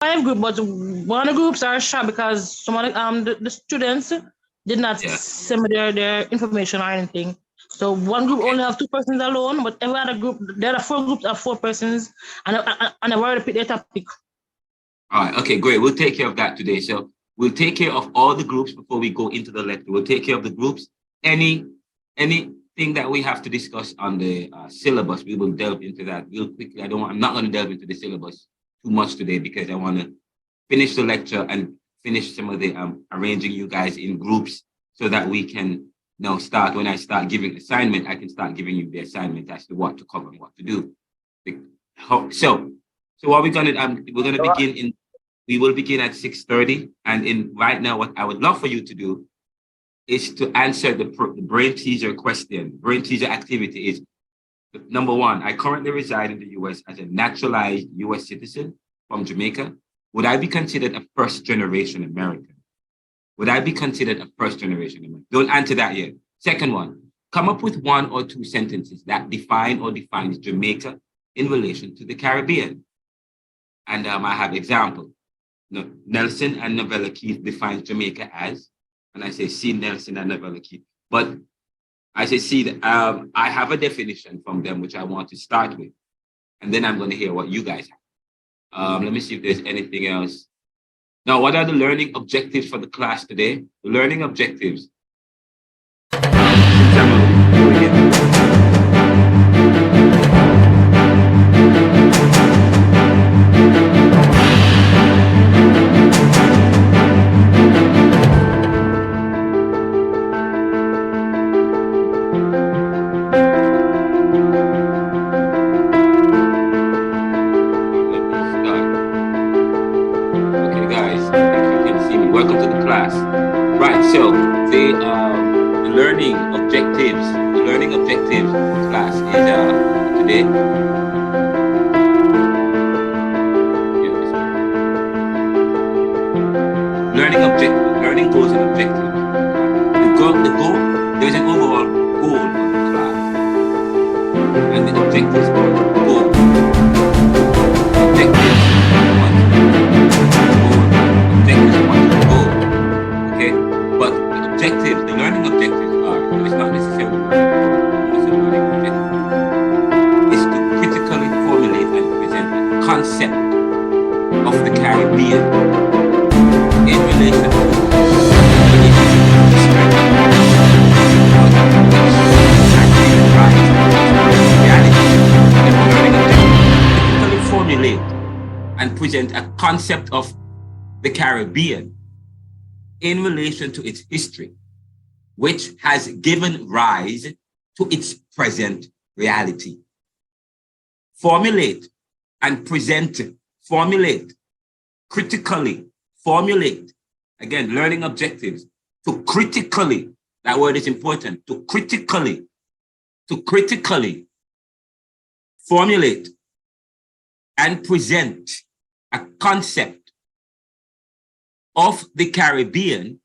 5 groups, but one of the groups are short because some of the students did not send me their information or anything. So one group only have 2 persons alone, but every other group, there are 4 groups of 4 persons, and I've already picked their topic. All right, okay, great. We'll take care of that today. So we'll take care of all the groups before we go into the lecture. We'll take care of the groups. Anything that we have to discuss on the syllabus, we will delve into that real quickly. I'm not going to delve into the syllabus too much today because I want to finish the lecture and finish some of the arranging you guys in groups so that we can now start. When I start giving assignment, I can start giving you the assignment as to what to cover and what to do. So what we're gonna begin we will begin at 6:30, and right now what I would love for you to do is to answer the brain teaser question. Brain teaser activity is number 1. I currently reside in the US as a naturalized US citizen from Jamaica. Would I be considered a first-generation American? Would I be considered a first-generation American? Don't answer that yet. Second one, come up with 1 or 2 sentences that define or defines Jamaica in relation to the Caribbean. And I have example. Nelson and Novella Keith defines Jamaica as, and I say see Nelson and Novella Keith. But I say see that I have a definition from them which I want to start with, and then I'm going to hear what you guys have. Let me see if there's anything else. Now, what are the learning objectives for the class today? The learning objectives. Learning goals and objectives. The goal, there's an overall goal of the class. And the objectives are the goal. Objectives want to go. Okay? But the objectives, the learning objectives are, it's not necessarily most of the learning objectives, is to critically formulate and present a concept of the Caribbean in relation to formulate and present a concept of the Caribbean in relation to its history, which has given rise to its present reality. Formulate and present, formulate, critically formulate. Again, learning objectives. To critically, that word is important, to critically formulate and present a concept of the Caribbean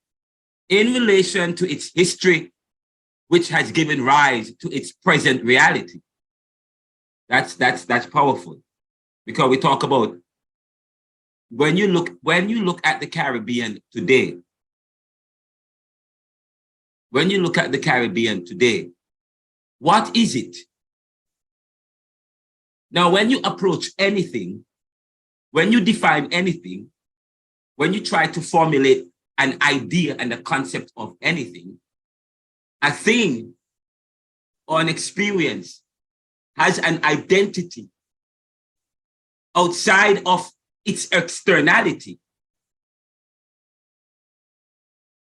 in relation to its history, which has given rise to its present reality. That's powerful, because we talk about when you look at the Caribbean today, what is it? Now, when you approach anything, when you define anything, when you try to formulate an idea and a concept of anything, a thing or an experience has an identity outside of its externality.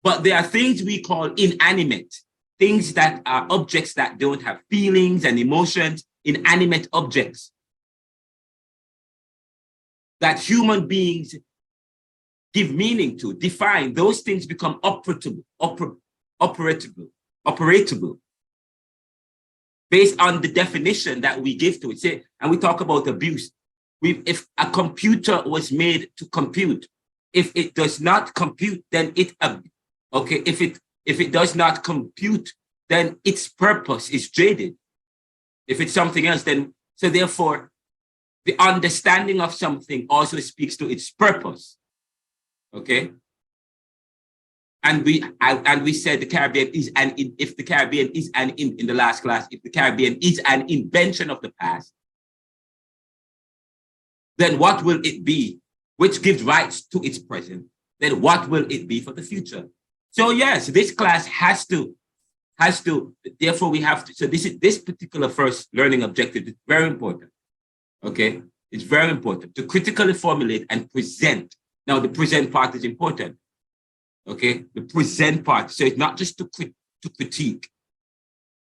But there are things we call inanimate, things that are objects that don't have feelings and emotions, inanimate objects that human beings give meaning to, define. Those things become operatable based on the definition that we give to it. Say, and we talk about abuse. If a computer was made to compute, if it does not compute, then if it does not compute, then its purpose is jaded. If it's something else, then so therefore The understanding of something also speaks to its purpose. Okay? And we said the Caribbean is if the Caribbean is in the last class, if the Caribbean is an invention of the past, then what will it be, which gives rights to its present? Then what will it be for the future? So yes, this class has to, therefore we have to, so this particular first learning objective is very important, okay? It's very important to critically formulate and present. Now the present part is important, okay? The present part, so it's not just to critique,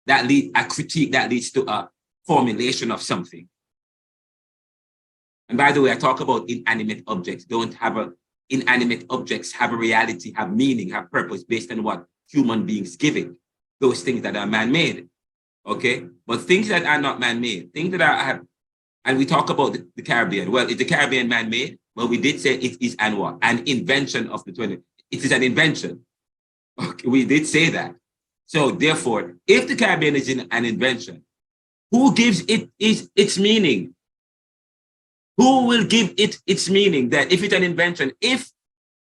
a critique that leads to a formulation of something. And by the way, I talk about inanimate objects. Inanimate objects have a reality, have meaning, have purpose based on what human beings give it. Those things that are man-made, okay? But things that are not man-made, things that are, and we talk about the Caribbean. Well, is the Caribbean man-made? Well, we did say it is an invention of the 20th. It is an invention. Okay, we did say that. So therefore, if the Caribbean is an invention, who gives it its meaning? Who will give it its meaning? That if it's an invention, if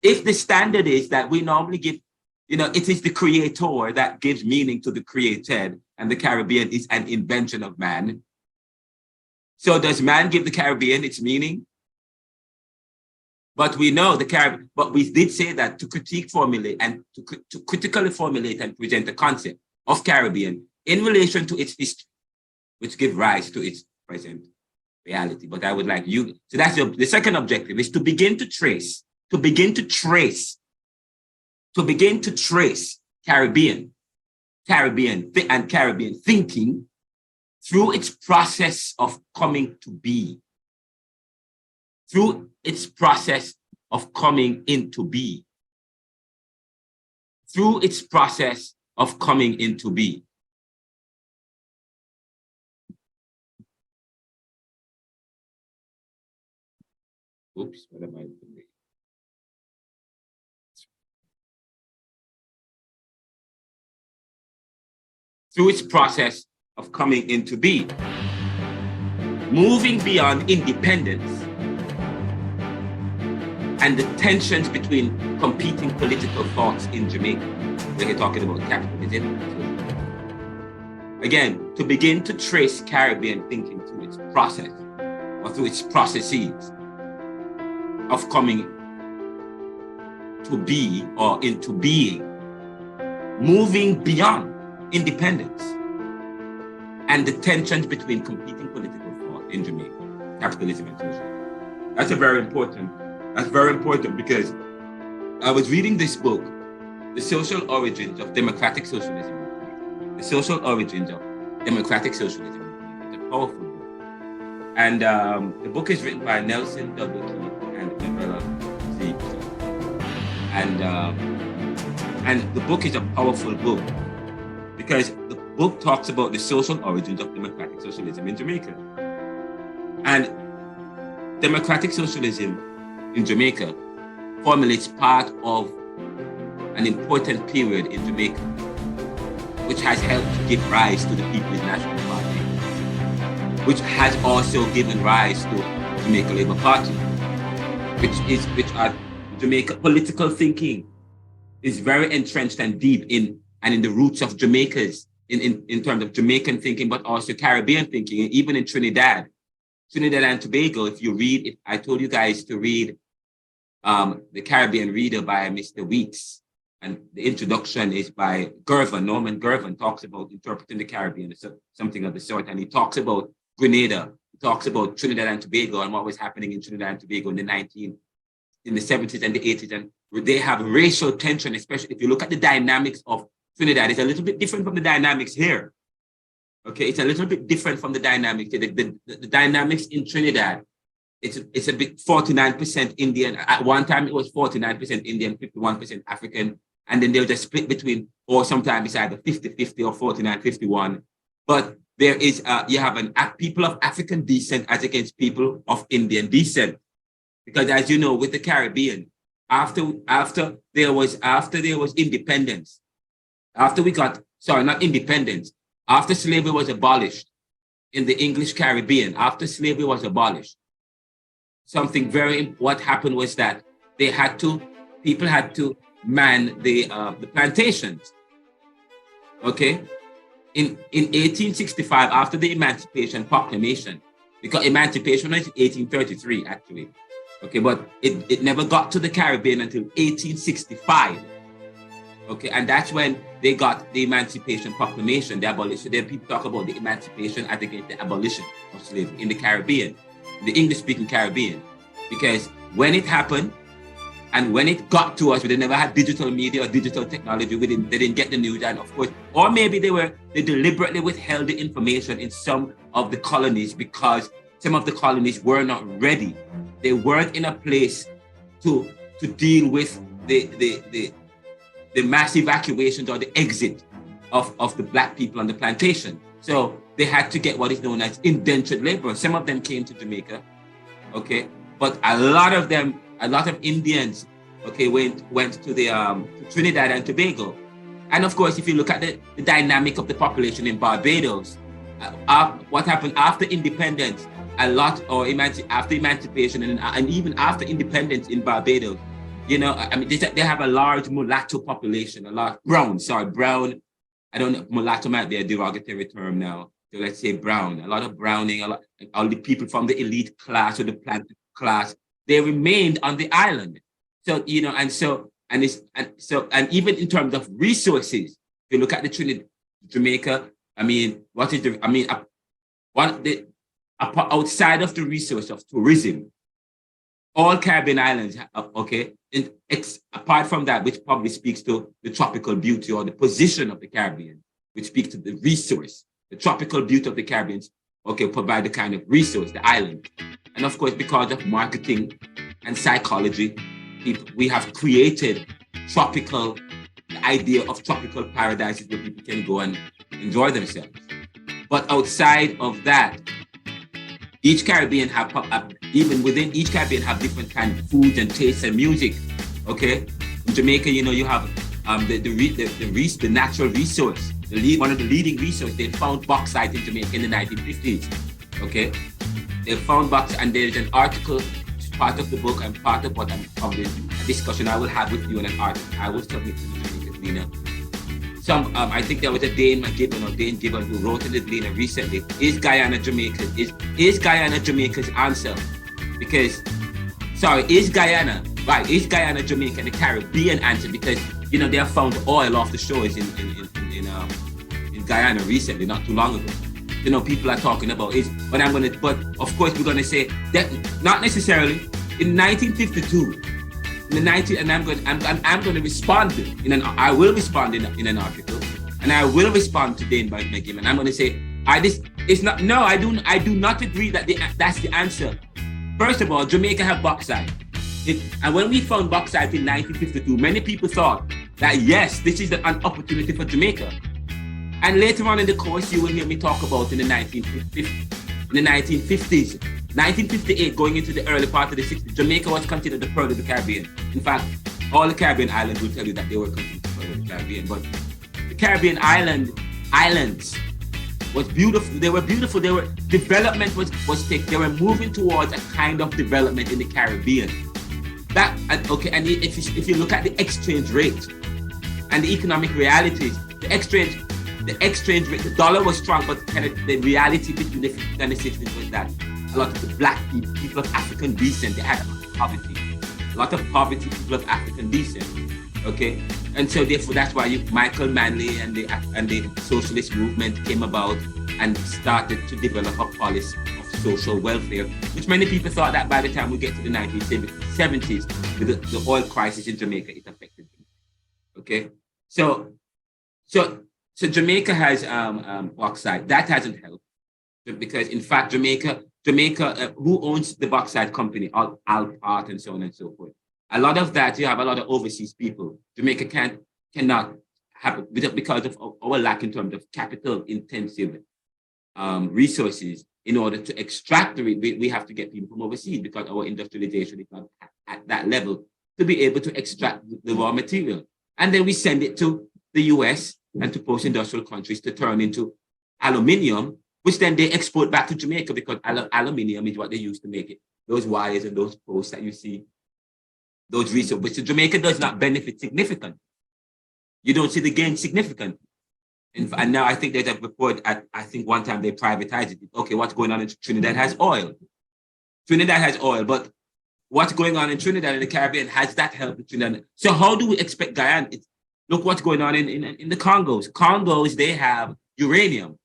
the standard is that we normally give, it is the creator that gives meaning to the created, and the Caribbean is an invention of man. So does man give the Caribbean its meaning? But we know but we did say that to formulate and to critically formulate and present the concept of Caribbean in relation to its history, which give rise to its present reality. But I would like you, so that's the second objective, is to begin to trace Caribbean thinking through its process of coming to be. Through its process of coming into be. Through its process of coming into be. Oops, what am I doing? Through its process of coming into being, moving beyond independence and the tensions between competing political thoughts in Jamaica, where you're talking about capitalism. Again, to begin to trace Caribbean thinking through its process, or through its processes of coming to be or into being, moving beyond independence and the tensions between competing political thought in Jamaica, capitalism and socialism. That's very important because I was reading this book, The Social Origins of Democratic Socialism. The Social Origins of Democratic Socialism. It's a powerful book. And the book is written by Nelson W. Keith and Isabella Z. And the book is a powerful book because the book talks about the social origins of democratic socialism in Jamaica. And democratic socialism in Jamaica formulates part of an important period in Jamaica, which has helped to give rise to the People's National Party, which has also given rise to Jamaica Labour Party, which are Jamaica political thinking is very entrenched and deep in the roots of Jamaicans in terms of Jamaican thinking, but also Caribbean thinking, and even in Trinidad and Tobago. If you read, if I told you guys to read The Caribbean Reader by Mr. Weeks, and the introduction is by Gervin, Norman Gervin talks about interpreting the Caribbean, something of the sort, and he talks about Grenada, he talks about Trinidad and Tobago and what was happening in Trinidad and Tobago in the 70s and the 80s, and they have racial tension, especially if you look at the dynamics of Trinidad. It's a little bit different from the dynamics here. Okay, it's a little bit different from the dynamics. The dynamics in Trinidad, it's a bit 49% Indian. At one time, it was 49% Indian, 51% African. And then they'll just split between, or sometimes it's either 50-50 or 49-51. But there is, you have people of African descent as against people of Indian descent. Because as you know, with the Caribbean, after there was independence, after slavery was abolished in the English Caribbean, after slavery was abolished, what happened was that people had to man the plantations. Okay, in 1865, after the Emancipation Proclamation, because emancipation was 1833 actually. Okay, but it never got to the Caribbean until 1865. Okay, and that's when they got the Emancipation Proclamation, the abolition. Then people talk about the emancipation as against the abolition of slavery in the Caribbean, the English-speaking Caribbean, because when it happened and when it got to us, we never had digital media or digital technology. They didn't get the news, and of course, or maybe they deliberately withheld the information in some of the colonies because some of the colonies were not ready. They weren't in a place to deal with the mass evacuations or the exit of the Black people on the plantation. So they had to get what is known as indentured labor. Some of them came to Jamaica, okay, but a lot of Indians, okay, went to the to Trinidad and Tobago. And of course, if you look at the dynamic of the population in Barbados, what happened after independence, after emancipation and even after independence in Barbados, you know, I mean, they have a large mulatto population, brown. I don't know, mulatto might be a derogatory term now. So let's say brown, a lot of browning, all the people from the elite class or the planted class, they remained on the island. So, you know, and even in terms of resources, if you look at the Trinidad, Jamaica, I mean, outside of the resource of tourism, all Caribbean islands, okay, apart from that, which probably speaks to the tropical beauty or the position of the Caribbean, which speaks to the resource, the tropical beauty of the Caribbean, okay, provide the kind of resource, the island. And of course, because of marketing and psychology, we have created the idea of tropical paradises where people can go and enjoy themselves. But outside of that, each Caribbean even within each Caribbean have different kind of foods and tastes and music. Okay, in Jamaica, you know, you have the natural resource. One of the leading resources. They found bauxite in Jamaica in the 1950s. Okay, they found bauxite, and there's an article, part of the book and part of what I'm publishing, a discussion I will have with you in an article I will submit to the Jamaica Gleaner. I think there was a Dane Gibbon who wrote in the Gleaner recently, is Guyana Jamaica's answer? Because, is Guyana Jamaica the Caribbean answer? Because, you know, they have found oil off the shores in Guyana recently, not too long ago. You know, people are talking about but of course we're gonna say that not necessarily. In 1952, I'm going to respond I will respond in an article, and I will respond to Dane McGim, and I'm going to say, I do not agree that that's the answer. First of all, Jamaica have bauxite. And when we found bauxite in 1952, many people thought that, yes, this is an opportunity for Jamaica. And later on in the course, you will hear me talk about in the 1950s, 1958, going into the early part of the 60s, Jamaica was considered the pearl of the Caribbean. In fact, all the Caribbean islands will tell you that they were considered the pearl of the Caribbean. But the Caribbean islands was beautiful. They were beautiful. Development was taken. They were moving towards a kind of development in the Caribbean. And if you look at the exchange rate and the economic realities, the exchange rate, the dollar was strong, but kind of the reality between the 50s and the 60s was that a lot of the Black people of African descent, they had a lot of poverty, people of African descent, okay? And so therefore, that's why Michael Manley and the socialist movement came about and started to develop a policy of social welfare, which many people thought that by the time we get to the 1970s, with the oil crisis in Jamaica, it affected them, okay? So Jamaica has bauxite. That hasn't helped, because in fact, Jamaica, who owns the bauxite company, Alpart and so on and so forth. A lot of that, you have a lot of overseas people. Jamaica cannot have, because of our lack in terms of capital intensive resources. In order to extract we have to get people from overseas, because our industrialization is not at that level to be able to extract the raw material. And then we send it to the US and to post-industrial countries to turn into aluminium, which then they export back to Jamaica, because aluminium is what they use to make it, those wires and those posts that you see, those resources, which Jamaica does not benefit significantly. You don't see the gain significantly. And now I think there's a report, I think one time they privatized it. Okay, what's going on in Trinidad has oil. Trinidad has oil, but what's going on in Trinidad and the Caribbean, has that helped Trinidad? So how do we expect Guyana? Look what's going on in the Congos. Congos, they have uranium,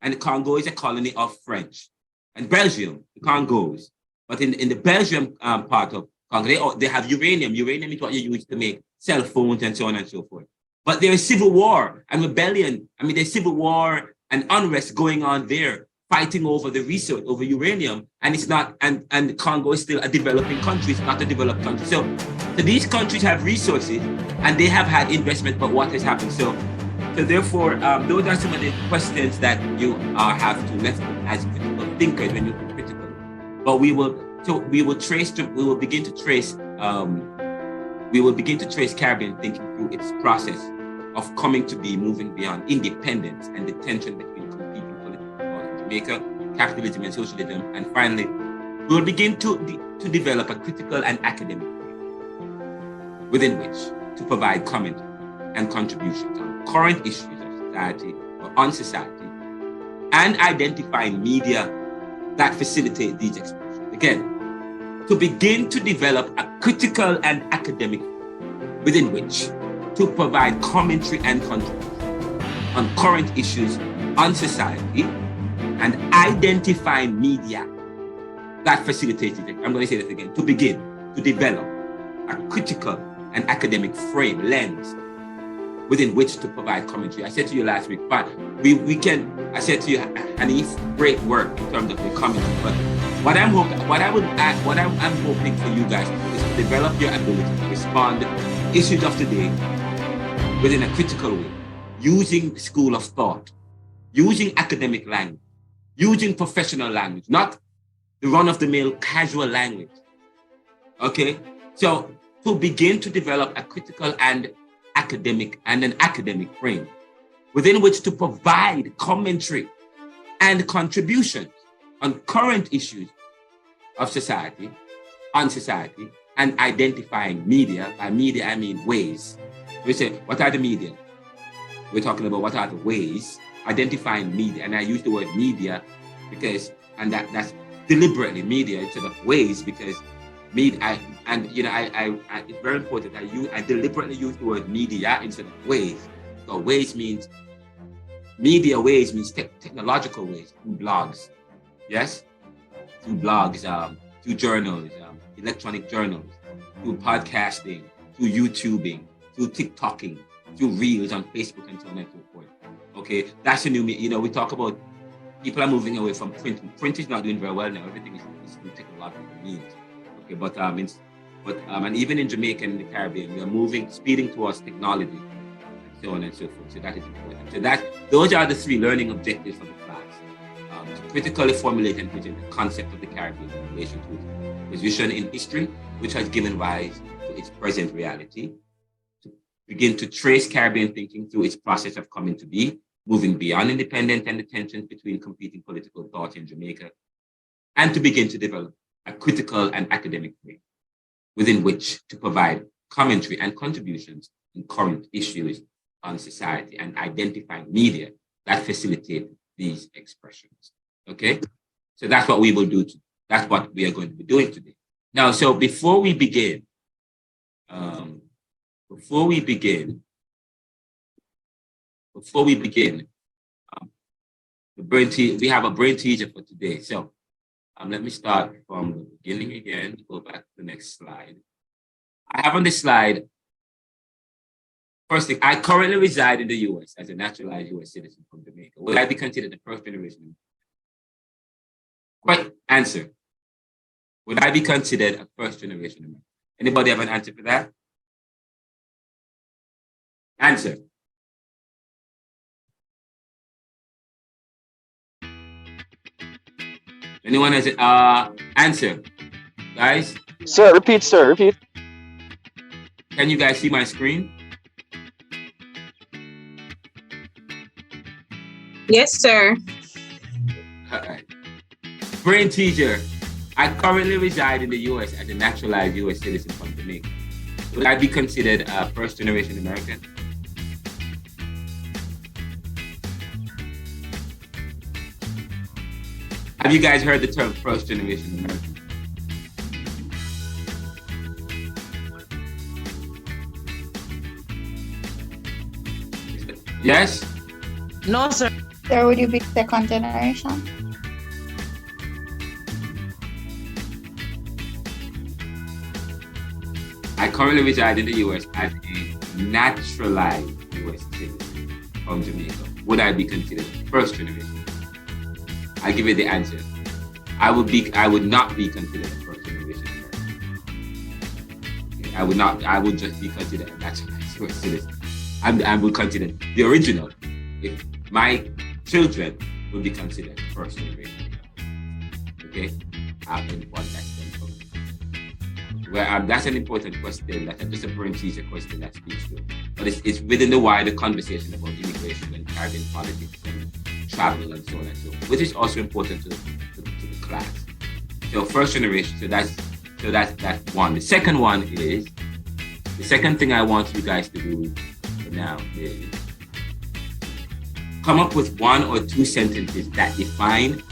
and the Congo is a colony of French. And Belgium, the Congos. But in the Belgium part of Congo, they have uranium. Uranium is what you use to make cell phones and so on and so forth. But there is civil war and rebellion. I mean, there's civil war and unrest going on there, fighting over the resource, over uranium. And it's not, and Congo is still a developing country. It's not a developed country. So these countries have resources and they have had investment, but what has happened? So therefore, those are some of the questions that you have to left as critical thinkers when you're critical. But we will begin to trace Caribbean thinking through its process of coming to be, moving beyond independence and the tension between competing political thought in Jamaica, capitalism and socialism. And finally, we'll begin to develop a critical and academic frame within which to provide comment and contributions on current issues of society or on society, and identifying media that facilitate these expressions. Again, to begin to develop a critical and academic within which to provide commentary and contribution on current issues on society, and identifying media that facilitates it. I'm going to say that again. To begin to develop a critical and academic frame, lens, within which to provide commentary. I said to you last week, but I said to you, Hanif, great work in terms of the commentary. But what I'm hoping for you guys is to develop your ability to respond to issues of today within a critical way, using school of thought, using academic language, using professional language, not the run-of-the-mill casual language. Okay? So to begin to develop a critical and an academic frame within which to provide commentary and contributions on current issues of society, on society, and identifying media. By media, I mean ways. We say, what are the media? We're talking about what are the ways, identifying media. And I use the word media because, and that's deliberately media instead of ways, because media, it's very important. I deliberately use the word media instead of ways. So ways means media, ways means technological ways, through blogs, yes, through blogs, through journals, electronic journals, through podcasting, through YouTubing, through TikToking, through reels on Facebook and so on and so forth. Okay, that's a new media. We talk about people are moving away from print. Print is not doing very well now. Everything is through technological means. Okay, but and even in Jamaica and the Caribbean, we are speeding towards technology, and so on and so forth. So that is important. So those are the three learning objectives for the class: to critically formulate and present the concept of the Caribbean in relation to its position in history, which has given rise to its present reality; to begin to trace Caribbean thinking through its process of coming to be, moving beyond independence and the tensions between competing political thought in Jamaica; and to begin to develop a critical and academic frame within which to provide commentary and contributions in current issues on society, and identifying media that facilitate these expressions. Okay, so that's what we will do. That's what we are going to be doing today. Now, so before we begin, the we have a brain teaser for today. So let me start from the beginning again, go back to the next slide. I have on this slide, first thing, I currently reside in the US as a naturalized US citizen from Jamaica. Will I be considered the first generation? Quick answer. Would I be considered a first generation American? Anybody have an answer for that? Answer. Anyone has an answer? Guys? Sir, repeat. Can you guys see my screen? Yes, sir. All right. Brain teaser. I currently reside in the US as a naturalized US citizen from Jamaica. Would I be considered a first-generation American? Have you guys heard the term first-generation American? Yes? No, sir. Sir, would you be second generation? I currently reside in the US as a naturalized US citizen from Jamaica. Would I be considered first generation? I'll give you the answer. I would not be considered a first generation American. Okay, I would just be considered a naturalized US citizen. I would consider the original. If my children would be considered first generation. Okay? Well, that's an important question. That's just a parenthesis question that speaks to it. But it's within the wider conversation about immigration and Caribbean politics and travel and so on and so forth, which is also important to the class. So first generation, so that's one. The second one is, the second thing I want you guys to do for now is come up with one or two sentences that define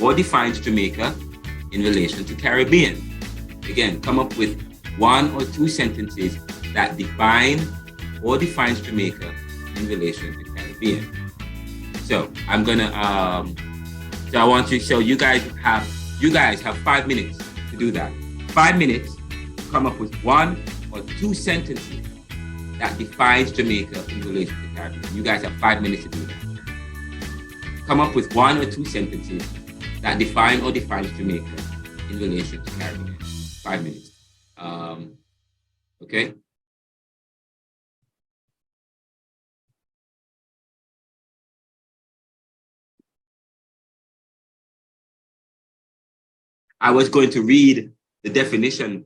or defines Jamaica in relation to Caribbean. Again, come up with one or two sentences that define or defines Jamaica in relation to Caribbean. So I'm gonna, so I want you, so you guys have 5 minutes to do that. 5 minutes to come up with one or two sentences that defines Jamaica in relation to Caribbean. You guys have 5 minutes to do that. Come up with one or two sentences that define or defines Jamaica in relation to Caribbean. 5 minutes. Okay. I was going to read the definition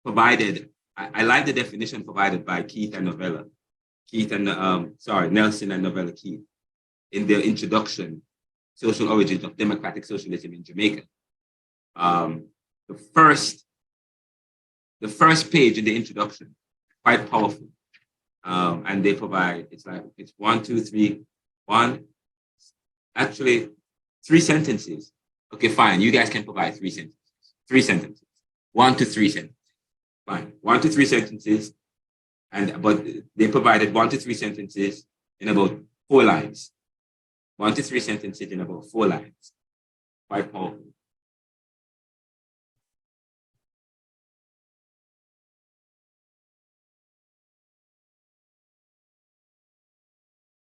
provided. I like the definition provided by Keith and Novella. Nelson and Novella Keith in their introduction, Social Origins of Democratic Socialism in Jamaica. The first page in the introduction, quite powerful. And they provide, it's 1, 2, 3, 1, actually 3 sentences. Okay, fine. You guys can provide 3 sentences. 3 sentences. 1 to 3 sentences. Fine. 1 to 3 sentences. But they provided 1 to 3 sentences in about 4 lines. 1 to 3 sentences in about 4 lines. Quite powerful.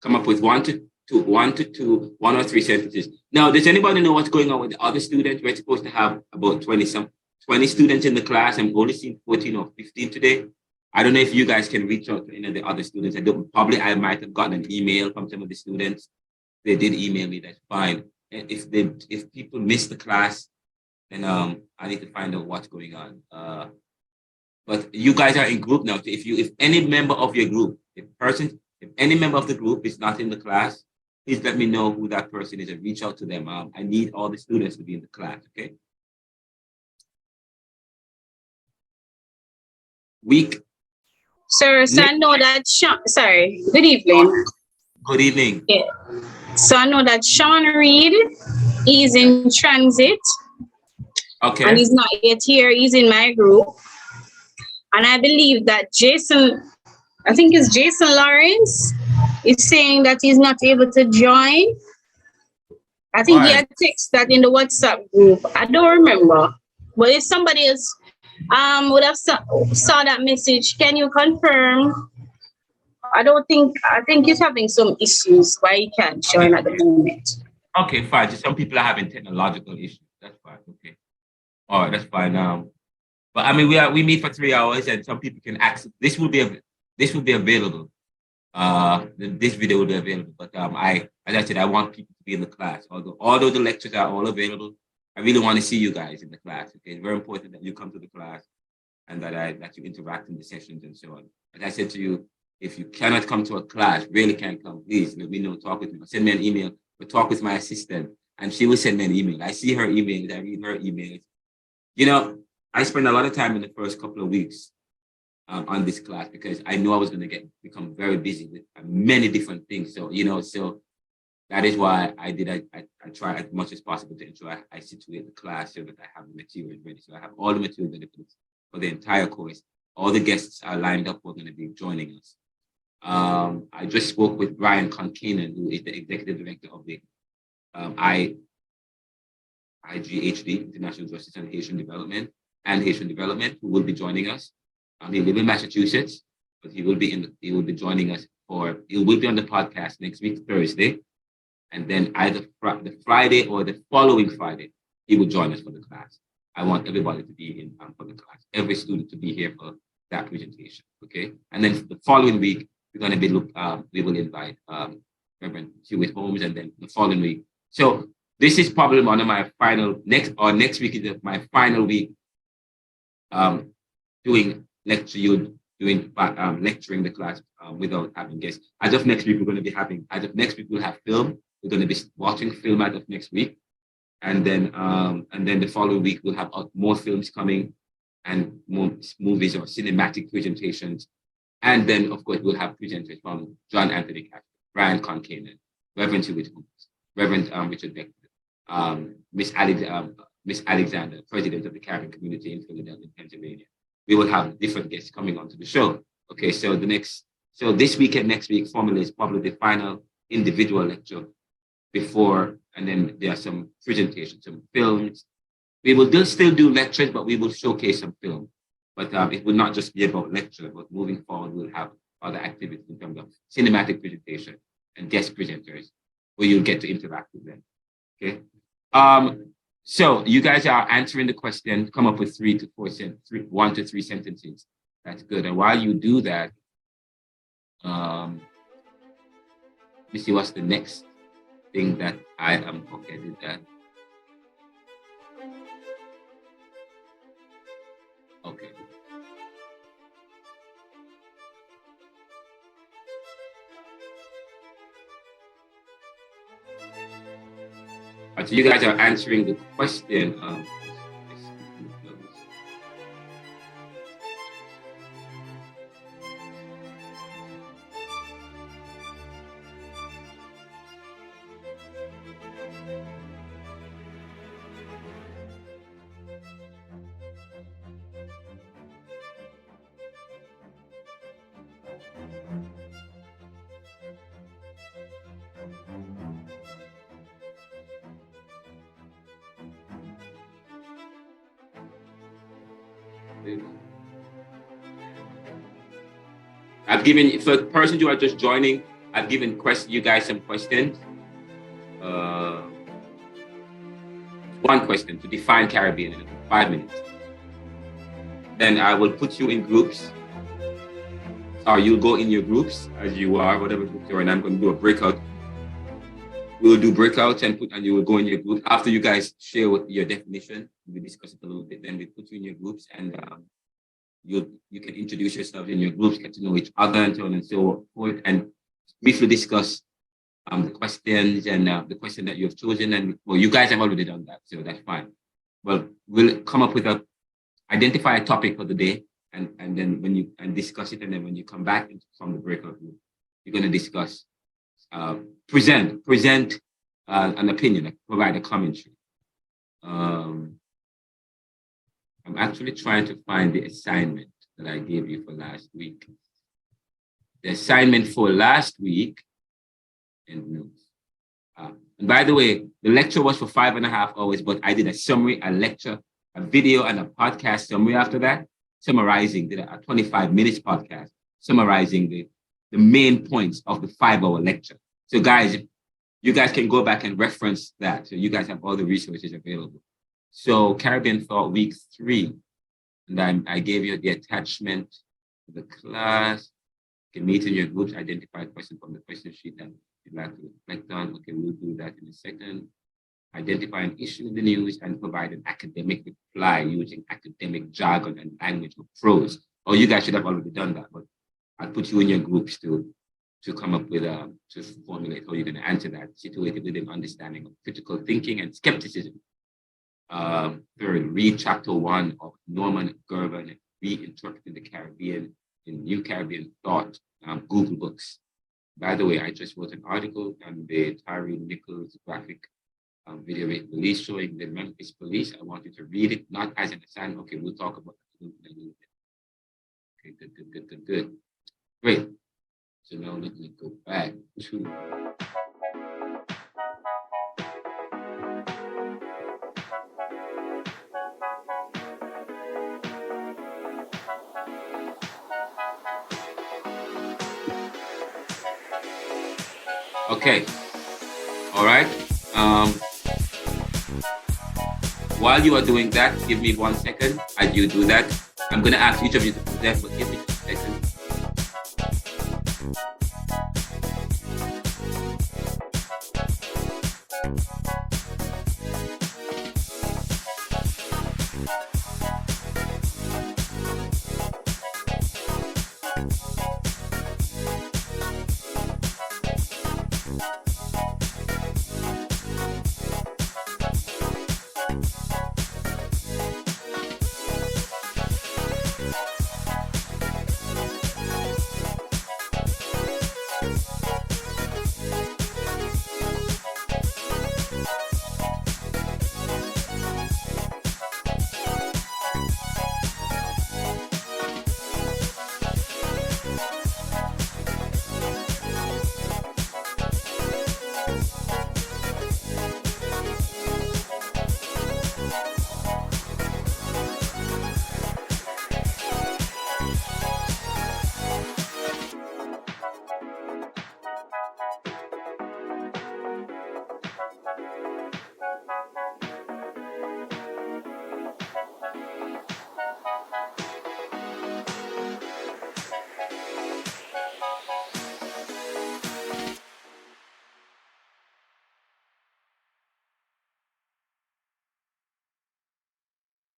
Come up with 1 or 3 sentences. Now, does anybody know what's going on with the other students? We're supposed to have about 20 students in the class. I'm only seeing 14 or 15 today. I don't know if you guys can reach out to any of the other students. I might have gotten an email from some of the students. They did email me, that's fine. And if people miss the class, then I need to find out what's going on. But you guys are in group now. So if any member of your group, if any member of the group is not in the class, please let me know who that person is and reach out to them. I need all the students to be in the class, okay? Sir, so I know that sorry, good evening. Good evening. Yeah. So I know that Sean Reed is in transit. Okay. And he's not yet here. He's in my group. And I believe that Jason Lawrence is saying that he's not able to join. I think he had text that in the WhatsApp group. I don't remember. But if somebody else would have saw that message, can you confirm? I think he's having some issues why he can't join at the moment. Okay, fine. Just some people are having technological issues. That's fine. Okay. All right, that's fine. But I mean, we meet for 3 hours, and some people can access. This will be available. This video will be available. But as I said, I want people to be in the class. Although the lectures are all available, I really want to see you guys in the class. Okay, it's very important that you come to the class and that you interact in the sessions and so on. As I said to you, if you cannot come to a class, really can't come, please let me know. Talk with me. Send me an email or talk with my assistant, and she will send me an email. I see her emails. I read her emails. You know, I spent a lot of time in the first couple of weeks on this class because I knew I was going to become very busy with many different things. So, you know, so that is why I try as much as possible to ensure I situate the class so that I have the materials ready. So I have all the materials ready for the entire course. All the guests are lined up who are going to be joining us. I just spoke with Brian Concanen, who is the executive director of the IGHD, International Justice and Haitian Development, who will be joining us. He lives in Massachusetts, but he will be joining us he will be on the podcast next week, Thursday. And then either the Friday or the following Friday, he will join us for the class. I want everybody to be in for the class, every student to be here for that presentation, okay? And then the following week, we're going to be we will invite Reverend Hewitt Holmes, and then the following week. So this is probably one of my next week is my final week doing lecturing the class without having guests. As of next week, we'll have film. We're going to be watching film as of next week. And then the following week, we'll have more films coming and more movies or cinematic presentations. And then, of course, we'll have presenters from John Anthony Cash, Brian Concanen, Reverend Hewitt Holmes, Reverend Richard Beck, Miss Alexander, President of the Caribbean Community in Philadelphia, Pennsylvania. We will have different guests coming onto the show. Okay, so this week and next week, formulate is probably the final individual lecture before, and then there are some presentations, some films. We will still do lectures, but we will showcase some film. But it will not just be about lecture, but moving forward, we'll have other activities in terms of cinematic presentation and guest presenters where you'll get to interact with them. Okay. So you guys are answering the question, come up with 1 to 3 sentences. That's good. And while you do that, let me see what's the next thing that I am okay. I did that. Okay. So you guys are answering the question. I've given, for persons who are just joining, I've given you guys some questions. One question to define Caribbean in 5 minutes. Then I will put you in groups, or you'll go in your groups as you are, whatever group you're in. I'm going to do a breakout. We'll do breakouts and you will go in your group. After you guys share your definition, we discuss it a little bit. Then we put you in your groups, and you can introduce yourself in your groups, get to know each other, and so on and so forth, and briefly discuss the questions and the question that you have chosen. And well, you guys have already done that, so that's fine. Well, we'll come up with identify a topic for the day, and then discuss it, and then when you come back from the breakout room, you're going to discuss, present an opinion, provide a commentary. I'm actually trying to find the assignment that I gave you for last week. The assignment for last week, and by the way, the lecture was for 5.5 hours, but I did a summary, a lecture, a video, and a podcast summary after that, did a 25 minutes podcast, summarizing the main points of the 5-hour lecture. So guys, you guys can go back and reference that. So you guys have all the resources available. So Caribbean Thought Week 3, and I gave you the attachment to the class. You can meet in your groups, identify a question from the question sheet that you'd like to reflect on. Okay, we'll do that in a second. Identify an issue in the news and provide an academic reply using academic jargon and language or prose. Oh, you guys should have already done that, but I'll put you in your groups to come up with to formulate how you're going to answer that, situated within understanding of critical thinking and skepticism. Third, read chapter 1 of Norman Gervin, Reinterpreting the Caribbean in New Caribbean Thought, Google Books. By the way, I just wrote an article on the Tyree Nichols graphic video release showing the Memphis police. I want you to read it, not as an assignment. Okay, we'll talk about it in a little bit. Okay, good. Great. So now let me go back to okay. All right. While you are doing that, give me 1 second as you do that. I'm going to ask each of you to do that, but give me 2 seconds.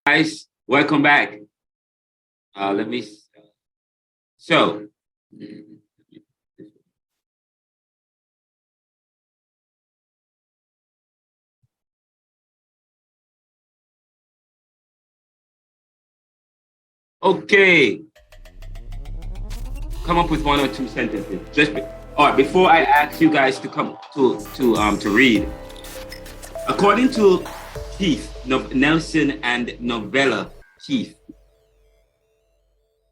Guys, welcome back. Let me. So, okay. Come up with 1 or 2 sentences. All right. Before I ask you guys to come to read, according to Keith, Nelson and Novella Keith,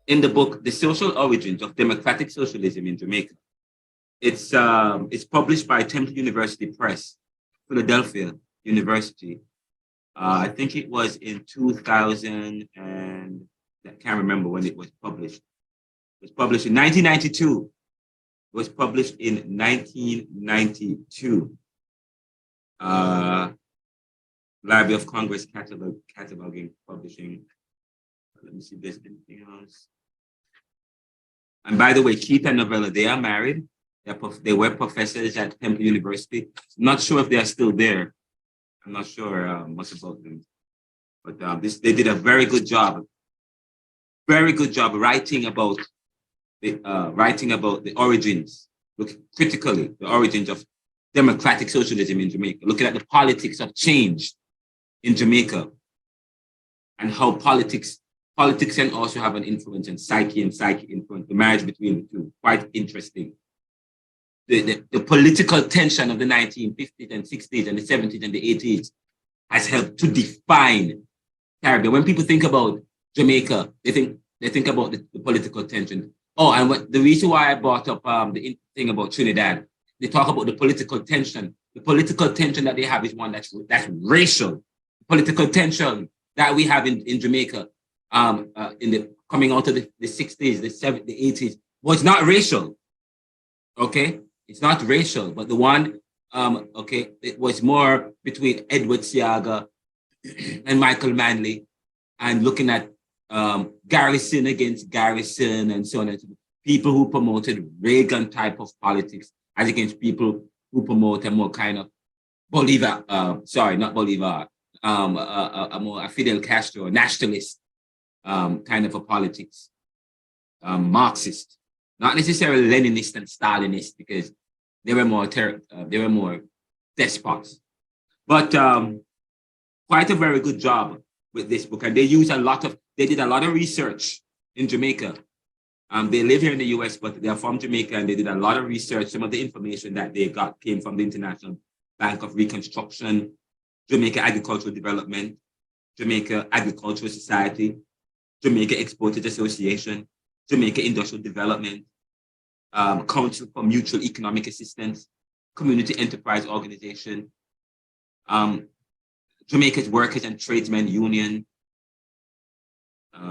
in the book, The Social Origins of Democratic Socialism in Jamaica. It's published by Temple University Press, Philadelphia University. I think it was in 2000 and I can't remember when it was published. It was published in 1992. It was published in 1992. Library of Congress cataloging, publishing. Let me see if there's anything else. And by the way, Keith and Novella, they are married. They were professors at Temple University. Not sure if they are still there. I'm not sure much about them. But they did a very good job. Very good job writing about the origins, critically, the origins of democratic socialism in Jamaica, looking at the politics of change in Jamaica and how politics can also have an influence, and psyche influence, the marriage between the two. Quite interesting. The political tension of the 1950s and 60s and the 70s and the 80s has helped to define Caribbean. When people think about Jamaica, they think about the political tension. Oh, and the reason why I brought up the thing about Trinidad, they talk about the political tension. The political tension that they have is one that's racial. Political tension that we have in Jamaica, coming out of the 60s, the 70s, the 80s, was not racial. Okay, it's not racial, but the one, it was more between Edward Seaga and Michael Manley, and looking at Garrison against Garrison and so on and so forth. People who promoted Reagan type of politics as against people who promote a more kind of a Fidel Castro, nationalist kind of a politics, Marxist, not necessarily Leninist and Stalinist, because they were more despots. But quite a very good job with this book. And they did a lot of research in Jamaica. They live here in the US, but they're from Jamaica, and they did a lot of research. Some of the information that they got came from the International Bank of Reconstruction, Jamaica Agricultural Development, Jamaica Agricultural Society, Jamaica Exporters Association, Jamaica Industrial Development, Council for Mutual Economic Assistance, Community Enterprise Organization, Jamaica's Workers and Tradesmen Union,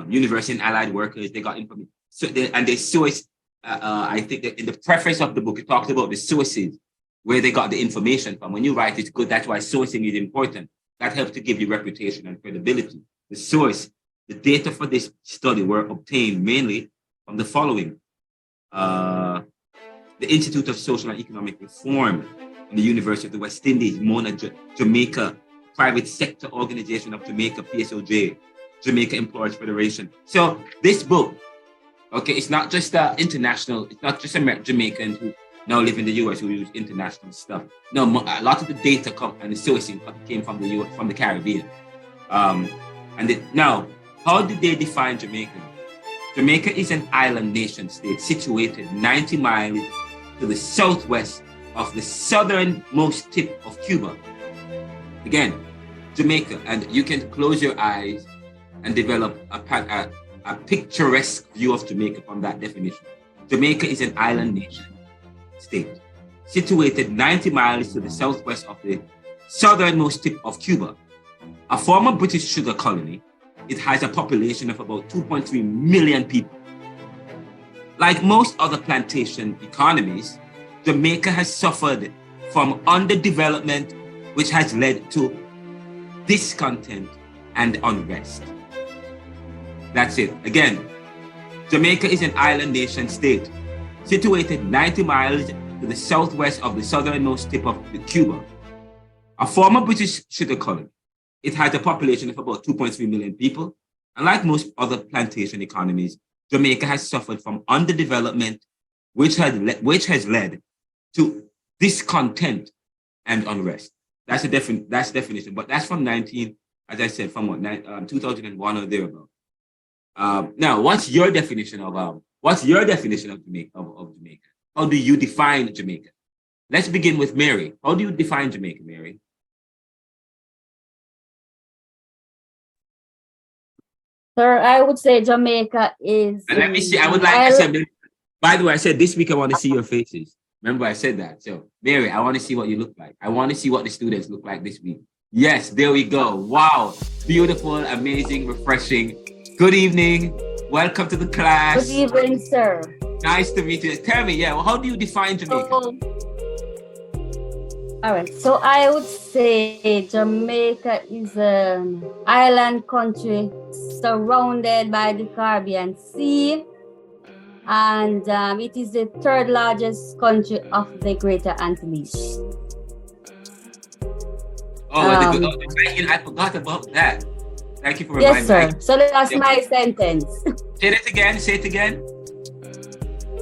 University and Allied Workers. They got information. So they source, I think that in the preface of the book, it talks about the sources where they got the information from. When you write, it's good. That's why sourcing is important. That helps to give you reputation and credibility. The source, the data for this study were obtained mainly from the following. The Institute of Social and Economic Reform in the University of the West Indies, Mona, Jamaica, Private Sector Organization of Jamaica, PSOJ, Jamaica Employers Federation. So this book, okay, it's not just international, it's not just Jamaicans who now live in the US who use international stuff. No, a lot of the data and the sourcing came from the US, from the Caribbean. Now, how did they define Jamaica? Jamaica is an island nation state situated 90 miles to the southwest of the southernmost tip of Cuba. Again, Jamaica, and you can close your eyes and develop a picturesque view of Jamaica from that definition. Jamaica is an island nation state situated 90 miles to the southwest of the southernmost tip of Cuba. A former British sugar colony, it has a population of about 2.3 million people. Like most other plantation economies, Jamaica has suffered from underdevelopment, which has led to discontent and unrest. That's it. Again, Jamaica is an island nation state situated 90 miles to the southwest of the southernmost tip of Cuba. A former British sugar colony, it has a population of about 2.3 million people. And like most other plantation economies, Jamaica has suffered from underdevelopment, which has led to discontent and unrest. That's definition, but that's from 2001 or thereabout. Now, what's your definition of Jamaica? How do you define Jamaica? Let's begin with Mary. How do you define Jamaica, Mary? Sir, I would say Jamaica is. And let me see. I said, by the way, I said this week I want to see your faces. Remember, I said that. So, Mary, I want to see what you look like. I want to see what the students look like this week. Yes, there we go. Wow. Beautiful, amazing, refreshing. Good evening. Welcome to the class. Good evening, sir. Nice to meet you. Tell me, how do you define Jamaica? All right. So I would say Jamaica is an island country surrounded by the Caribbean Sea. And it is the third largest country of the Greater Antilles. I forgot about that. Thank you for reminding me. Yes, sir. So that's my sentence. Say it again.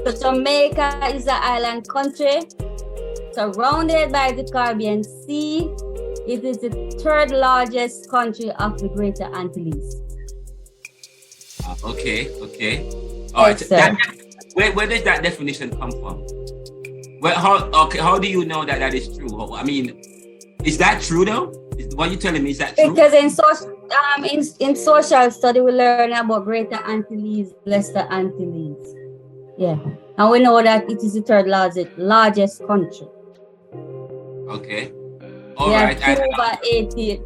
So Jamaica is an island country surrounded by the Caribbean Sea. It is the third largest country of the Greater Antilles. Okay. All right. Where does that definition come from? How do you know that is true? I mean, is that true though? What you're telling me, is that true? Because in social study we learn about Greater Antilles, Lesser Antilles. Yeah, and we know that it is the third largest country. Okay. All right. Cuba, Haiti,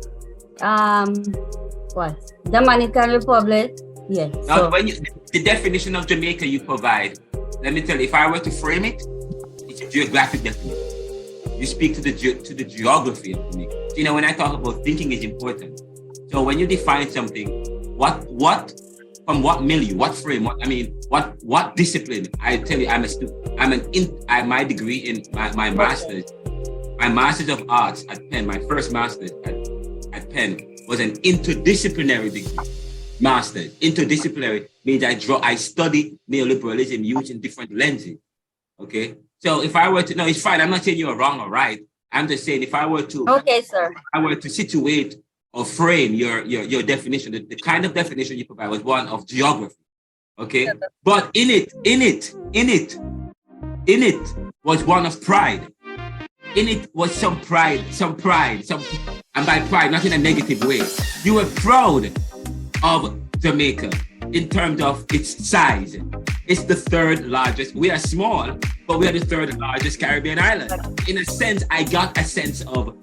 Dominican Republic. Yeah. Now, the definition of Jamaica you provide, let me tell you, if I were to frame it, it's a geographic definition. You speak to the geography of Jamaica. You know, when I talk about thinking is important. So when you define something, from what milieu, what frame, what discipline? I tell you, I'm a student. My degree in my master's of arts at Penn. My first master's at Penn was an interdisciplinary degree. Master's. Interdisciplinary means I study neoliberalism using different lenses. Okay. So if I were to, no, it's fine. I'm not saying you're wrong or right. I'm just saying if I were to, okay, sir. I were to situate or frame your definition, the kind of definition you provide was one of geography. Okay, but in it was one of pride. In it was some pride, and by pride, not in a negative way. You were proud of Jamaica in terms of its size. It's the third largest. We are small, but we are the third largest Caribbean island. In a sense, I got a sense of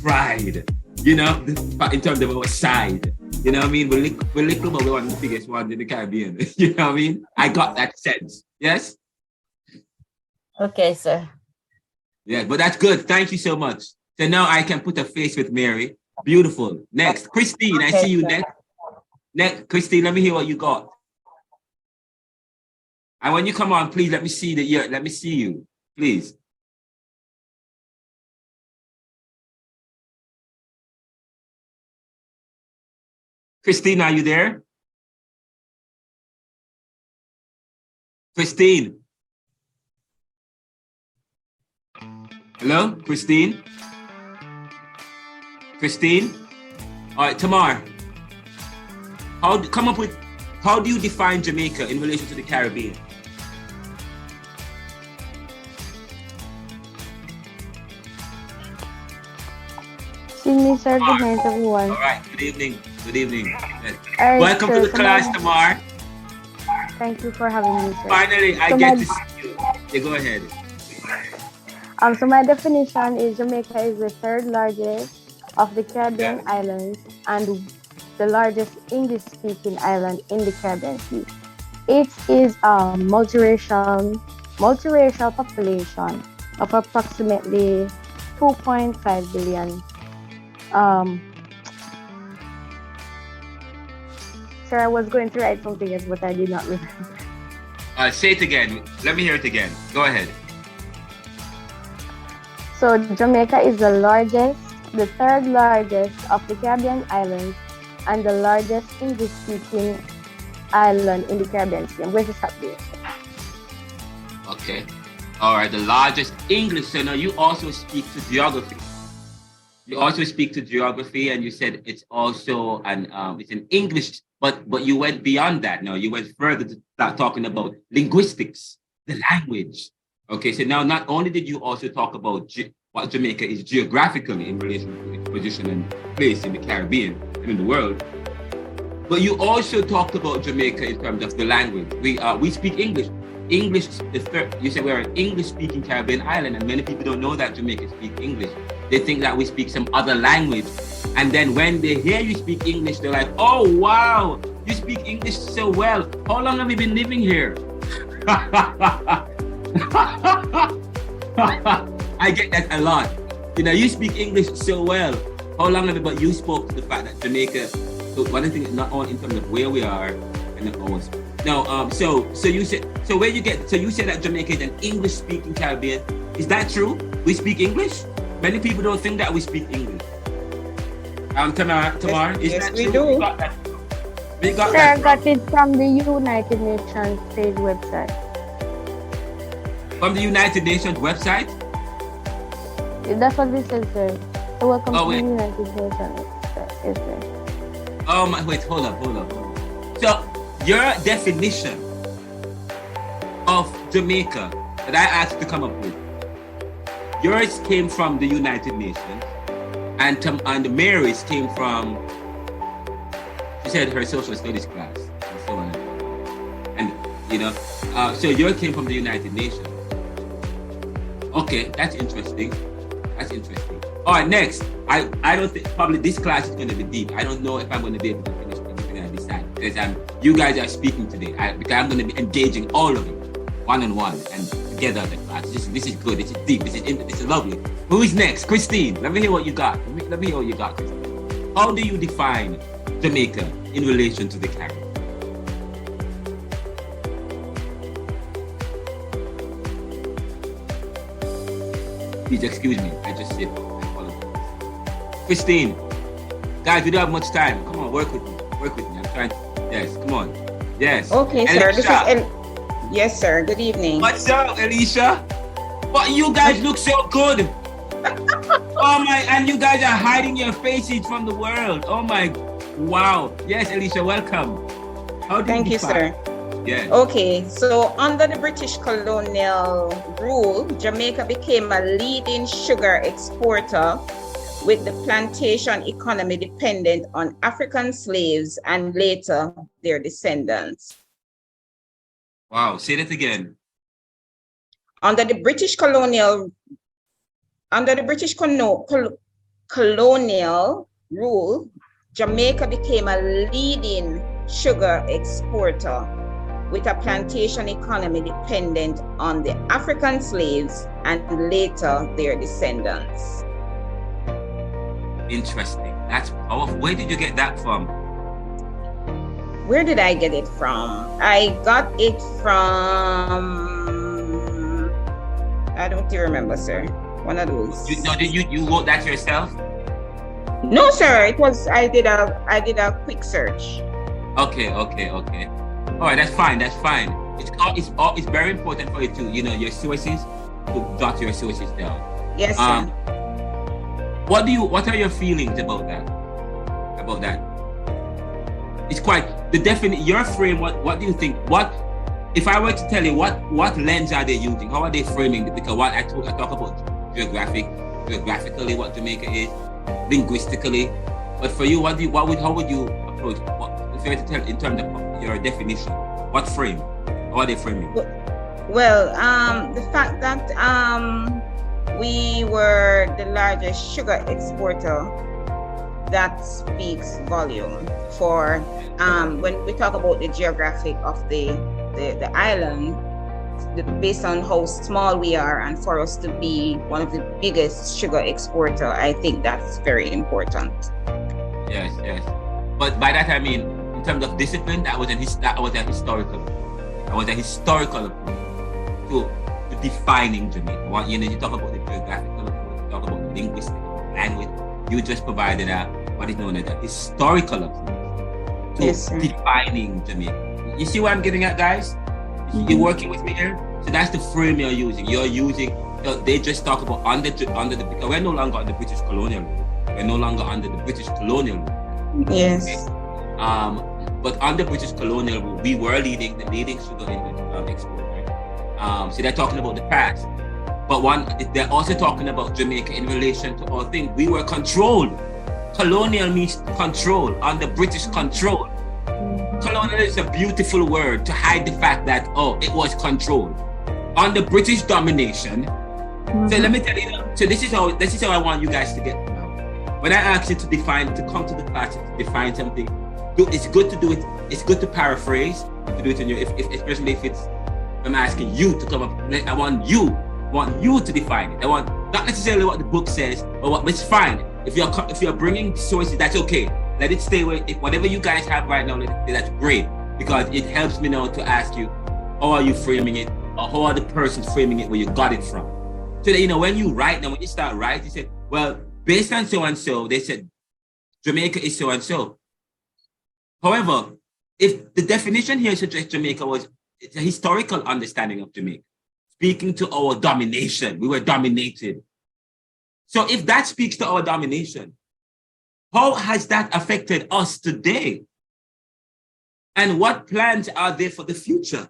pride, you know, in terms of our size. You know what I mean? We're little, but we're one of the biggest ones in the Caribbean. You know what I mean? I got that sense. Yes? Okay, sir. Yeah, but that's good. Thank you so much. So now I can put a face with Mary. Beautiful. Next, Christine, I see you next. Next, Christine, let me hear what you got. And when you come on, please let me see let me see you, please. Christine, are you there? Christine. Hello, Christine? Christine? All right, Tamar. How do you define Jamaica in relation to the Caribbean? Sir, good night, everyone. All right, good evening. Good evening. Yes. Right, welcome to the class, Tamar. Thank you for having me, sir. Finally, I get to see you. Yeah, go ahead. So my definition is Jamaica is the third largest of the Caribbean islands and the largest English-speaking island in the Caribbean Sea. It is a multiracial population of approximately 2.5 billion. Sir, I was going to write something else, but I did not remember. Say it again. Let me hear it again. Go ahead. So Jamaica is the third largest of the Caribbean islands and the largest English-speaking island in the Caribbean Sea. I'm going to stop there. Okay. All right. The largest English. So now you also speak to geography. You also speak to geography, and you said it's also it's an English, but you went beyond that. Now you went further to start talking about linguistics, the language. Okay, so now not only did you also talk about what Jamaica is geographically in relation to its position and place in the Caribbean and in the world, but you also talked about Jamaica in terms of the language. We speak English. English is third. You said we're an English-speaking Caribbean island, and many people don't know that Jamaica speak English. They think that we speak some other language, and then when they hear you speak English, they're like, "Oh wow, you speak English so well. How long have you been living here?" I get that a lot. You know, you speak English so well. How long have you? But you spoke to the fact that Jamaica. So one of the things, not only in terms of where we are, and always. No, so you said, so where you get, so you said that Jamaica is an English-speaking Caribbean. Is that true? We speak English? Many people don't think that we speak English. Tamar, is yes, that we true? do. We got that. We got Sir, that. I got it from the United Nations page website. From the United Nations website? That's what this says, sir. So welcome to the wait. United Nations website. Yes, sir. Oh my, wait, hold up. So your definition of Jamaica that I asked to come up with, yours came from the United Nations, and Mary's came from, she said, her social studies class, and so on. And you know, so yours came from the United Nations. Okay, that's interesting. All right, next. I don't think, probably this class is going to be deep. I don't know if I'm going to be able to finish everything I decide, because you guys are speaking today. Because I'm going to be engaging all of you one-on-one and together in the class. This is good. This is deep. This is lovely. Who is next? Christine. Let me hear what you got. Let me hear what you got, Christine. How do you define Jamaica in relation to the Caribbean? Please excuse me. I just said. Christine, guys, we don't have much time. Come on, work with me. I'm trying. Yes, come on. Yes. Okay, sir. This is yes, sir. Good evening. What's up, Alicia? But you guys look so good. Oh my, and you guys are hiding your faces from the world. Oh my, wow. Yes, Alicia, welcome. How do Thank you, define? sir. Yeah. Okay, so under the British colonial rule, Jamaica became a leading sugar exporter with the plantation economy dependent on African slaves and later their descendants. Wow, say that again. Under the British colonial rule, Jamaica became a leading sugar exporter with a plantation economy dependent on the African slaves and later their descendants. Interesting. That's powerful. Where did you get that from? Where did I get it from? I got it from, I don't remember, sir. One of those. You wrote that yourself? No, sir. It was, I did a quick search. Okay. All right, that's fine. It's very important for you to, your sources, to jot your sources down. Yes, sir. What are your feelings about that? It's quite the your frame. What do you think? If I were to tell you what lens are they using? How are they framing it? Because I talk about geographically what Jamaica is, linguistically. But for you, how would you approach? If you were to tell in terms of your definition, what frame? How are they framing? Well, the fact that we were the largest sugar exporter, that speaks volume for when we talk about the geographic of the island, based on how small we are, and for us to be one of the biggest sugar exporter, I think that's very important. Yes. But by that I mean, in terms of discipline, that was a historical approach to defining Jamaica. You talk about the geographical approach, you talk about the linguistic language. You just provided what is known as a historical approach to defining Jamaica. You see what I'm getting at, guys? Mm-hmm. You're working with me here? So that's the frame you're using. They just talk about under the, because we're no longer under the British colonial rule. We're no longer under the British colonial rule. Yes. Okay? But under British colonial rule, we were the leading sugar exporter. So they're talking about the past. But they're also talking about Jamaica in relation to all things. We were controlled. Colonial means control, under British control. Colonial is a beautiful word to hide the fact that, it was controlled. Under British domination. So let me tell you, so this is how I want you guys to get now. When I ask you to come to the class to define something, it's good to do it. It's good to paraphrase, to do it in your, especially if I'm asking you to come up. I want you to define it. I want not necessarily what the book says, but it's fine. If you're bringing sources, that's okay. Let it stay with whatever you guys have right now. That's great, because it helps me now to ask you, how are you framing it, or how are the persons framing it, where you got it from. So that when you write, now when you start writing, you say, well, based on so and so, they said Jamaica is so and so. However, if the definition here suggests Jamaica it's a historical understanding of Jamaica, speaking to our domination. We were dominated. So if that speaks to our domination, how has that affected us today? And what plans are there for the future?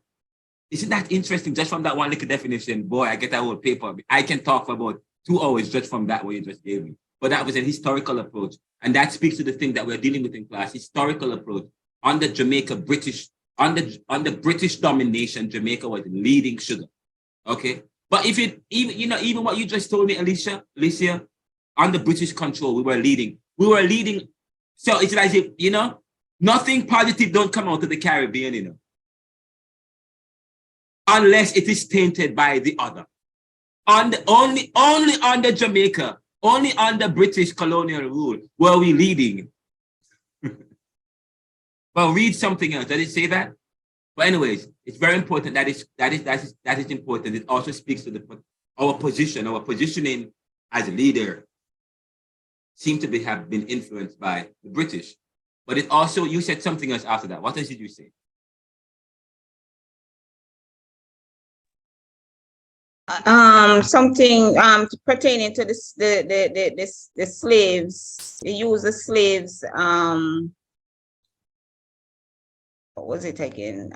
Isn't that interesting? Just from that one little definition, boy, I get that whole paper. I can talk for about 2 hours just from that what you just gave me. But that was a historical approach. And that speaks to the thing that we're dealing with in class, historical approach. Under Jamaica, under British domination, Jamaica was leading sugar. Okay. But if even what you just told me, Alicia, under British control, we were leading. So it's like if, nothing positive don't come out of the Caribbean, unless it is tainted by the other. Only under Jamaica, only under British colonial rule were we leading. Well, read something else. Does it say that? But anyways, it's very important. That is important. It also speaks to our positioning as a leader seem to have been influenced by the British. But it also, you said something else after that. What else did you say? something pertaining to this the slaves. They use the slaves. What was it again?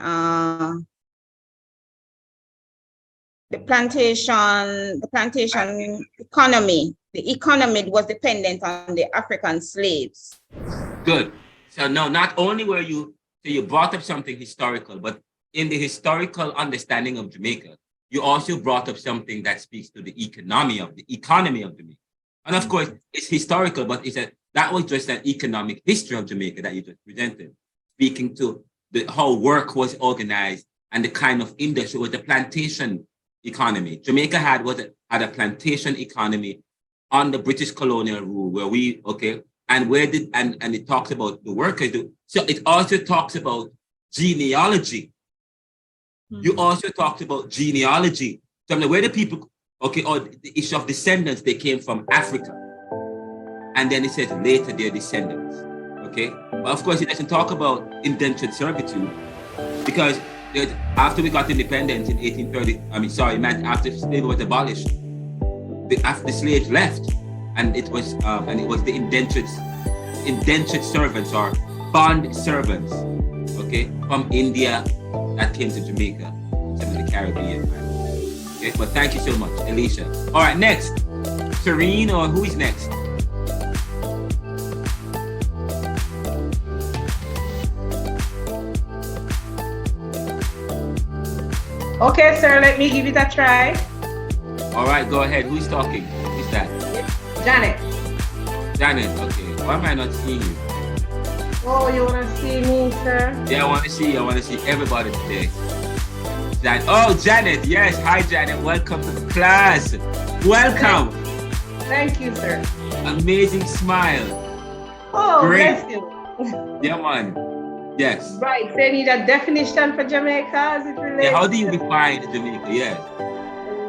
The plantation economy. The economy was dependent on the African slaves. Good. So no, not only were you, so you brought up something historical, but in the historical understanding of Jamaica, you also brought up something that speaks to the economy of Jamaica. And of course, it's historical, but that was just an economic history of Jamaica that you just presented, speaking to how work was organized and the kind of industry was the plantation economy. Jamaica had a plantation economy under British colonial rule, and it talks about the workers. So it also talks about genealogy. You also talked about genealogy. So where the people, or the issue of descendants, they came from Africa. And then it says later their descendants. Okay. But of course, it doesn't talk about indentured servitude, because after we got independence in 1830, after slavery was abolished, after the slaves left, and it was the indentured servants or bond servants, from India that came to Jamaica, some of the Caribbean. Okay, but thank you so much, Alicia. All right, next, Serene, or who is next? Okay, sir, let me give it a try. All right, go ahead. Who's talking? Who's that? Janet. Janet, okay. Why am I not seeing you? Oh, you want to see me, sir? Yeah, I want to see you. I want to see everybody today. Janet, yes. Hi, Janet. Welcome to the class. Welcome. Thank you, sir. Amazing smile. Oh, great. Bless you. Yeah, man. Yes. Right. So you need a definition for Jamaica as it relates. Yeah, how do you define Jamaica? Yes.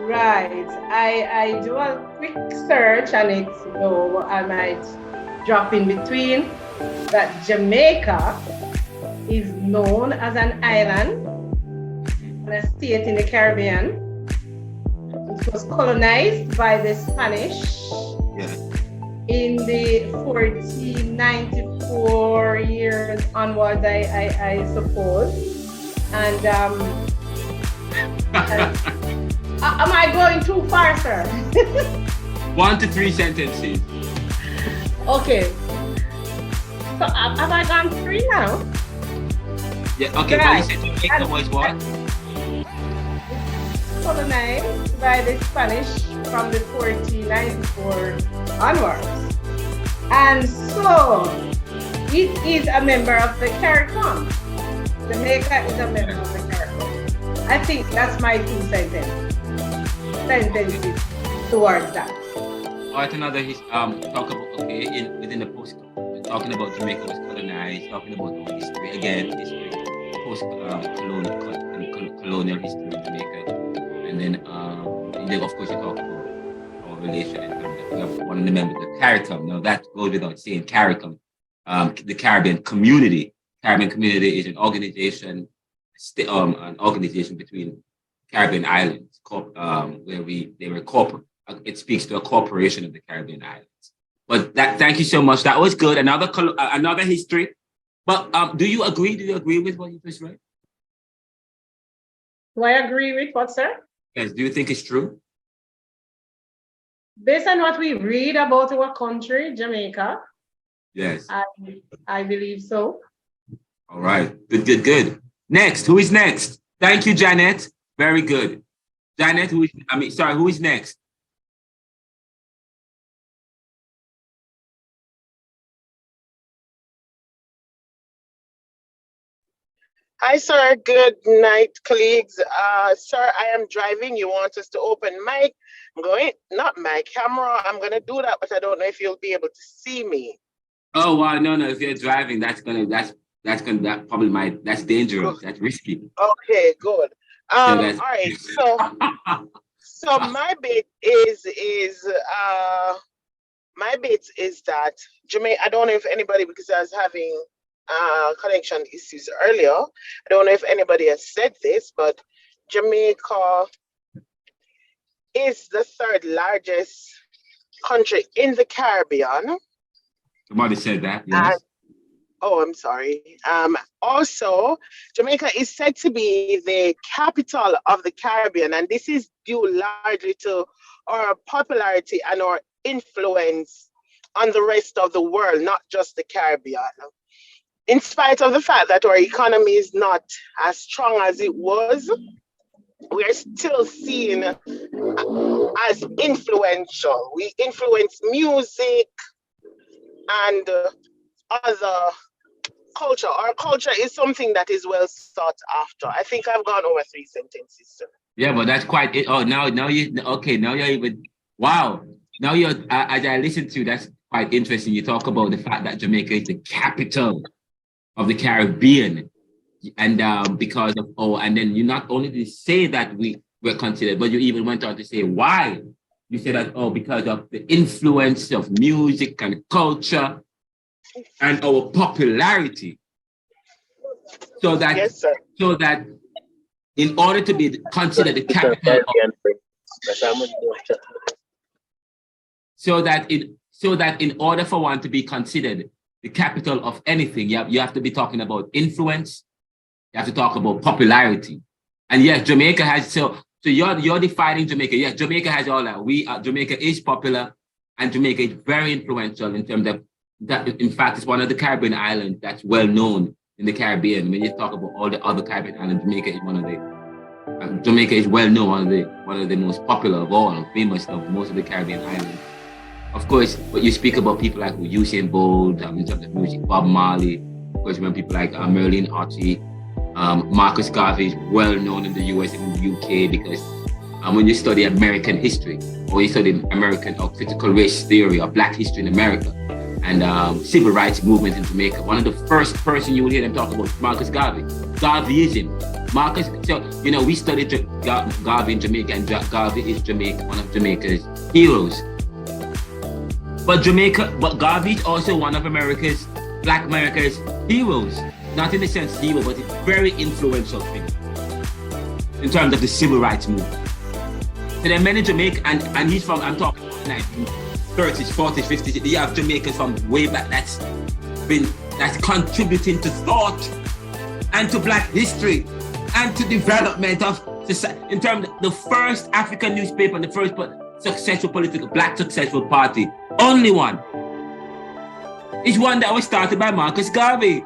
Right. I do a quick search and I might drop in between that Jamaica is known as an island and a state in the Caribbean. It was colonized by the Spanish in the 1494 years onwards, I suppose. And am I going too far, sir? 1 to 3 sentences. Okay. So have I gone 3 now? Yeah, okay, right. But you said Jamaica was what? Colonized by the Spanish from the 1494 onwards. And so it is a member of the CARICOM. Jamaica is a member of the CARICOM. I think that's my 2 sentences towards that. All right, another talk about within the post, talking about Jamaica was colonized, talking about the history again, history, post-colonial history of Jamaica, and then of course you talk about our relation in terms of we have one of the members of CARICOM. Now that goes without saying, CARICOM, the Caribbean Community. Caribbean Community is an organization, between Caribbean islands, where they were corporate. It speaks to a corporation of the Caribbean islands. But thank you so much. That was good. Another history. But do you agree with what you just read? Do I agree with what, sir? Yes. Do you think it's true? Based on what we read about our country, Jamaica. Yes. I believe so. All right. Good. Next. Who is next? Thank you, Janet. Very good. Janet, who is next? Hi, sir. Good night, colleagues. Sir, I am driving. You want us to open mic? Not my camera. I'm going to do that, but I don't know if you'll be able to see me. Oh, wow. No. If you're driving, that's dangerous. Good. That's risky. Okay, good. All right. So my bit is that Jamaica, I don't know if anybody, because I was having connection issues earlier. I don't know if anybody has said this, but Jamaica is the third largest country in the Caribbean. Somebody said that, yes. Oh, I'm sorry. Also, Jamaica is said to be the capital of the Caribbean, and this is due largely to our popularity and our influence on the rest of the world, not just the Caribbean. In spite of the fact that our economy is not as strong as it was, we are still seen as influential. We influence music and other culture. Our culture is something that is well sought after. I think I've gone over 3 sentences, sir. Yeah, but that's quite it. Oh, now you okay. Now you're even wow. Now you're as I listen to you, that's quite interesting. You talk about the fact that Jamaica is the capital of the Caribbean, and because of and then you not only did say that we were considered, but you even went on to say why. You said that because of the influence of music and culture and our popularity, so that Yes, sir. so that in order to be considered the capital, so that in order for one to be considered the capital of anything, you have to be talking about influence. You have to talk about popularity, and yes, Jamaica has so you're defining Jamaica. Yes, Jamaica has all that. Jamaica is popular, and Jamaica is very influential in terms of that. In fact, it's one of the Caribbean islands that's well known in the Caribbean. When you talk about all the other Caribbean islands, Jamaica is one of the. Jamaica is well known, one of the most popular of all, famous of most of the Caribbean islands. Of course, but you speak about people like Usain Bolt, in terms of music, Bob Marley. Of course, when people like Merlin Archie, Marcus Garvey is well known in the US and in the UK because when you study American history or you study American or critical race theory or Black history in America and civil rights movement in Jamaica, one of the first person you will hear them talk about is Marcus Garvey. Garveyism. Marcus, so we studied Garvey in Jamaica, and Garvey is one of Jamaica's heroes. But Garvey is also one of Black America's heroes. Not in the sense hero, but a very influential figure in terms of the civil rights movement. So there are many Jamaican, and he's from, I'm talking 1930s, 40s, 50s. You have Jamaicans from way back that's contributing to thought and to Black history and to development of society. In terms of the first African newspaper and the first successful Black successful party, only one, is one that was started by Marcus Garvey.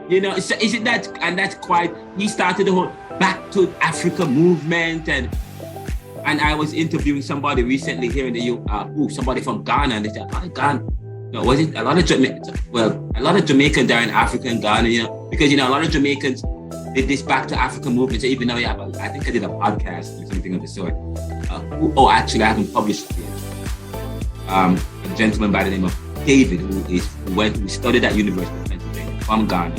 So is it that, and that's quite, he started the whole Back to Africa movement, and I was interviewing somebody recently here in the somebody from Ghana, and they said, Ghana. No, was it a lot of Jamaicans? Well, a lot of Jamaicans are in Africa and Ghana, because a lot of Jamaicans did this Back to Africa movement. So even though I think I did a podcast or something of the sort. Actually, I haven't published it yet. A gentleman by the name of David, who studied at University of Pennsylvania from Ghana.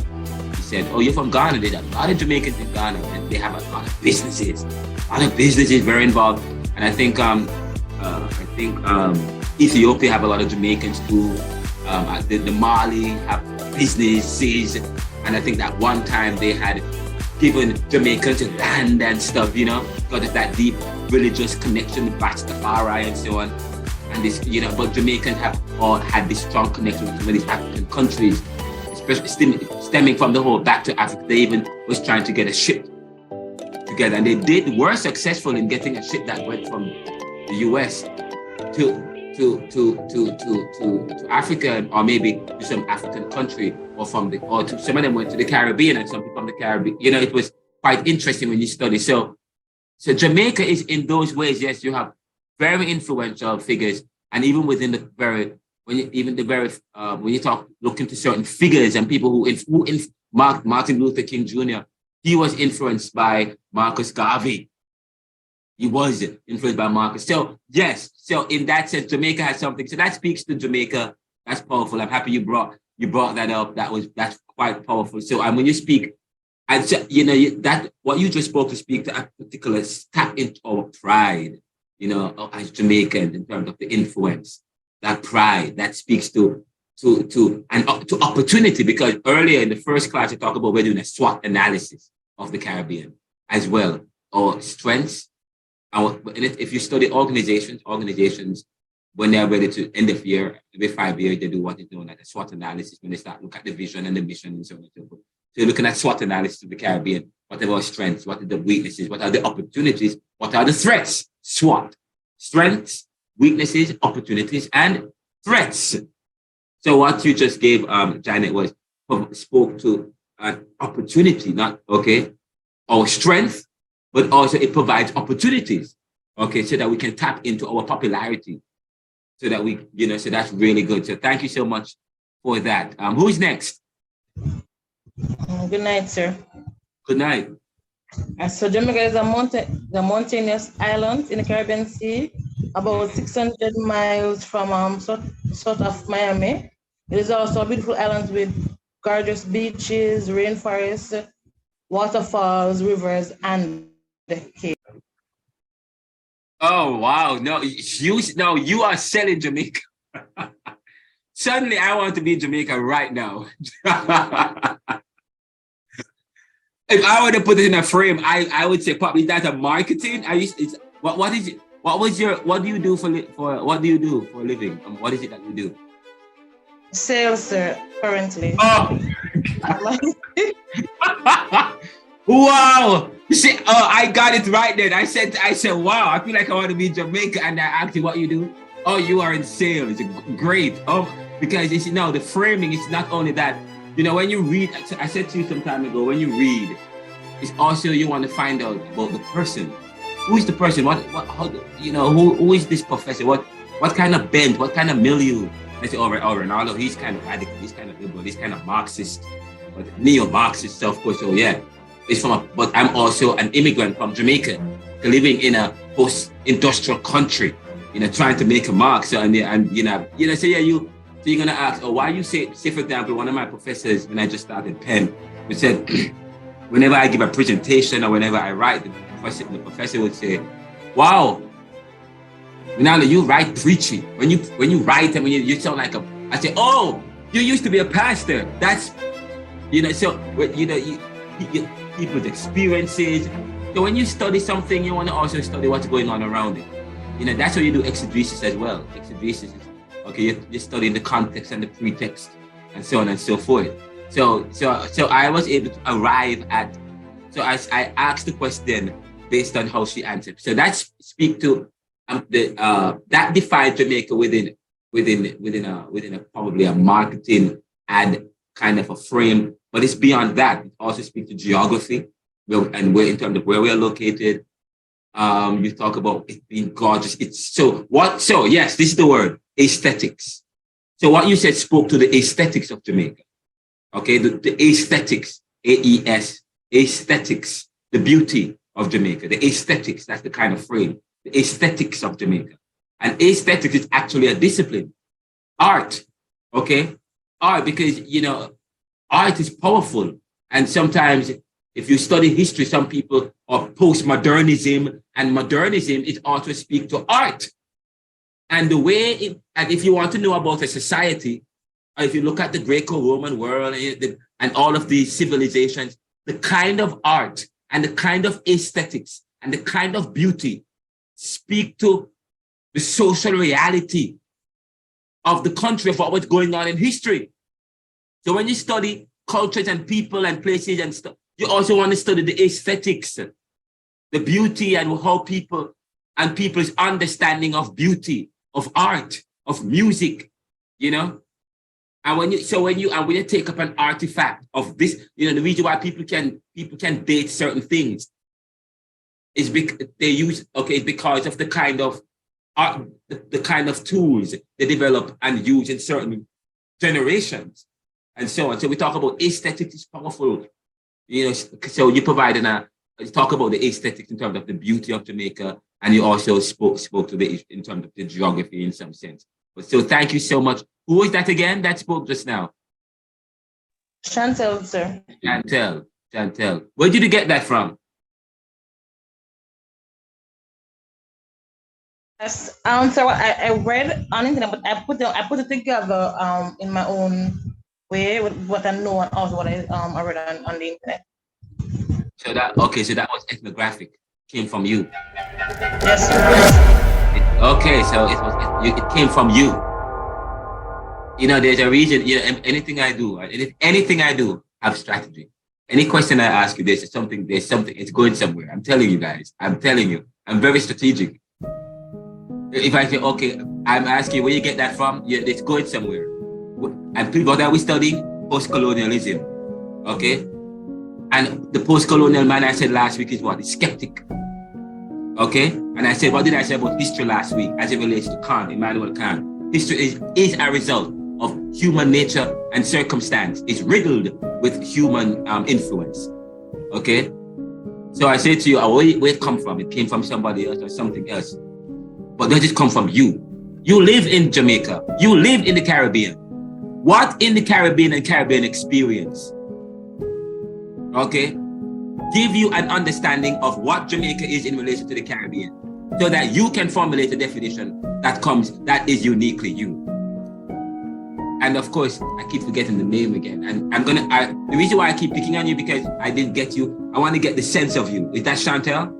He said, you're from Ghana? There's a lot of Jamaicans in Ghana, and they have a lot of businesses. Very involved. And I think Ethiopia have a lot of Jamaicans too. The Marley have businesses, and I think that one time they had given Jamaicans land and stuff, because of that deep religious connection with Rastafari and so on. And this, but Jamaicans have all had this strong connection with some of these African countries, especially stemming from the whole Back to Africa. They even was trying to get a ship together, and they were successful in getting a ship that went from the US to Africa, or maybe to some African country, or some of them went to the Caribbean, and some people from the Caribbean. It was quite interesting when you study. So Jamaica is in those ways, yes, you have very influential figures, and even within the very, when you look into certain figures and people who Martin Luther King Jr., he was influenced by Marcus Garvey. He was influenced by Marcus. So yes, so in that sense, Jamaica has something. So that speaks to Jamaica. That's powerful. I'm happy you brought that up. That's quite powerful. So when you speak, and so, that what you just spoke to speak to a particular tap into our pride, as Jamaicans, in terms of the influence, that pride that speaks to opportunity. Because earlier in the first class, I talked about we're doing a SWOT analysis of the Caribbean as well, or strengths, If you study organizations, when they're ready to end of year, every 5 years, they do what is known as a SWOT analysis when they start look at the vision and the mission and so on and so forth. So you're looking at SWOT analysis of the Caribbean. What are our strengths? What are the weaknesses? What are the opportunities? What are the threats? SWOT. Strengths, weaknesses, opportunities, and threats. So what you just gave, Janet, was spoke to an opportunity, not, okay, our strength, but also it provides opportunities, okay, so that we can tap into our popularity, so that we, so that's really good. So thank you so much for that. Who's next? Good night, sir. Good night. So Jamaica is a mountainous island in the Caribbean Sea, about 600 miles from south of Miami. It is also a beautiful island with gorgeous beaches, rainforests, waterfalls, rivers, and the caves. Oh wow! No, you are selling Jamaica. Suddenly, I want to be in Jamaica right now. If I were to put it in a frame, I would say probably that's a marketing. What is it? What do you do for a living? What is it that you do? Sales, sir, currently. Oh. Wow! You see, I got it right then. I said, wow, I feel like I want to be in Jamaica, and I asked you what you do. Oh, you are in sales. Great. Because you see, now the framing is not only that. When you read, I said to you some time ago, when you read, it's also you want to find out about the person. Who is the person? Who is this professor? What kind of bent? What kind of milieu? I say, Renaldo, he's kind of radical, he's kind of liberal, he's kind of Marxist, but neo-Marxist, of course. So yeah, but I'm also an immigrant from Jamaica, living in a post-industrial country, trying to make a mark. So So you're gonna ask, why you say for example, one of my professors when I just started Penn, we said, whenever I give a presentation or whenever I write, the professor would say, "Wow, Renaldo, you write preachy. When you write and when you sound like a." I say, "Oh, you used to be a pastor. That's, people's experiences. So when you study something, you want to also study what's going on around it. That's how you do exegesis as well. Exegesis is, okay, you're studying the context and the pretext and so on and so forth. So I was able to arrive at, so as I asked the question based on how she answered. So that speak to that defines Jamaica within a probably a marketing ad kind of a frame, but it's beyond that. It also speaks to geography and where, in terms of where we are located. You talk about it being gorgeous. So yes, this is the word, aesthetics. So what you said spoke to the aesthetics of Jamaica. Okay, the aesthetics, AES, aesthetics, the beauty of Jamaica, the aesthetics, that's the kind of frame, the aesthetics of Jamaica. And aesthetics is actually a discipline, art, okay? Art, because, art is powerful. And sometimes if you study history, some people are postmodernism, and modernism is also speak to art. And the way, and if you want to know about a society, if you look at the Greco-Roman world and all of these civilizations, the kind of art and the kind of aesthetics and the kind of beauty speak to the social reality of the country, of what was going on in history. So when you study cultures and people and places and stuff, you also want to study the aesthetics, the beauty, and how people and people's understanding of beauty, of art, of music, And when you take up an artifact of this, the reason why people can date certain things is because they use, because of the kind of art, the kind of tools they develop and use in certain generations and so on. So we talk about aesthetics is powerful, so you talk about the aesthetics in terms of the beauty of Jamaica, and you also spoke to in terms of the geography in some sense. So thank you so much. Who was that again that spoke just now? Chantel, sir. Chantel. Where did you get that from? Yes, so I read on internet, but I put it together in my own way with what I know and also what I read on the internet. So that was ethnographic. came from you. Yes, sir. Okay, so it came from you. There's a reason. Anything I do, I have strategy. Any question I ask you, there's something, it's going somewhere. I'm telling you guys, I'm very strategic. If I say, okay, I'm asking where you get that from, yeah, it's going somewhere. And people that we studying post-colonialism, okay? And the post-colonial man I said last week is what? Is skeptic, okay? And I said, what did I say about history last week as it relates to Kant, Immanuel Kant? History is a result of human nature and circumstance. It's riddled with human influence, okay? So I say to you, where it come from? It came from somebody else or something else. But does it come from you? You live in Jamaica. You live in the Caribbean. What in the Caribbean and Caribbean experience, okay, give you an understanding of what Jamaica is in relation to the Caribbean, so that you can formulate a definition that is uniquely you. And of course, I keep forgetting the name again. And the reason why I keep picking on you, because I didn't get you. I want to get the sense of you. Is that Chantel?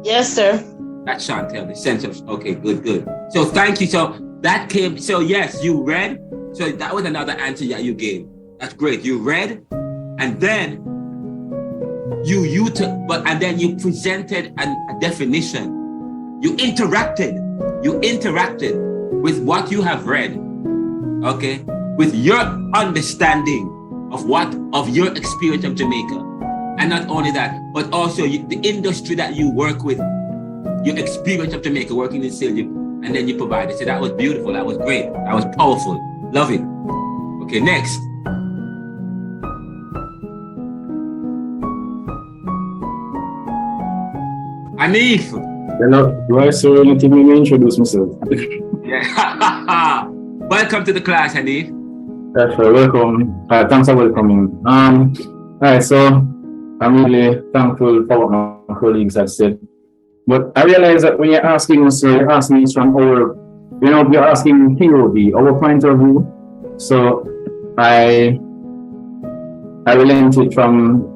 Yes, sir. That's Chantel, the sense of, okay, good. So thank you. So yes, you read. So that was another answer that you gave. That's great. You read, and then and then you presented a definition. You interacted with what you have read, okay, with your understanding of your experience of Jamaica. And not only that, but also the industry that you work with, your experience of Jamaica, working in Silver, and then you provide it. So that was beautiful. That was great. That was powerful. Love it. Okay, next. Anif. Hello. Do I say anything? Let me introduce myself. Yeah. Welcome to the class, Anif. Yes, welcome. Thanks for welcoming. All right, so I'm really thankful for what my colleagues have said. But I realize that when you're asking us, you're asking us from our, you're asking POV, our point of view. So I relented from,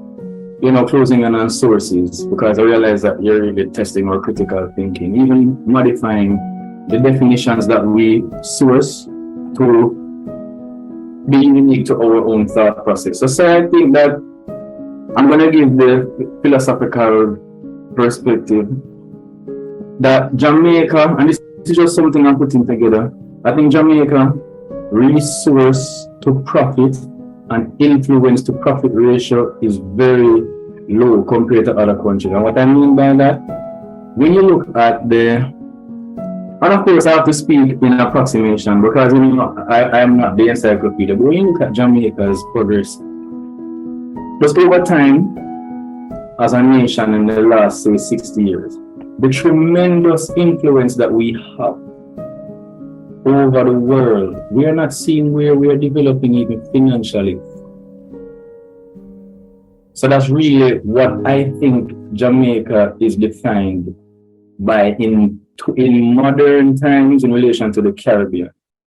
closing on sources, because I realize that you're really testing our critical thinking, even modifying the definitions that we source to be unique to our own thought process. So I think that I'm going to give the philosophical perspective that Jamaica, and this is just something I'm putting together, I think Jamaica resource to profit and influence to profit ratio is very low compared to other countries. And what I mean by that, when you look at and of course I have to speak in approximation, because I am not the encyclopedia, but when you look at Jamaica's progress, just over time as a nation in the last, say, 60 years, the tremendous influence that we have over the world, we are not seeing where we are developing even financially. So that's really what I think Jamaica is defined by in modern times in relation to the Caribbean.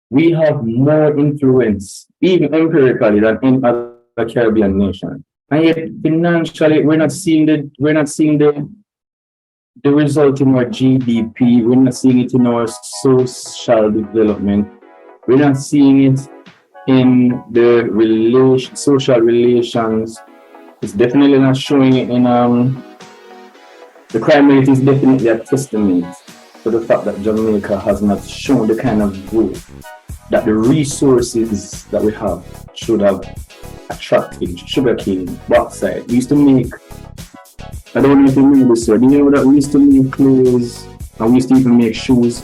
We have more influence, even empirically, than any other Caribbean nation. And yet financially, we're not seeing the result in our GDP. We're not seeing it in our social development. We're not seeing it in the social relations. It's definitely not showing it in the crime rate is definitely a testament to the fact that Jamaica has not shown the kind of growth that the resources that we have should have attracted. Sugarcane, bauxite. We used to make, I don't know if you remember this, sir. Do you know that we used to make clothes and we used to even make shoes?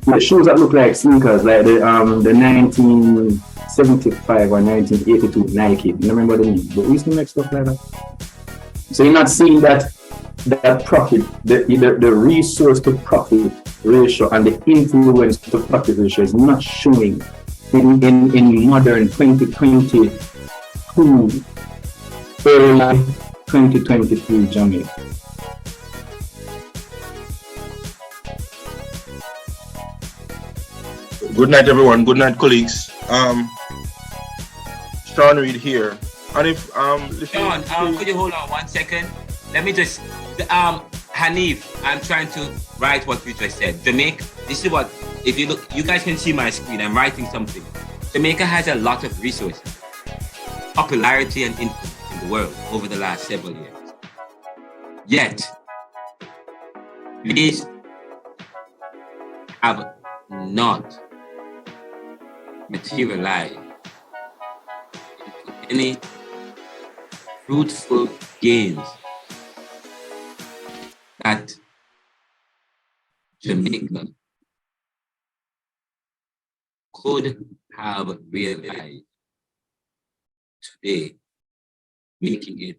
Like shoes that look like sneakers, like the 1975 or 1982 Nike. You remember the name? But we used to make stuff like that. So you're not seeing that profit, the resource to profit ratio and the influence to profit ratio is not showing in modern 2022, early 2023 Jamaica. Good night, everyone. Good night, colleagues. Sean Reed here. And if Sean, could you hold on 1 second? let me just, Hanif, I'm trying to write what you just said. Jamaica, this is what, if you look, you guys can see my screen, I'm writing something. Jamaica has a lot of resources, popularity and influence in the world over the last several years. Yet, these have not materialized into any fruitful gains that Jamaica could have realized today, making it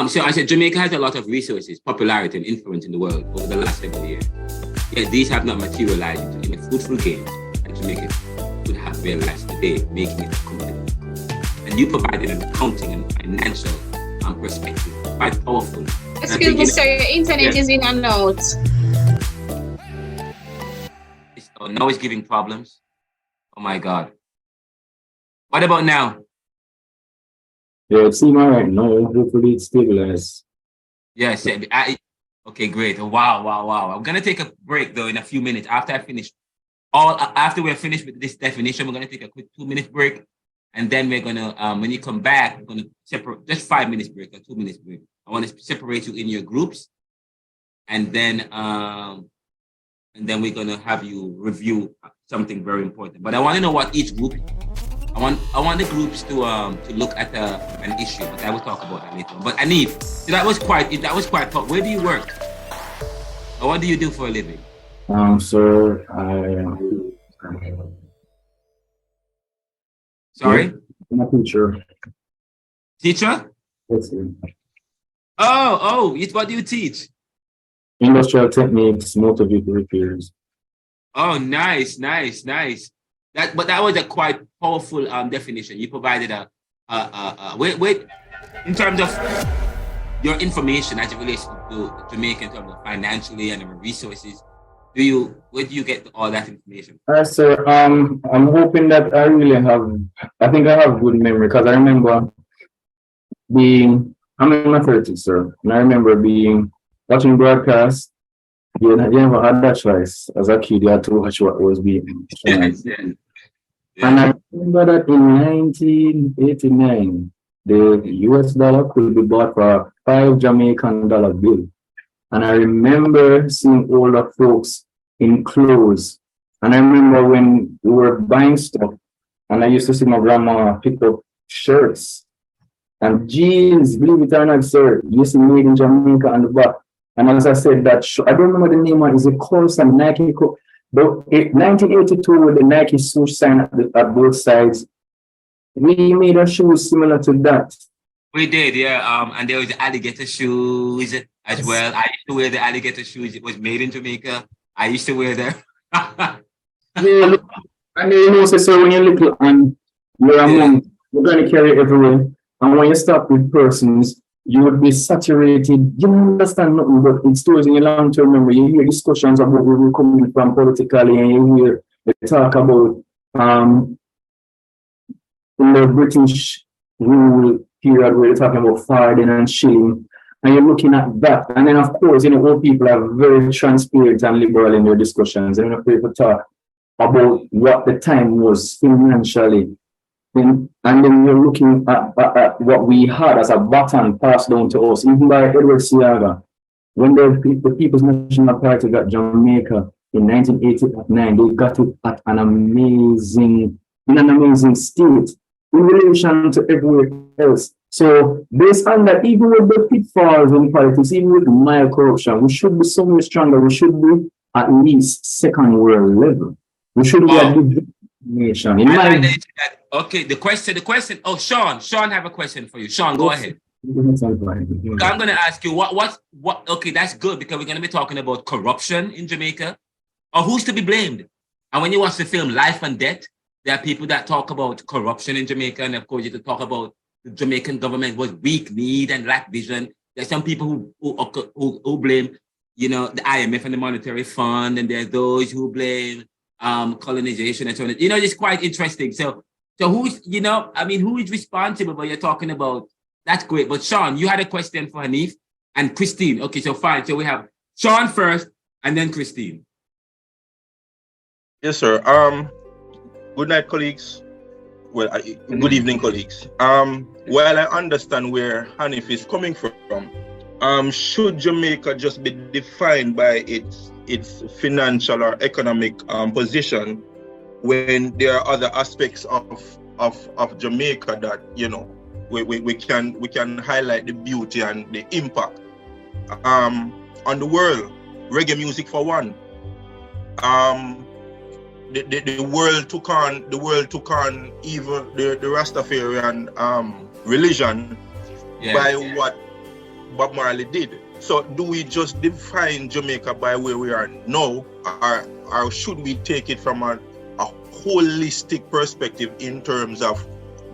so I said Jamaica has a lot of resources, popularity, and influence in the world over the last several years. Yet these have not materialized into any fruitful gains that Jamaica could have realized today, making it competitive. And you provided an accounting and financial perspective, quite powerful. Excuse me, sir, your internet is in and out. Now it's giving problems. Oh my God. What about now? Yeah, it seems all right now. Hopefully it's stabilized. Yes. Okay, great. Wow. I'm gonna take a break though in a few minutes after I finish. After we're finished with this definition, we're gonna take a quick 2-minute break, and then we're gonna when you come back, we're gonna separate just 5 minutes break or 2 minutes break. I want to separate you in your groups, and then we're gonna have you review something very important. But I want to know what each group. I want the groups to look at an issue, but I will talk about that later. But Anif, so that was quite tough. Where do you work? Or what do you do for a living? Sir, Sorry? I'm a teacher. Teacher? Yes, sir. Oh, what do you teach? Industrial techniques, motor vehicle repairs. Oh, nice. That was a quite powerful definition. You provided wait, in terms of your information as it relates to Jamaica in terms of financially and resources. Where do you get all that information? Sir, I'm hoping that I think I have good memory because I remember I'm in my 30s, sir, and I remember watching broadcasts. You never had that choice. As a kid, you had to watch what was being shown. Yes. And I remember that in 1989, the US dollar could be bought for $5 Jamaican bill. And I remember seeing older folks in clothes. And I remember when we were buying stuff, and I used to see my grandma pick up shirts and jeans, believe it or not, sir, used to made in Jamaica on the back. And as I said, I don't remember the name, is it called some Nike? But 1982 with the Nike swoosh sign at both sides, we made our shoes similar to that. We did, yeah. And there was the alligator shoes as well. I used to wear the alligator shoes. It was made in Jamaica. I used to wear them. Yeah, and you know, so when you're little and you're a monk, you're going to carry it everywhere. And when you stop with persons, you would be saturated. You don't understand nothing, but it stores in your long-term memory. You hear discussions about where we're coming from politically, and you hear they talk about in the British rule period where you're talking about farthing and shilling, and you're looking at that. And then, of course, old people are very transparent and liberal in their discussions. And people talk about what the time was financially. And then you're looking at what we had as a baton passed down to us, even by Edward Seaga. When the People's National Party got Jamaica in 1989, they got it at an amazing state in relation to everywhere else. So based on that, even with the pitfalls in politics, even with mild corruption, we should be so much stronger. We should be at least second world level. We should be at the nation. Okay, the question. Oh, Sean have a question for you. Sean, go ahead. I'm going to ask you what. Okay, that's good because we're going to be talking about corruption in Jamaica, or who's to be blamed. And when you watch the film Life and Death, there are people that talk about corruption in Jamaica, and of course you have to talk about the Jamaican government was weak-kneed and lacked vision. There's some people who blame, the IMF and the Monetary Fund, and there are those who blame colonization and so on. It's quite interesting. So So who's, who is responsible? But you're talking about, that's great. But Sean, you had a question for Hanif and Christine. Okay, so fine. So we have Sean first and then Christine. Yes, sir. Good night, colleagues. Well, good evening, colleagues. While I understand where Hanif is coming from, should Jamaica just be defined by its financial or economic position, when there are other aspects of Jamaica that we can highlight the beauty and the impact on the world? Reggae music for one. The world took on even the Rastafarian religion by what Bob Marley did. So do we just define Jamaica by where we are now, or should we take it from a holistic perspective in terms of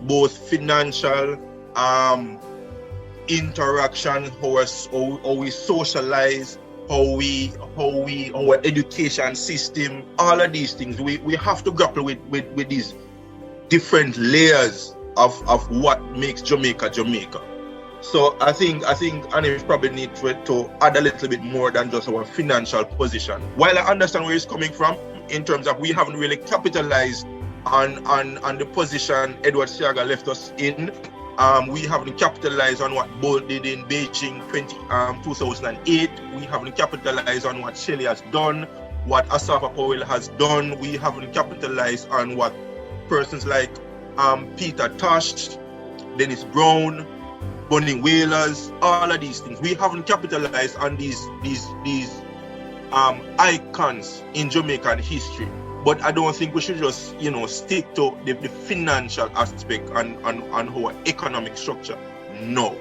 both financial interaction, how we socialize, our education system, all of these things? We have to grapple with these different layers of what makes Jamaica Jamaica. So I think Hanif probably needs to add a little bit more than just our financial position. While I understand where he's coming from, in terms of we haven't really capitalized on the position Edward Siaga left us in. We haven't capitalized on what Bolt did in Beijing 2008. We haven't capitalized on what Shelley has done, what Asafa Powell has done. We haven't capitalized on what persons like Peter Tosh, Dennis Brown, Bunny Whalers, all of these things. We haven't capitalized on these icons in Jamaican history. But I don't think we should just, stick to the financial aspect and our economic structure. No.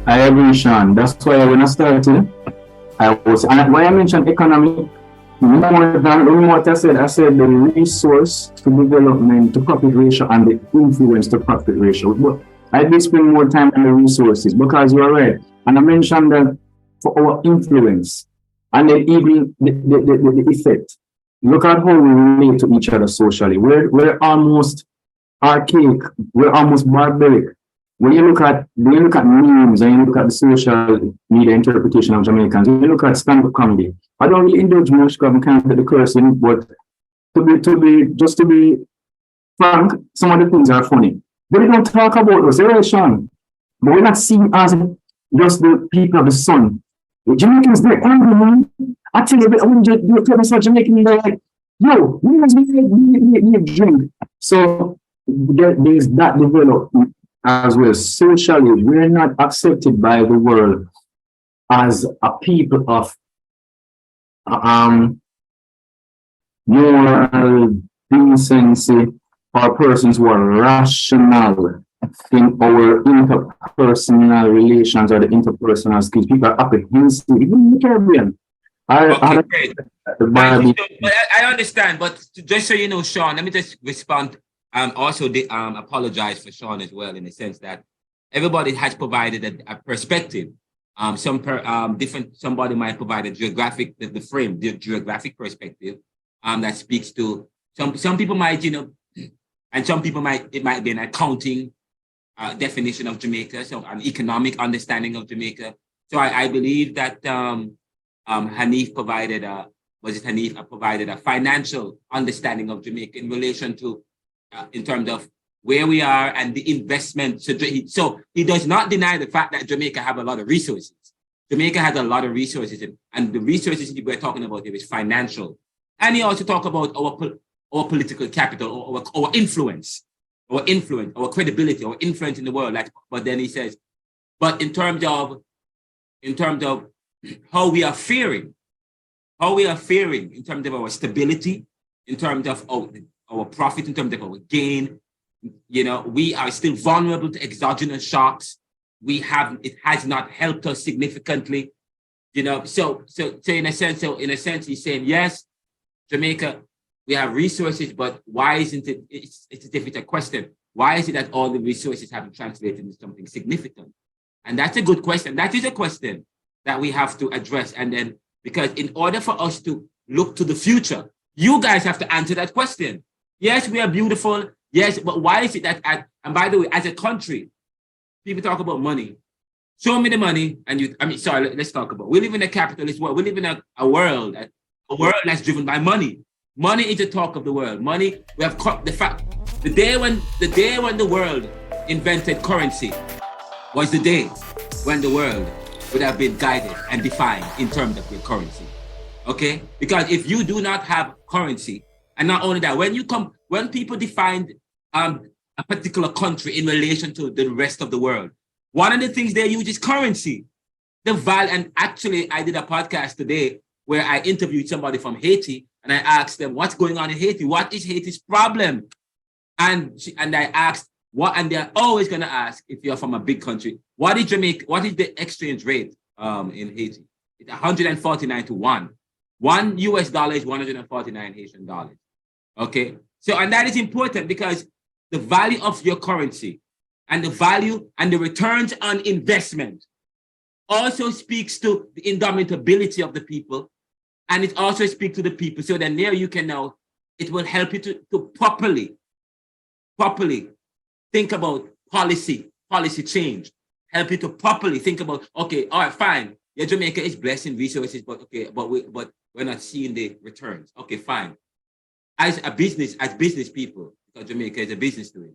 I agree, Sean. That's why when I started, and why I mentioned economy, more than what I said the resource to development to profit ratio and the influence to profit ratio. But I did spend more time on the resources because you are right. And I mentioned that for our influence and then even the effect. Look at how we relate to each other socially. We're almost archaic. We're almost barbaric. When you look at memes and you look at the social media interpretation of Jamaicans, when you look at stand-up comedy, I don't really indulge much because I can't get the cursing, but to be frank, some of the things are funny. But we don't talk about those, right, Sean? But we're not seen as just the people of the sun. The Jamaicans, they're angry, man. I tell you, when you tell me about Jamaican, they're like, yo, we drink. So there's that development as well. Socially, we're not accepted by the world as a people of moral decency, or persons who are rational in our interpersonal relations or the interpersonal skills. People are apprehensive, even in the Caribbean. Great. I understand, but just so you know, Sean, let me just respond. Also, apologize for Sean as well, in the sense that everybody has provided a perspective. Somebody might provide a geographic, the frame, the geographic perspective that speaks to some people might, and some people it might be an accounting definition of Jamaica, so an economic understanding of Jamaica. So I believe that Hanif provided a financial understanding of Jamaica in relation to, in terms of where we are and the investment. So he does not deny the fact that Jamaica have a lot of resources. Jamaica has a lot of resources, and the resources we're talking about here is financial. And he also talk about our political capital, or our influence, our credibility, our influence in the world. But then he says, but in terms of how we are faring in terms of our stability, in terms of our profit, in terms of our gain, we are still vulnerable to exogenous shocks. It has not helped us significantly, So in a sense, he's saying, yes, Jamaica, we have resources, but why isn't it? It's a difficult question. Why is it that all the resources haven't translated into something significant? And that's a good question. That is a question that we have to address. And then, because in order for us to look to the future, you guys have to answer that question. Yes, we are beautiful. Yes, but why is it that, and by the way, as a country, people talk about money. Show me the money, and let's talk about. We live in a capitalist world. We live in a world that's driven by money. Money is the talk of the world. Money. We have the day when the world invented currency was the day when the world would have been guided and defined in terms of your currency. Okay, because if you do not have currency, and not only that, when people defined a particular country in relation to the rest of the world, one of the things they use is currency. And actually, I did a podcast today where I interviewed somebody from Haiti, and I asked them, what's going on in Haiti? What is Haiti's problem? And I asked, and they're always going to ask, if you're from a big country, what is Jamaica? What is the exchange rate in Haiti? It's 149 to 1. $1 is 149 Haitian dollars. Okay, so and that is important because the value of your currency and the value and the returns on investment also speaks to the indomitability of the people, and it also speaks to the people. So then there you can now, it will help you to properly think about policy change, help you to properly think about, okay, all right, fine, yeah, Jamaica is blessed in resources, but okay, but we're not seeing the returns. Okay, fine. As business people, because Jamaica is a business doing,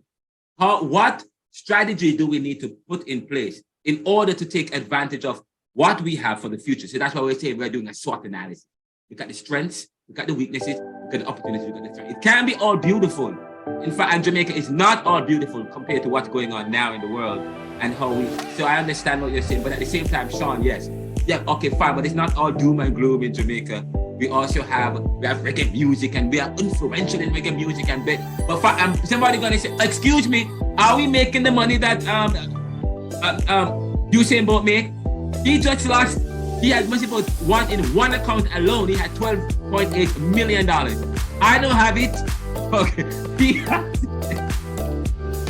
what strategy do we need to put in place in order to take advantage of what we have for the future? So that's why we're saying we're doing a SWOT analysis. Look at the strengths, look at the weaknesses, look at the opportunities, look at the threats. It can be all beautiful. In fact, and Jamaica is not all beautiful compared to what's going on now in the world and so I understand what you're saying, but at the same time, Sean, yes. Yeah, okay, fine, but it's not all doom and gloom in Jamaica. We also have reggae music, and we are influential in reggae music, but somebody gonna say, excuse me, are we making the money that Usain Bolt make? He just lost. He had must about one account alone. He had $12.8 million. I don't have it. Okay, he has it.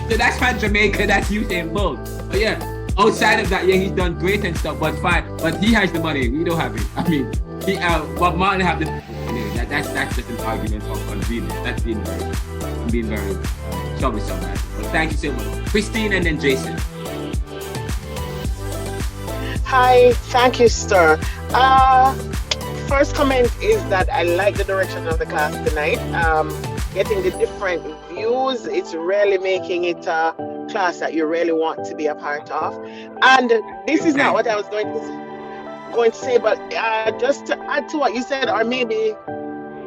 So that's for Jamaica. That's Usain Bolt. But yeah, outside of that, yeah, he's done great and stuff. But fine. But he has the money. We don't have it. I mean. But Marley have the. Anyway, that's just an argument of convenience. That's being very troublesome, man. But thank you so much, Christine, and then Jason. Hi, thank you, sir. First comment is that I like the direction of the class tonight. Getting the different views, it's really making it a class that you really want to be a part of. And this is not what I was going to say, but just to add to what you said, or maybe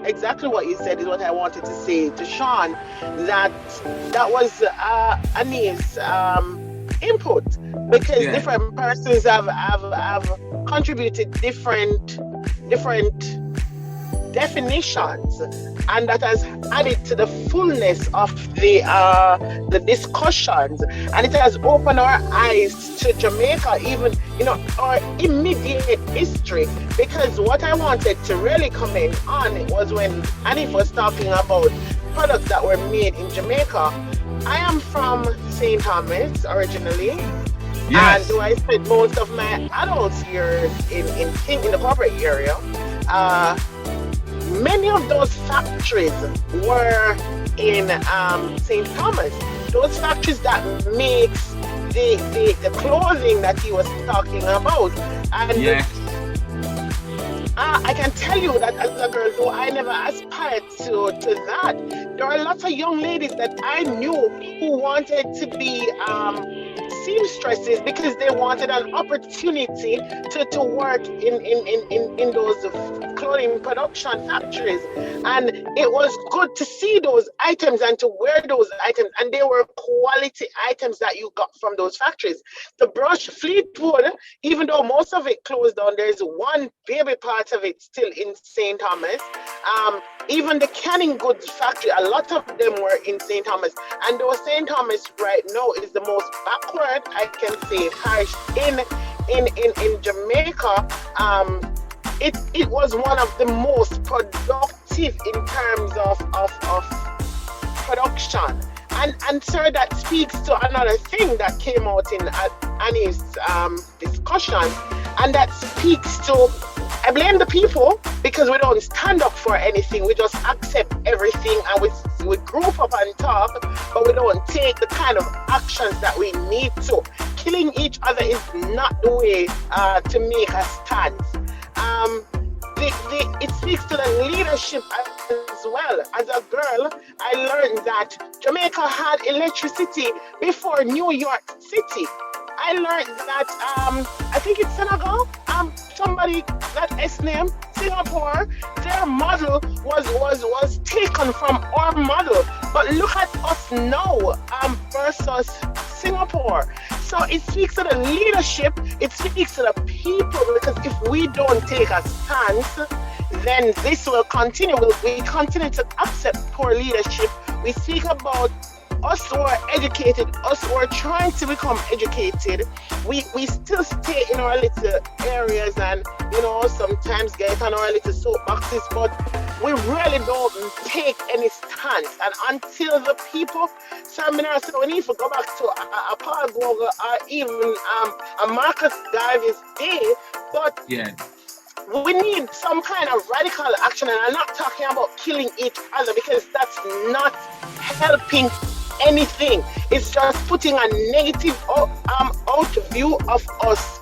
exactly what you said is what I wanted to say to Sean, that was Ani's input, because different persons have contributed different definitions, and that has added to the fullness of the discussions, and it has opened our eyes to Jamaica, even our immediate history. Because what I wanted to really comment on was when Annie was talking about products that were made in Jamaica. I am from St. Thomas originally, and I spent most of my adult years in the corporate area. Many of those factories were in St. Thomas. Those factories that makes the clothing that he was talking about. And I can tell you that as a girl, though I never aspired to that, there are lots of young ladies that I knew who wanted to be seamstresses because they wanted an opportunity to work in those clothing production factories. And it was good to see those items and to wear those items, and they were quality items that you got from those factories. The brush Fleetwood, even though most of it closed down, there's one baby part of it still in St. Thomas. Even the canning goods factory, a lot of them were in St. Thomas. And though St. Thomas right now is the most backward, I can say, parish in Jamaica, it was one of the most productive in terms of production. And sir, that speaks to another thing that came out in Annie's discussion, and that speaks to I blame the people because we don't stand up for anything. We just accept everything and we group up and talk, but we don't take the kind of actions that we need to. Killing each other is not the way to make a stance. It speaks to the leadership as well. As a girl, I learned that Jamaica had electricity before New York City. I learned that I think it's Senegal, somebody that S name, Singapore, their model was taken from our model. But look at us now versus Singapore. So it speaks to the leadership, it speaks to the people, because if we don't take a stance, then this will continue. We continue to accept poor leadership. We speak about us who are educated, us who are trying to become educated. We still stay in our little areas and, sometimes get on our little soapboxes, but we really don't take any stance. And until the people, so we need to go back to a Paul Bogle or even a Marcus Garvey's day, but we need some kind of radical action. And I'm not talking about killing each other, because that's not helping anything. It's just putting a negative out view of us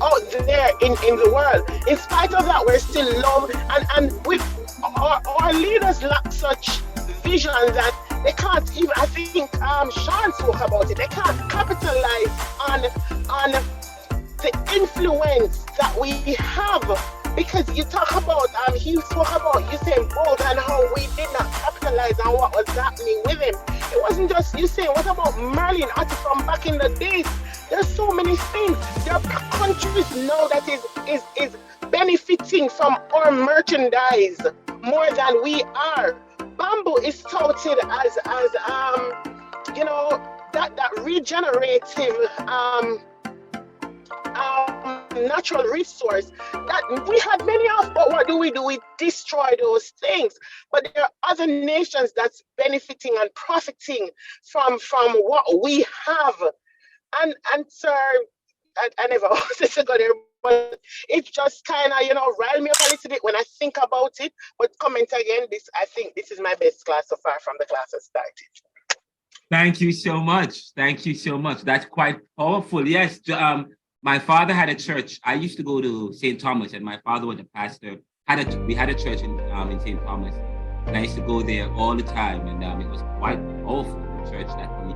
out there in the world. In spite of that, we're still love, and with our leaders lack such vision that they can't even, I think Sean spoke about it, they can't capitalize on the influence that we have. Because you talk about, he spoke about Usain Bolt and how we did not capitalize on what was happening with him. It wasn't just Usain. What about Marley and Artie from back in the days? There's so many things. There are countries now that is benefiting from our merchandise more than we are. Bamboo is touted as that regenerative natural resource that we had many of, but what do? We destroy those things. But there are other nations that's benefiting and profiting from what we have. And sir, I never wanted to go there, but it just kind of rile me up a little bit when I think about it. But comment again, I think this is my best class so far from the class that started. Thank you so much. Thank you so much. That's quite powerful. Yes. My father had a church. I used to go to St. Thomas, and my father was a pastor. We had a church in St. Thomas, and I used to go there all the time, and it was quite powerful, the church that we.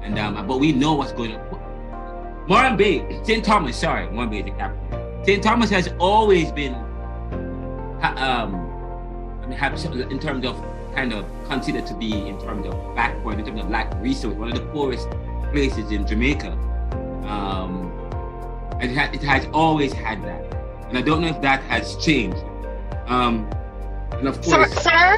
And but we know what's going on. Moran Bay, St. Thomas. Sorry, Moran Bay is the capital. St. Thomas has always been, in terms of kind of considered to be in terms of backward, in terms of lack of resource, one of the poorest places in Jamaica. It has always had that, and I don't know if that has changed. And of course, sir,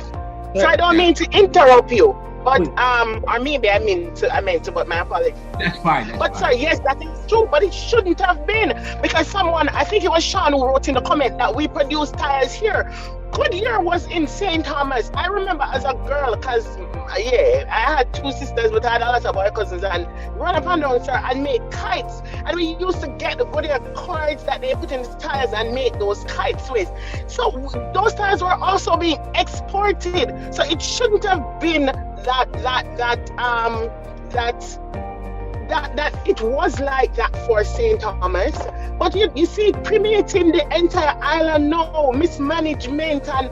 I don't mean to interrupt you, but or maybe I meant to, but my apologies. That's fine. Sir, yes, that is true, but it shouldn't have been, because someone, I think it was Sean, who wrote in the comment that we produce tires here. Goodyear was in St. Thomas. I remember as a girl, because I had two sisters, but I had a lot of other cousins, and run up and down, sir, and make kites. And we used to get the Goodyear cords that they put in the tires and make those kites with. So those tires were also being exported. So it shouldn't have been that it was like that for St. Thomas. But you see it permeating the entire island now, mismanagement, and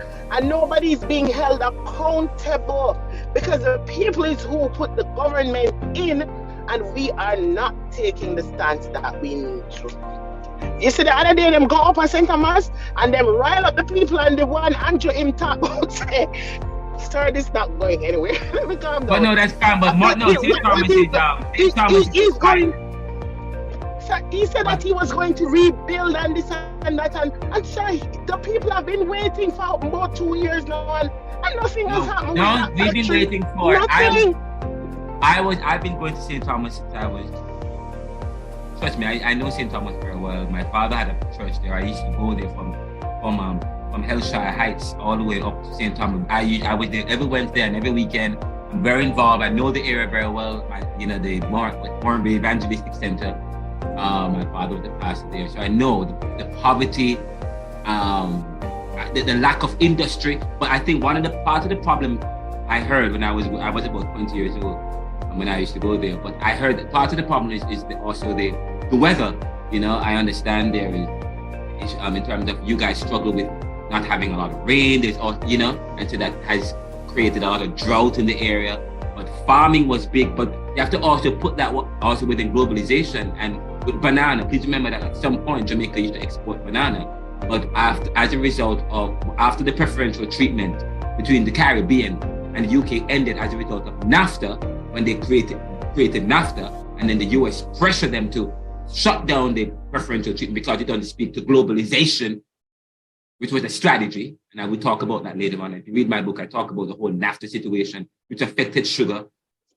nobody's being held accountable, because the people is who put the government in, and we are not taking the stance that we need to. You see the other day, them go up at St. Thomas and them rile up the people, and the one Andrew him talk about say, sir, this is not going anywhere. Let me calm down. But no, that's fine. But St. Thomas is he's going. Sir, he said that he was going to rebuild and this and that, and sir, the people have been waiting for about 2 years now, and nothing has happened. No, we've been waiting for nothing. I've been going to St. Thomas since I was. Trust me, I know St. Thomas very well. My father had a church there. I used to go there from Hellshire Heights all the way up to St. Thomas. I was there every Wednesday and every weekend. I'm very involved. I know the area very well. The Moran Bay Evangelistic Center. My father was the pastor there, so I know the poverty the lack of industry. But I think one of the part of the problem I heard when I was about 20 years old when I used to go there. But I heard that part of the problem is also the weather. You know, I understand there is in terms of you guys struggle with not having a lot of rain. There's all, you know, and so that has created a lot of drought in the area. But farming was big. But you have to also put that also within globalization and with banana. Please remember that at some point Jamaica used to export banana. But as a result of after the preferential treatment between the Caribbean and the UK ended as a result of NAFTA, when they created NAFTA, and then the US pressured them to shut down the preferential treatment because it doesn't speak to globalization, which was a strategy. And I will talk about that later on. If you read my book, I talk about the whole NAFTA situation, which affected sugar.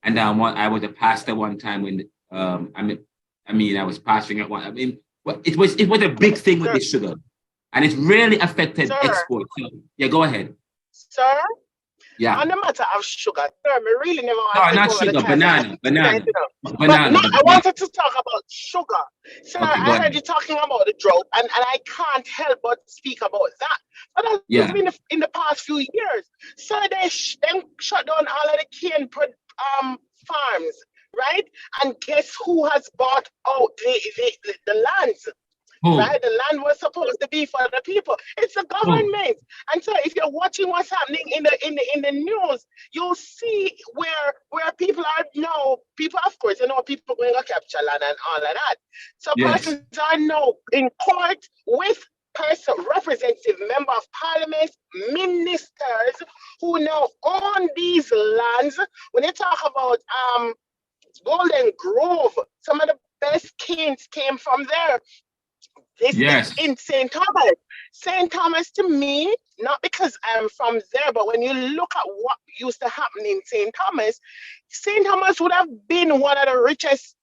And I was a pastor one time when I was pastoring at one. It was a big thing with the sugar, and it really affected export. So, yeah, go ahead. Sir? Yeah. On the matter of sugar, sir, I really never want no, to not go sugar, the banana. But no, I wanted to talk about sugar. Sir, Okay, I heard you talking about the drought, and I can't help but speak about that. But that's been in the past few years. So they shut down all of the cane farms, right? And guess who has bought out the lands? Right? The land was supposed to be for the people. It's the government. And so if you're watching what's happening in the news, you'll see where people are now, people, of course, you know, people going to capture land and all of that. So persons are now in court with representative member of parliament, ministers who now own these lands. When you talk about Golden Grove, some of the best canes came from there. This is in St. Thomas. St. Thomas, to me, not because I'm from there, but when you look at what used to happen in St. Thomas would have been one of the richest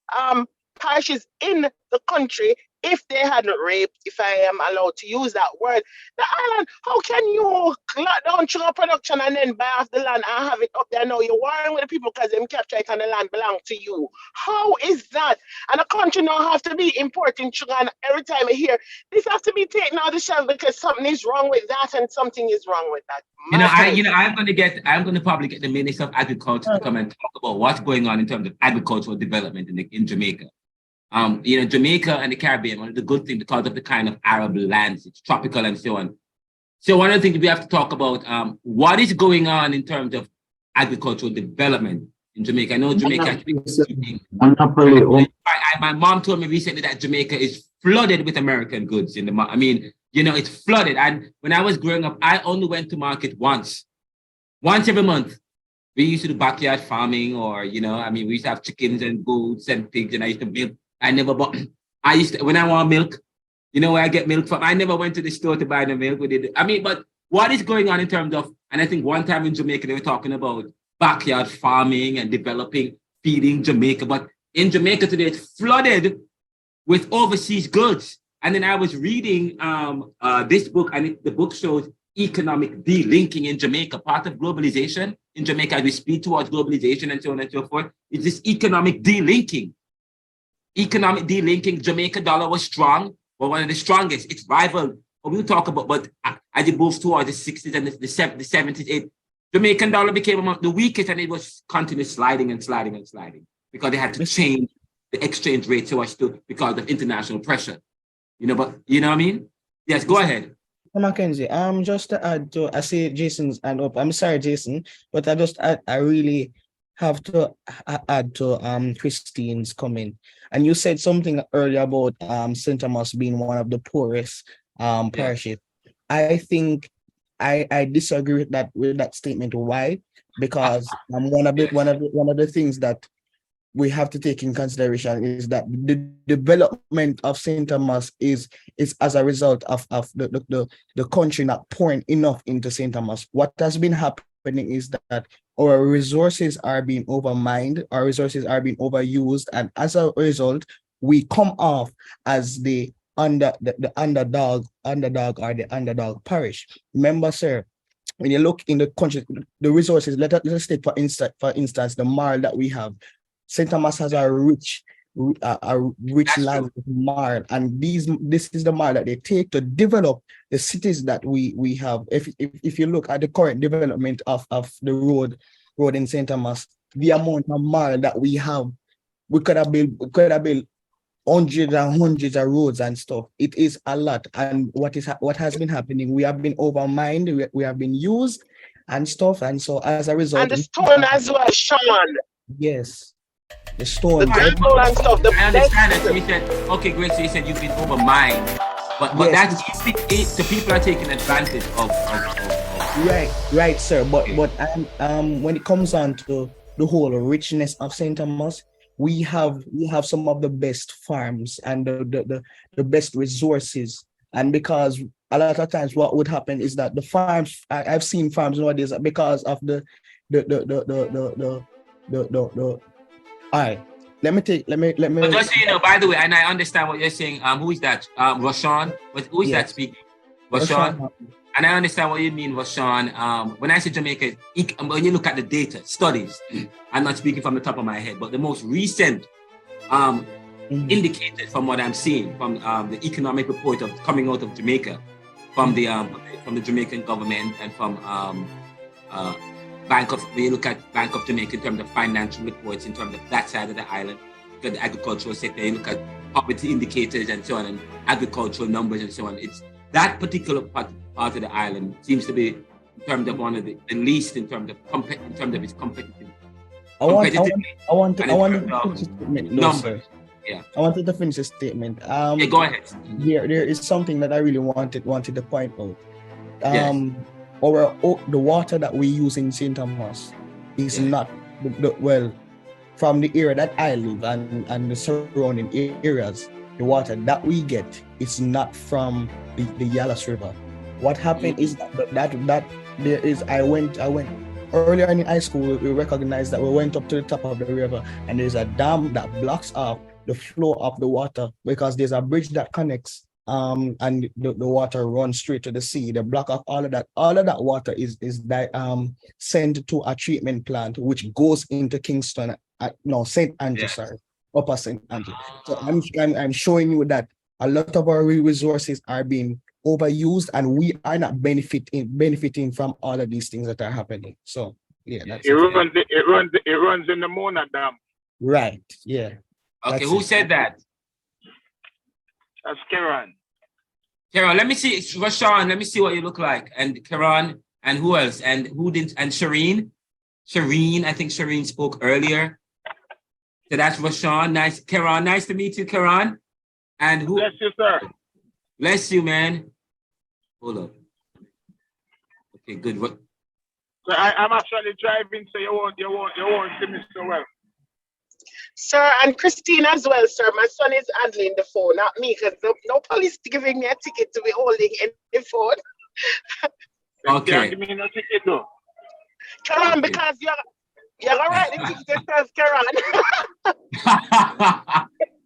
parishes in the country if they hadn't raped, if I am allowed to use that word, the island. How can you lock down sugar production and then buy off the land and have it up there? Now you're warring with the people because them capture it and the land belong to you. How is that? And the country now have to be importing sugar, and every time I hear this has to be taken out of the shelf because something is wrong with that and something is wrong with that. I'm going to probably get the Minister of Agriculture to come and talk about what's going on in terms of agricultural development in Jamaica. Jamaica and the Caribbean, one of the good things because of the kind of arable lands, it's tropical and so on. So one of the things we have to talk about, what is going on in terms of agricultural development in Jamaica. I know Jamaica. My mom told me recently that Jamaica is flooded with American goods in the market. I mean, it's flooded. And when I was growing up, I only went to market once every month. We used to do backyard farming, or we used to have chickens and goats and pigs, and I used to milk. When I want milk, where I get milk from? I never went to the store to buy the milk. But what is going on in terms of, and I think one time in Jamaica, they were talking about backyard farming and developing, feeding Jamaica. But in Jamaica today, it's flooded with overseas goods. And then I was reading this book, and the book shows economic delinking in Jamaica, part of globalization in Jamaica as we speed towards globalization and so on and so forth. It's this economic delinking. Jamaica dollar was strong, but one of the strongest. It's rivaled. But we'll talk about, but as it moves towards the 60s and the 70s, Jamaican dollar became among the weakest, and it was continuously sliding because they had to change the exchange rate so much because of international pressure. But you know what I mean? Yes, go ahead. McKenzie, just to add to, I see Jason's hand up. I'm sorry, Jason, but I really have to add to Christine's comment. And you said something earlier about St. Thomas being one of the poorest parishes. I think I disagree with that statement. Why? Because one of the things that we have to take in consideration is that the development of St. Thomas is as a result of the country not pouring enough into St. Thomas. What has been happening is that our resources are being overmined, our resources are being overused, and as a result, we come off as the underdog or the underdog parish. Remember, sir, when you look in the country, the resources, let's take for instance the Marley that we have. St. Thomas has a rich rich land marl, and this is the marl that they take to develop the cities that we have. If you look at the current development of the road in St. Thomas, the amount of marl that we have, we could have built hundreds and hundreds of roads and stuff. It is a lot. And what has been happening, we have been overmined, we have been used and stuff, and so as a result, and the stone as well, Sean. Yes, the stone. The stone and stuff. I understand that. So you said, okay, great. So you said you've been overmined, but Yes. that's the people are taking advantage of. Right, sir. But when it comes on to the whole richness of St. Thomas, we have some of the best farms and the best resources. And because a lot of times what would happen is that the farms, I've seen farms nowadays because of the all right. Let me. But just so you know, by the way, and I understand what you're saying. Who is that? Roshan. Who is that speaking? Roshan. And I understand what you mean, Roshan. When I say Jamaica, when you look at the data, studies, I'm not speaking from the top of my head, but the most recent indicators from what I'm seeing from the economic report coming out of Jamaica, from the Jamaican government and from when you look at Bank of Jamaica in terms of financial reports, in terms of that side of the island, the agricultural sector, you look at poverty indicators and so on, and agricultural numbers and so on. It's that particular part of the island seems to be, in terms of one of the least in terms of its competitive. I wanted to finish a statement. No, sir. Yeah. I wanted to finish a statement. Yeah, go ahead. There is something that I really wanted to point out. Yes. The water that we use in St. Thomas is not from the area that I live and the surrounding areas. The water that we get is not from the Yalas River. What happened is that there is. I went earlier in high school. We recognized that we went up to the top of the river, and there's a dam that blocks off the flow of the water because there's a bridge that connects. And the water runs straight to the sea. They block off all of that. All of that water is sent to a treatment plant, which goes into Kingston. St. Andrew, sorry, Upper St. Andrew. So I'm showing you that a lot of our resources are being overused, and we are not benefiting from all of these things that are happening. So yeah, that's it runs in the Mona Dam. Right. Yeah. Okay. Who said that? That's Karen. Karen, let me see. Rashawn, let me see what you look like. And Karen, and who else? And who didn't? And Shireen. I think Shireen spoke earlier. So that's Rashawn. Nice. Karen, nice to meet you, Karen. And who? Bless you, sir. Bless you, man. Hold up. Okay, good. What? So I'm actually driving, so you won't see me so well. Sir, and Christine as well, sir. My son is handling the phone, not me, because no police giving me a ticket to be holding the phone. Okay. Can't give me no ticket, though. Karan, okay. Because you're all right, the ticket yourself, Karan.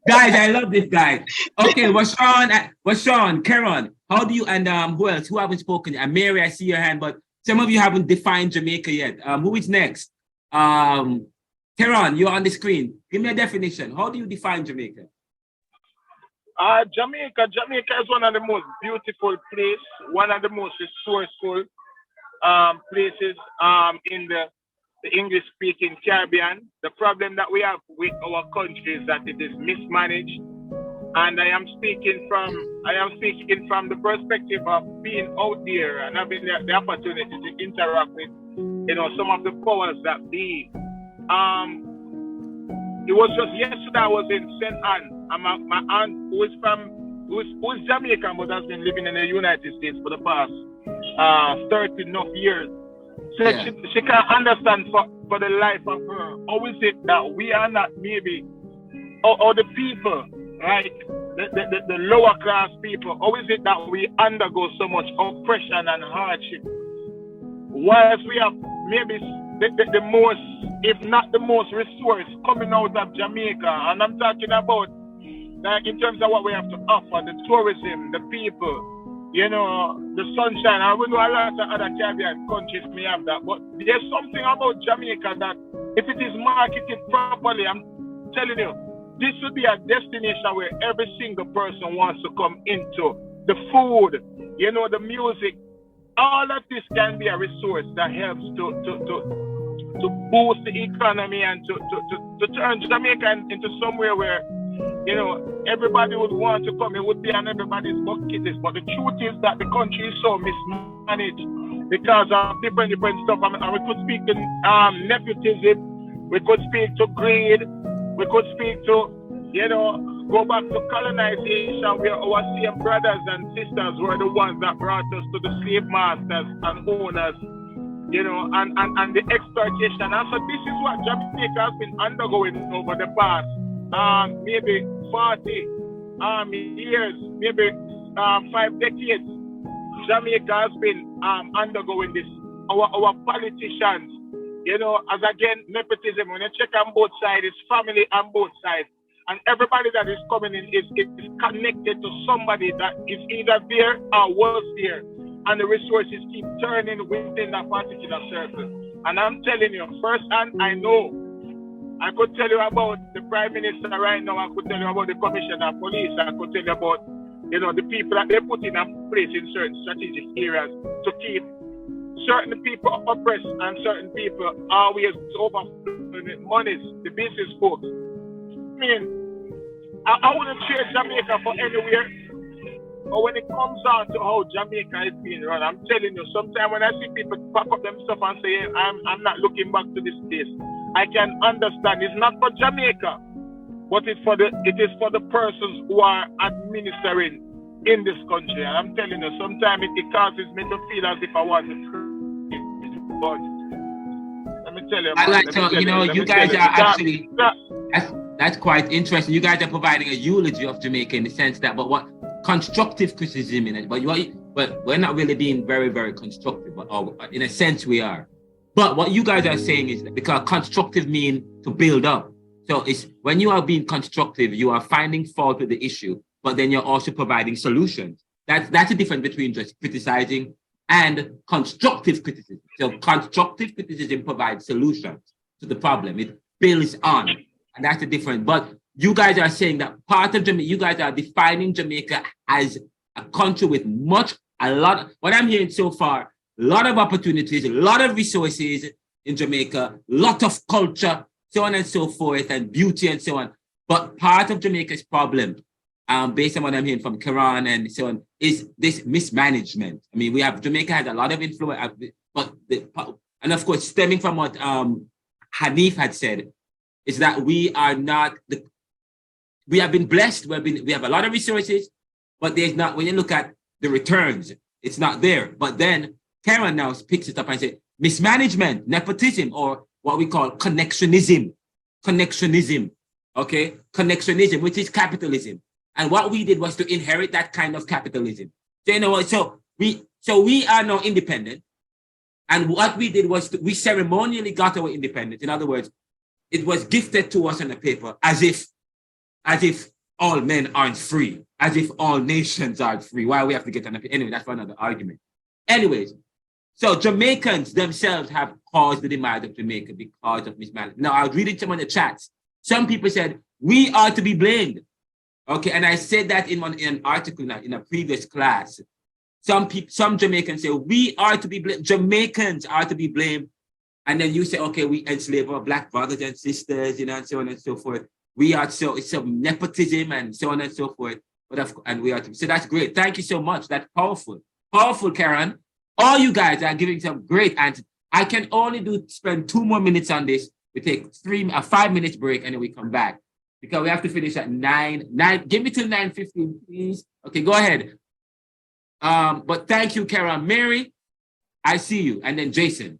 Guys, I love this guy. Okay, Washawn, Karen, how do you, and who else? Who haven't spoken? And Mary, I see your hand, but some of you haven't defined Jamaica yet. Who is next? Karen, you're on the screen. Give me a definition. How do you define Jamaica? Jamaica is one of the most beautiful places, one of the most resourceful places in the English-speaking Caribbean. The problem that we have with our country is that it is mismanaged, and I am speaking from the perspective of being out there and having the opportunity to interact with, some of the powers that be. It was just yesterday I was in St. Anne, and my aunt who is Jamaican but has been living in the United States for the past 30 enough years. So she can't understand for the life of her. How is it that we are not maybe, or the people, right? The lower class people, how is it that we undergo so much oppression and hardship? Whilst we have maybe the most, if not the most resource coming out of Jamaica, and I'm talking about like in terms of what we have to offer, the tourism, the people, the sunshine. And we know a lot of other Caribbean countries may have that, but there's something about Jamaica that if it is marketed properly, I'm telling you, this should be a destination where every single person wants to come into. The food, you know, the music, all of this can be a resource that helps to boost the economy and to turn Jamaica into somewhere where, you know, everybody would want to come. It would be on everybody's bucket list. But the truth is that the country is so mismanaged because of different stuff. And we could speak to nepotism, we could speak to greed, we could speak to, you know, go back to colonization, where our same brothers and sisters were the ones that brought us to the slave masters and owners, you know, and the exploitation. And so this is what Jamaica has been undergoing over the past maybe 40 years, maybe 5 decades. Jamaica has been undergoing this. Our politicians, you know, as again, nepotism, when you check on both sides, it's family on both sides. And everybody that is coming in is connected to somebody that is either there or was there. And the resources keep turning within that particular circle. And I'm telling you, firsthand, I know. I could tell you about the Prime Minister right now. I could tell you about the Commissioner of Police. I could tell you about, you know, the people that they put in place in certain strategic areas to keep certain people oppressed and certain people always overflowing monies, the business folks. I mean, I wouldn't trade Jamaica for anywhere. But when it comes down to how Jamaica is being run, I'm telling you, sometimes when I see people pack up them stuff and say, I'm not looking back to this place, I can understand. It's not for Jamaica, but it is for the persons who are administering in this country. And I'm telling you, sometimes it causes me to feel as if I want to cry. But let me tell you, I like to, you know, you guys are actually, that's quite interesting. You guys are providing a eulogy of Jamaica in the sense that, but what constructive criticism in it, but we're not really being very, very constructive, but in a sense we are. But what you guys are saying is that because constructive means to build up. So it's when you are being constructive, you are finding fault with the issue, but then you're also providing solutions. That's the difference between just criticizing and constructive criticism. So constructive criticism provides solutions to the problem. It builds on. And that's the difference. But you guys are saying that part of Jamaica, you guys are defining Jamaica as a country with what I'm hearing so far, a lot of opportunities, a lot of resources in Jamaica, a lot of culture, so on and so forth, and beauty and so on. But part of Jamaica's problem, based on what I'm hearing from Karan and so on, is this mismanagement. I mean, Jamaica has a lot of influence, and of course, stemming from what Hanif had said, is that we have been blessed. We have a lot of resources, but there's not, when you look at the returns, it's not there. But then Karen now picks it up and says, mismanagement, nepotism, or what we call connectionism, okay? Connectionism, which is capitalism. And what we did was to inherit that kind of capitalism. So, you know, so we are now independent. And what we did was we ceremonially got our independence. In other words, it was gifted to us on the paper as if all men aren't free, as if all nations aren't free. Why we have to get on the paper? Anyway, that's for another argument. Anyways, so Jamaicans themselves have caused the demise of Jamaica because of mismanagement. Now, I was reading some of the chats. Some people said, we are to be blamed. Okay, and I said that in an article in a previous class. Some Jamaicans say, we are to be blamed. Jamaicans are to be blamed. And then you say, okay, we enslave our Black brothers and sisters, you know, and so on and so forth. It's some nepotism and so on and so forth. So that's great. Thank you so much. That's powerful. Powerful, Karen. All you guys are giving some great answers. I can only spend 2 more minutes on this. We take a 5 minute break and then we come back because we have to finish at 9. Give me till 9:15, please. Okay, go ahead. But thank you, Karen. Mary, I see you. And then Jason.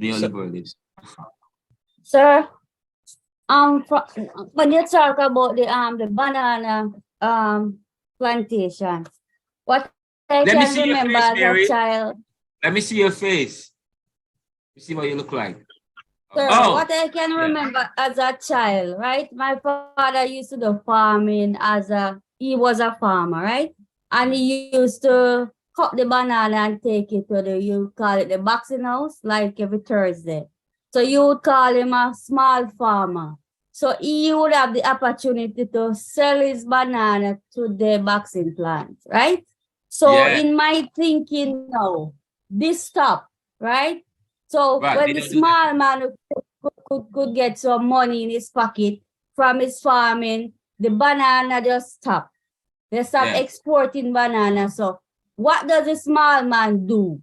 Neoliberalism. Sir, when you talk about the banana plantation, what I can remember as a child. Let me see your face. Let me see what you look like. Sir, what I can remember as a child, right? My father used to do farming he was a farmer, right? And he used to cut the banana and take it to you call it the boxing house, like every Thursday. So you would call him a small farmer. So he would have the opportunity to sell his banana to the boxing plant, right? So in my thinking now, this stop, right? So when the small man could get some money in his pocket from his farming, the banana just stop. They stop exporting banana. So what does the small man do?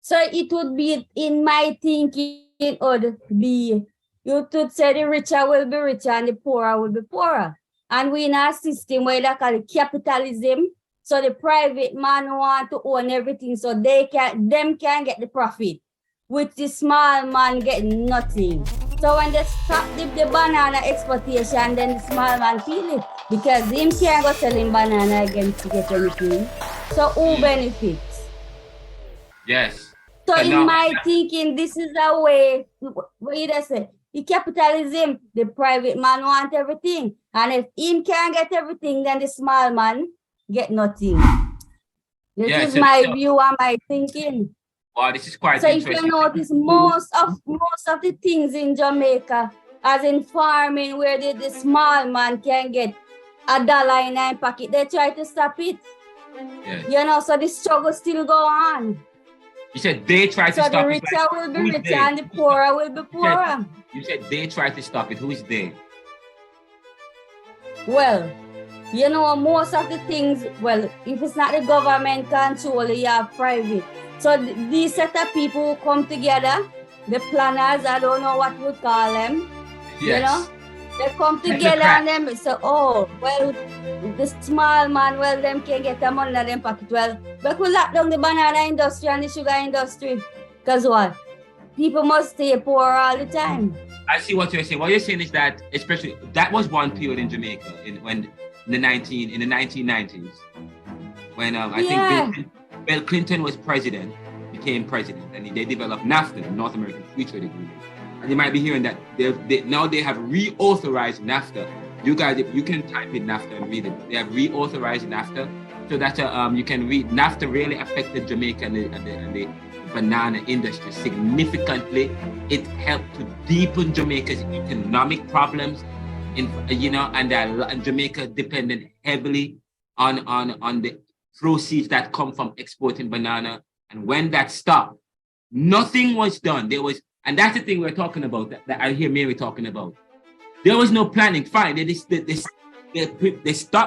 So it would be, in my thinking, it would be, you could say the richer will be richer and the poorer will be poorer. And we in a system where they call it capitalism. So the private man want to own everything so them can get the profit, which the small man get nothing. So when they stop the banana exportation, then the small man feel it because him can't go selling banana again to get anything. So who benefits? Yes. So in my thinking, this is a way, what you say, the capitalism, the private man want everything. And if him can't get everything, then the small man get nothing. This is my view and my thinking. Wow, this is quite so interesting. If you notice, most of the things in Jamaica, as in farming, where the small man can get $1 in his pocket, they try to stop it. Yes. You know, so the struggle still go on. You said they try to stop it. So the richer will be richer and the poorer will be poorer. You said they try to stop it. Who is they? Well, you know, most of the things, well, if it's not the government control, you have private. So these set of people who come together, the planners, I don't know what you call them, you know, they come together and then say, oh, well, the small man, well, them can get the money in their pocket. Well, we could lock down the banana industry and the sugar industry. Because what? People must stay poor all the time. I see what you're saying. What you're saying is that, especially, that was one period in Jamaica in the 1990s, when I think Bill Clinton was became president, and they developed NAFTA, the North American Free Trade Agreement. And you might be hearing that now they have reauthorized NAFTA. You guys, you can type in NAFTA and read it. They have reauthorized NAFTA so that you can read. NAFTA really affected Jamaica and the banana industry significantly. It helped to deepen Jamaica's economic problems, and Jamaica depended heavily on the proceeds that come from exporting banana. And when that stopped, nothing was done. And that's the thing we're talking about, that I hear Mary talking about. There was no planning. Fine, they stopped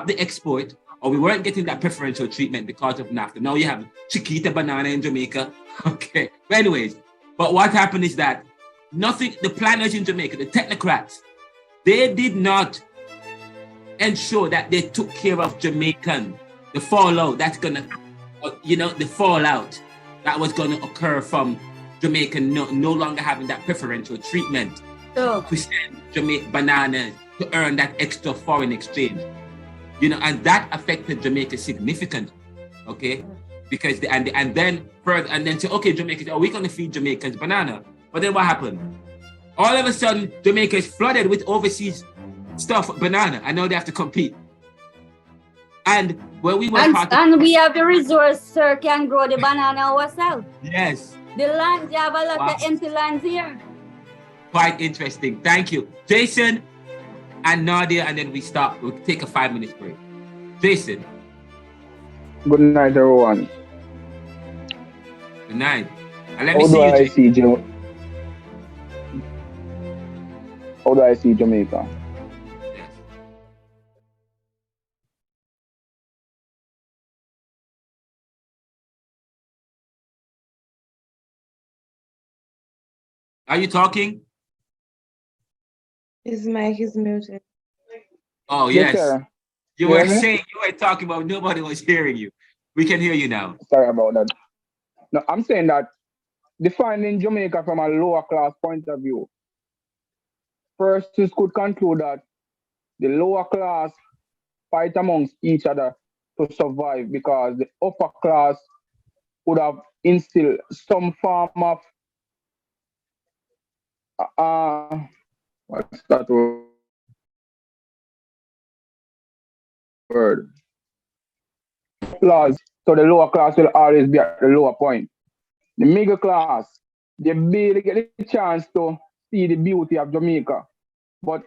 the export, or we weren't getting that preferential treatment because of NAFTA. Now you have Chiquita banana in Jamaica. Okay. But anyways, but what happened is that the planners in Jamaica, the technocrats, they did not ensure that they took care of Jamaican, the fallout the fallout that was going to occur from Jamaica no longer having that preferential treatment to send Jamaican bananas to earn that extra foreign exchange, and that affected Jamaica significantly, okay? Because and then say, okay, Jamaica, we're going to feed Jamaicans banana, but then what happened? All of a sudden, Jamaica is flooded with overseas stuff, banana, and now they have to compete. And where we were and we have the resource, sir, can grow the banana ourselves. Yes. The land, you have a lot of empty lands here. Quite interesting. Thank you. Jason and Nadia, and then we stop. We'll take a 5-minute break. Jason. Good night, everyone. Good night. And let me see you, how do I see Jamaica? Yes. Are you talking? His mic is muted. Oh, yes. Sir. You were saying, you were talking about nobody was hearing you. We can hear you now. Sorry about that. No, I'm saying that defining Jamaica from a lower class point of view, first this could conclude that the lower class fight amongst each other to survive because the upper class would have instilled some form of what's that word? Laws. So the lower class will always be at the lower point. The middle class they barely get the chance to see the beauty of Jamaica, but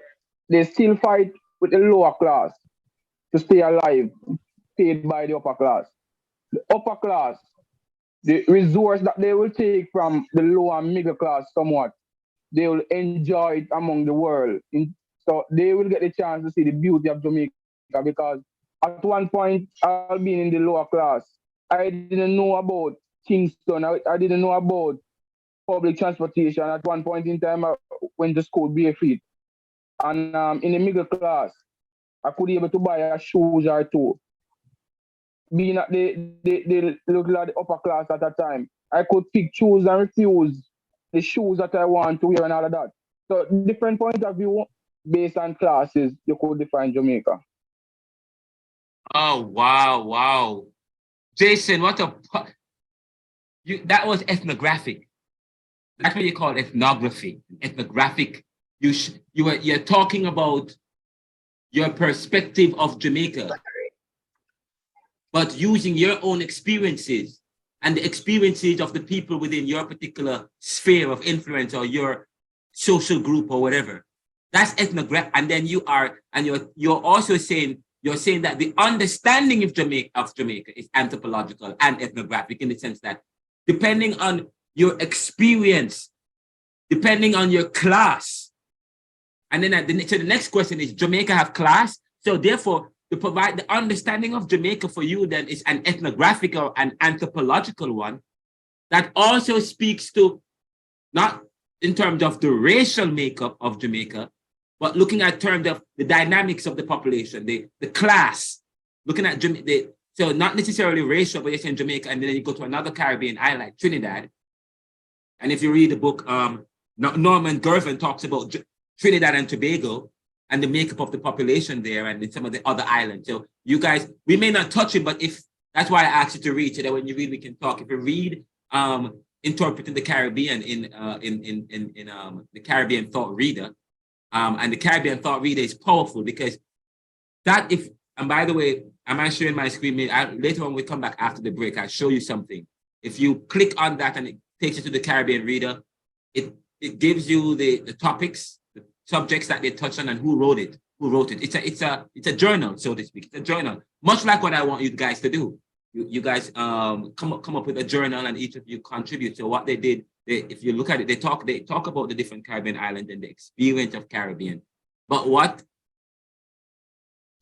they still fight with the lower class to stay alive, paid by the upper class. The upper class, the resource that they will take from the lower and middle class somewhat, they will enjoy it among the world. So they will get the chance to see the beauty of Jamaica, because at one point, I've been in the lower class. I didn't know about Kingston. I didn't know about public transportation. At one point in time, I went to school barefoot. And in the middle class, I could be able to buy a shoes or two. Being at the local at the upper class at that time, I could pick, choose, and refuse the shoes that I want to wear and all of that. So different point of view based on classes, you could define Jamaica. Oh, wow. Jason, that was ethnographic. That's what you call ethnography. Ethnographic. You're talking about your perspective of Jamaica, but using your own experiences and the experiences of the people within your particular sphere of influence or your social group or whatever. That's ethnographic. And then you're also saying, that the understanding of Jamaica is anthropological and ethnographic, in the sense that depending on your experience, depending on your class, and then so the next question is, Jamaica have class? So therefore, to provide the understanding of Jamaica for you then is an ethnographic or an anthropological one that also speaks to, not in terms of the racial makeup of Jamaica, but looking at terms of the dynamics of the population, the class, looking at Jamaica, so not necessarily racial, but you're saying Jamaica, and then you go to another Caribbean island like Trinidad. And if you read the book, Norman Gervin talks about Trinidad and Tobago and the makeup of the population there and some of the other islands. So you guys, we may not touch it, but that's why I asked you to read, so that when you read, we can talk. If you read Interpreting the Caribbean in the Caribbean Thought Reader, and the Caribbean Thought Reader is powerful, because and by the way, am I showing my screen? Later on, we come back after the break, I'll show you something. If you click on that and it takes you to the Caribbean Reader, it gives you the topics, the subjects that they touch on, and who wrote it. It's a journal, so to speak. It's a journal, much like what I want you guys to do. You guys come up with a journal, and each of you contribute. So what they did, if you look at it, they talk about the different Caribbean islands and the experience of Caribbean. But what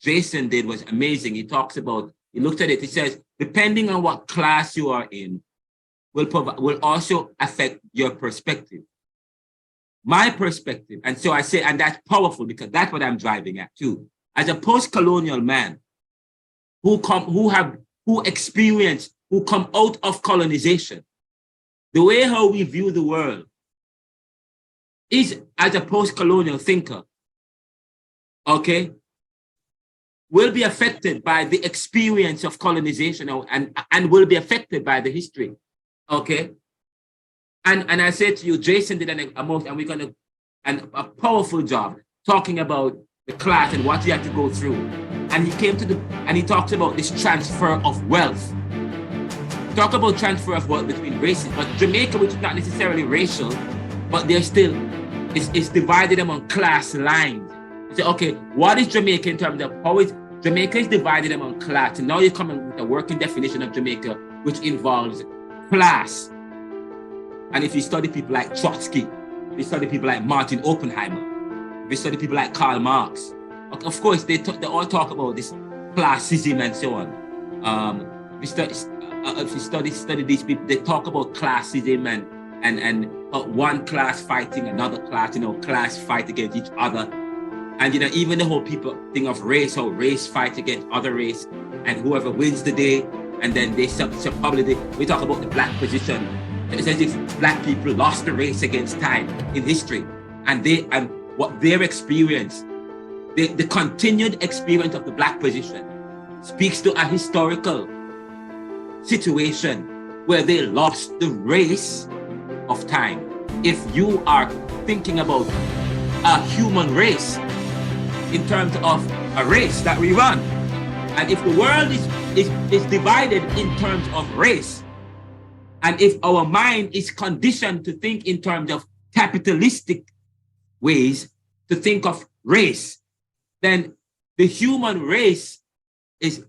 Jason did was amazing. He looked at it, he says, depending on what class you are in, will also affect your perspective. My perspective, and so I say, and that's powerful, because that's what I'm driving at too. As a post-colonial man who come out of colonization, the way how we view the world is, as a post-colonial thinker, okay, will be affected by the experience of colonization, and will be affected by the history, okay? And I say to you, Jason did a powerful job talking about the class and what he had to go through. And he talked about this transfer of wealth. Talk about transfer of wealth between races, but Jamaica, which is not necessarily racial, but they're still, it's divided among class lines. You say, okay, what is Jamaica in terms of Jamaica is divided among class, and now you're coming with a working definition of Jamaica, which involves class. And if you study people like Trotsky, if you study people like Martin Oppenheimer, if you study people like Karl Marx, of course, they all talk about this classism and so on. If you study these people, they talk about classism and one class fighting another class, class fight against each other. And, even the whole thing of race, how race fight against other race, and whoever wins the day, and then we talk about the black position. It's as if black people lost the race against time in history. And what their experience, the continued experience of the black position speaks to a historical situation where they lost the race of time. If you are thinking about a human race in terms of a race that we run, and if the world is divided in terms of race, And if our mind is conditioned to think in terms of capitalistic ways, to think of race, then the human race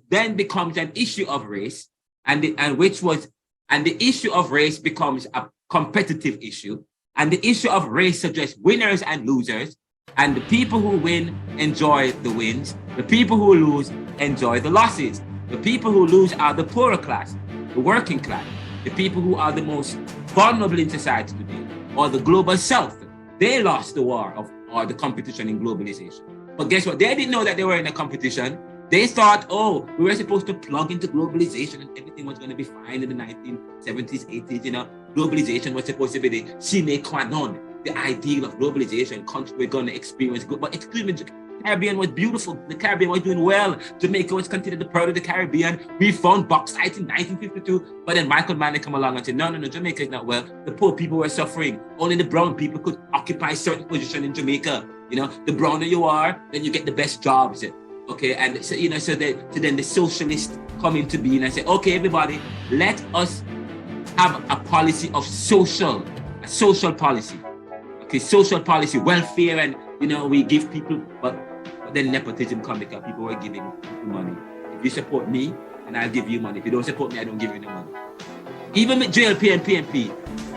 then becomes an issue of race, and the issue of race becomes a competitive issue, and the issue of race suggests winners and losers, and the people who win enjoy the wins, the people who lose enjoy the losses. The people who lose are the poorer class, the working class, the people who are the most vulnerable in society today, or the global south. They lost the war or the competition in globalization. But guess what? They didn't know that they were in a competition. They thought, oh, we were supposed to plug into globalization and everything was going to be fine in the 1970s, 80s. You know, globalization was supposed to be the sine qua non, the ideal of globalization. Country we're going to experience good, but experience. Caribbean was beautiful. The Caribbean was doing well. Jamaica was considered the pearl of the Caribbean. We found bauxite in 1952. But then Michael Manley come along and said, no, Jamaica is not well. The poor people were suffering. Only the brown people could occupy certain position in Jamaica. You know, the browner you are, then you get the best jobs. Okay, and so, you know, so then the socialists come into being and say, okay, everybody, let us have a policy of social policy. Okay, social policy, welfare, and, you know, we give people, but then nepotism come because people were giving people money. If you support me, and I'll give you money. If you don't support me, I don't give you any money. Even with JLP and PNP,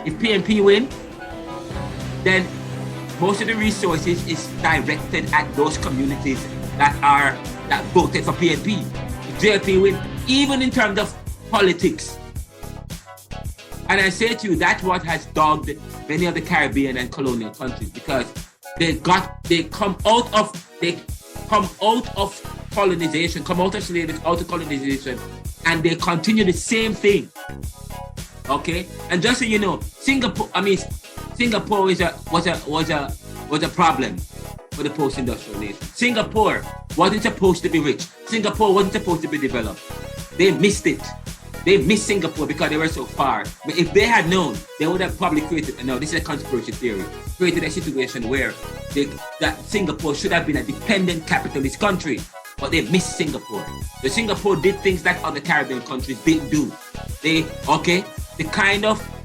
if PNP win, then most of the resources is directed at those communities that voted for PNP. If JLP win, even in terms of politics. And I say to you, that's what has dogged many of the Caribbean and colonial countries, because they come out of colonization, come out of slavery, out of colonization, and they continue the same thing. Okay, and just so you know, Singapore was a problem for the post-industrial nation. Singapore wasn't supposed to be rich. Singapore wasn't supposed to be developed. They missed it. They missed Singapore because they were so far. But if they had known, they would have probably created, no, this is a conspiracy theory, created a situation where that Singapore should have been a dependent capitalist country, but they missed Singapore. So Singapore did things that other Caribbean countries didn't do. The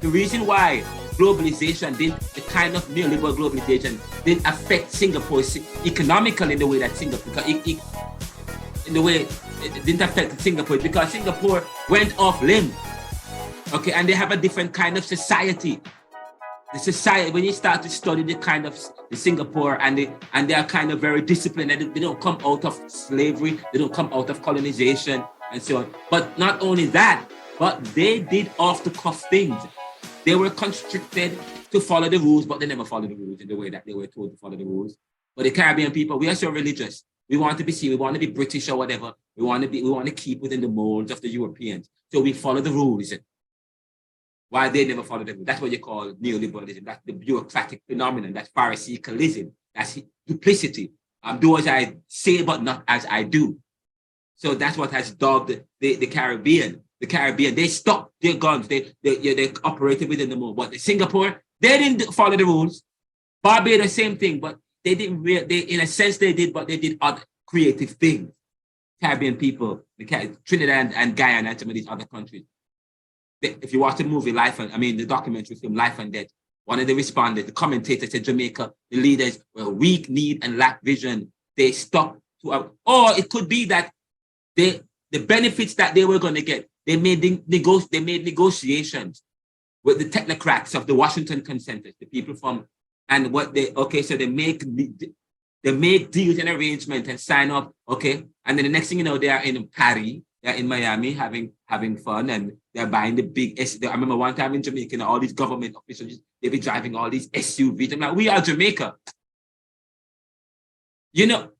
reason why globalization the kind of neoliberal globalization didn't affect Singapore economically in the way that Singapore, in the way it didn't affect Singapore, because Singapore went off limb. Okay, and they have a different kind of society. The society, when you start to study the kind of the Singapore, and they are kind of very disciplined, and they don't come out of slavery, they don't come out of colonization and so on. But not only that, but they did off the cuff things. They were constricted to follow the rules, but they never followed the rules in the way that they were told to follow the rules. But the Caribbean people, we are so religious. We want to be seen, we want to be British or whatever. We want to keep within the molds of the Europeans. So we follow the rules. Why they never follow the rules? That's what you call neoliberalism. That's the bureaucratic phenomenon. That's pharisaical. That's duplicity. Do as I say, but not as I do. So that's what has dogged the Caribbean. The Caribbean, they stopped their guns. They operated within the mold. But Singapore, they didn't follow the rules. Barbados, same thing, but they didn't. In a sense, they did, but they did other creative things. Caribbean people, Trinidad and Guyana, and some of these other countries. If you watch the movie the documentary film Life and Death, one of the respondents, the commentator said Jamaica, the leaders were weak, need, and lack vision. They stuck to, or it could be that the benefits that they were going to get, they made negotiations with the technocrats of the Washington Consensus, the people from, and what so they make deals and arrangements and sign up, okay, and then the next thing you know, they are in Paris, they're in Miami having fun, and they're buying the big I remember one time in Jamaica, all these government officials, they be driving all these SUVs. I'm like, we are Jamaica. You know,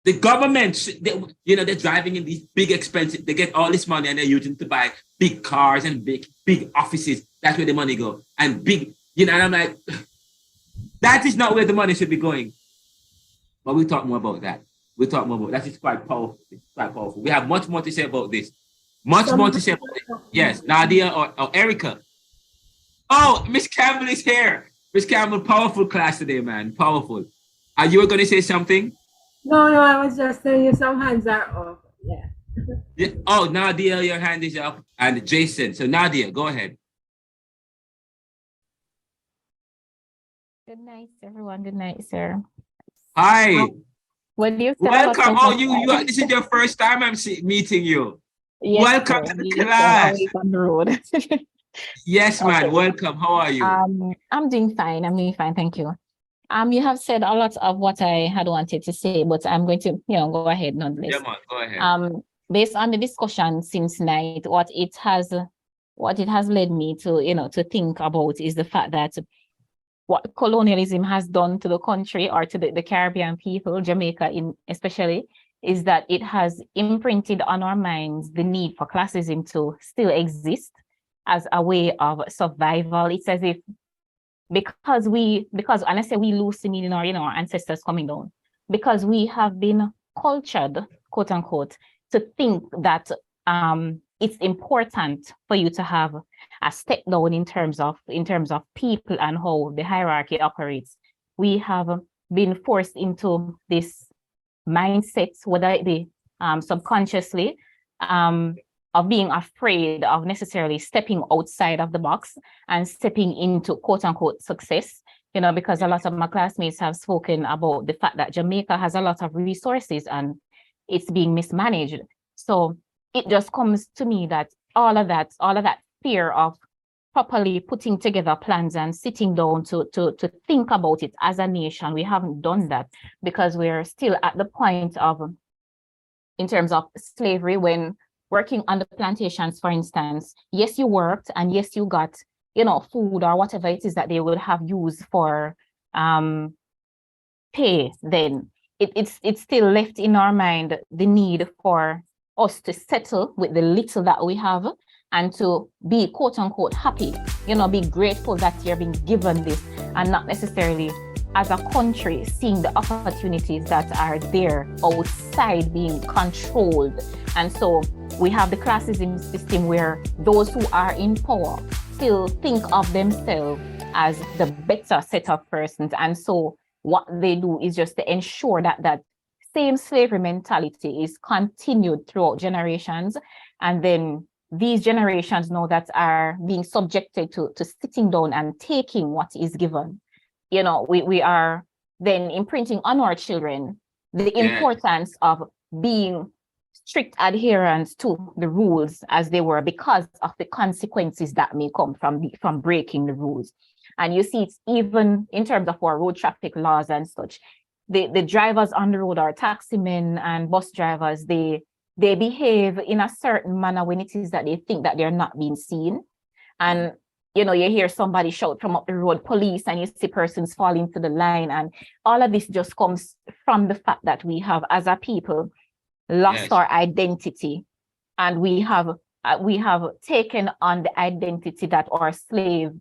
the government, they're driving in these big expensive, they get all this money and they're using it to buy big cars and big offices. That's where the money go. And big, and I'm like, that is not where the money should be going. But we'll talk more about that. That is quite powerful. It's quite powerful. We have much more to say about this. Much more to say about it. Yes, Nadia or Erica. Oh, Miss Campbell is here. Miss Campbell, powerful class today, man. Powerful. You were going to say something? No, I was just saying some hands are off. Yeah. Yeah. Oh, Nadia, your hand is up, and Jason. So Nadia, go ahead. Good night, everyone. Good night, sir. Hi. What do you say? Welcome. Oh, you. This is your first time I'm meeting you. Yes, Welcome sir. to the Yes, sir. class. Always on the road. Yes, man. Okay. Welcome. How are you? I'm doing fine. I'm doing fine. Thank you. You have said a lot of what I had wanted to say, but I'm going to, go ahead nonetheless. Yeah, man. Go ahead. Based on the discussion since night, what it has led me to, to think about is the fact that what colonialism has done to the country or to the Caribbean people, Jamaica especially, is that it has imprinted on our minds the need for classism to still exist as a way of survival. It's as if because and I say we loosely meaning our ancestors coming down, because we have been cultured, quote unquote, to think that it's important for you to have a step down in terms of people and how the hierarchy operates. We have been forced into this mindset, whether it be subconsciously, of being afraid of necessarily stepping outside of the box and stepping into quote unquote success, because a lot of my classmates have spoken about the fact that Jamaica has a lot of resources and it's being mismanaged. So it just comes to me that all of that fear of properly putting together plans and sitting down to think about it as a nation, we haven't done that because we're still at the point of, in terms of slavery, when working on the plantations, for instance, yes, you worked and yes, you got, food or whatever it is that they would have used for pay, then it's still left in our mind the need for us to settle with the little that we have and to be quote unquote happy, be grateful that you're being given this and not necessarily as a country seeing the opportunities that are there outside being controlled. And so we have the classism system where those who are in power still think of themselves as the better set of persons. And so what they do is just to ensure that that same slavery mentality is continued throughout generations. And then these generations now that are being subjected to sitting down and taking what is given, we are then imprinting on our children the importance of being strict adherence to the rules as they were because of the consequences that may come from breaking the rules. And you see it's even in terms of our road traffic laws and such. The drivers on the road, our taximen and bus drivers, they behave in a certain manner when it is that they think that they're not being seen. And you hear somebody shout from up the road, police, and you see persons fall into the line. And all of this just comes from the fact that we have, as a people, lost our identity. And we have taken on the identity that our slave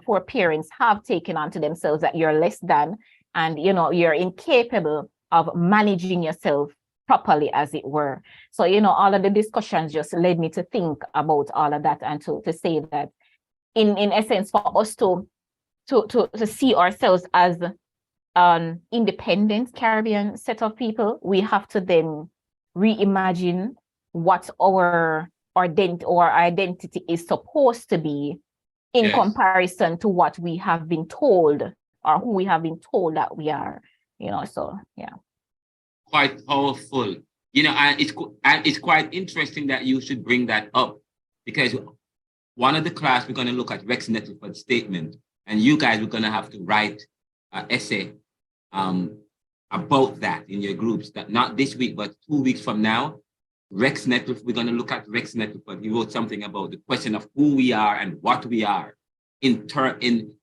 foreparents have taken onto themselves, that you're less than, and you're incapable of managing yourself properly, as it were. So, all of the discussions just led me to think about all of that and to say that in essence, for us to see ourselves as an independent Caribbean set of people, we have to then reimagine what our identity is supposed to be in comparison to what we have been told or who we have been told that we are, so yeah. Quite powerful, and it's quite interesting that you should bring that up, because one of the class we're going to look at Rex Nettleford's statement, and you guys are going to have to write an essay about that in your groups, that not this week, but 2 weeks from now. Rex Nettleford, we're going to look at Rex Nettleford. He wrote something about the question of who we are and what we are in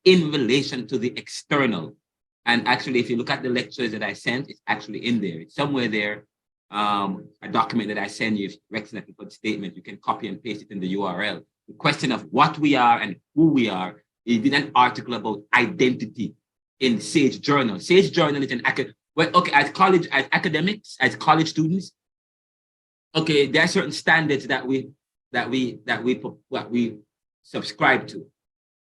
relation to the external. And actually, if you look at the lectures that I sent, it's actually in there. It's somewhere there, a document that I send you, Rex Nettleford's statement. You can copy and paste it in the URL. The question of what we are and who we are. He did an article about identity in Sage Journal. Sage Journal is an as academics, as college students, there are certain standards that we subscribe to.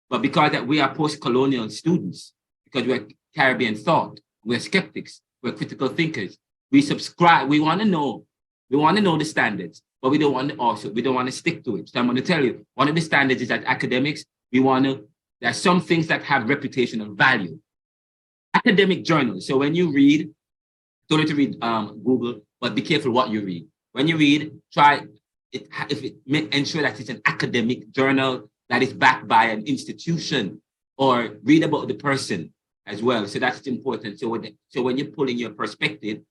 But because that we are post-colonial students, because we're Caribbean thought, we're skeptics, we're critical thinkers, we want to know We want to know the standards, but we don't want to stick to it. So I'm going to tell you, one of the standards is that academics, there are some things that have reputational value. Academic journals. So when you read, don't need to read Google, but be careful what you read. When you read, ensure that it's an academic journal that is backed by an institution, or read about the person as well. So that's important. So when you're pulling your perspective,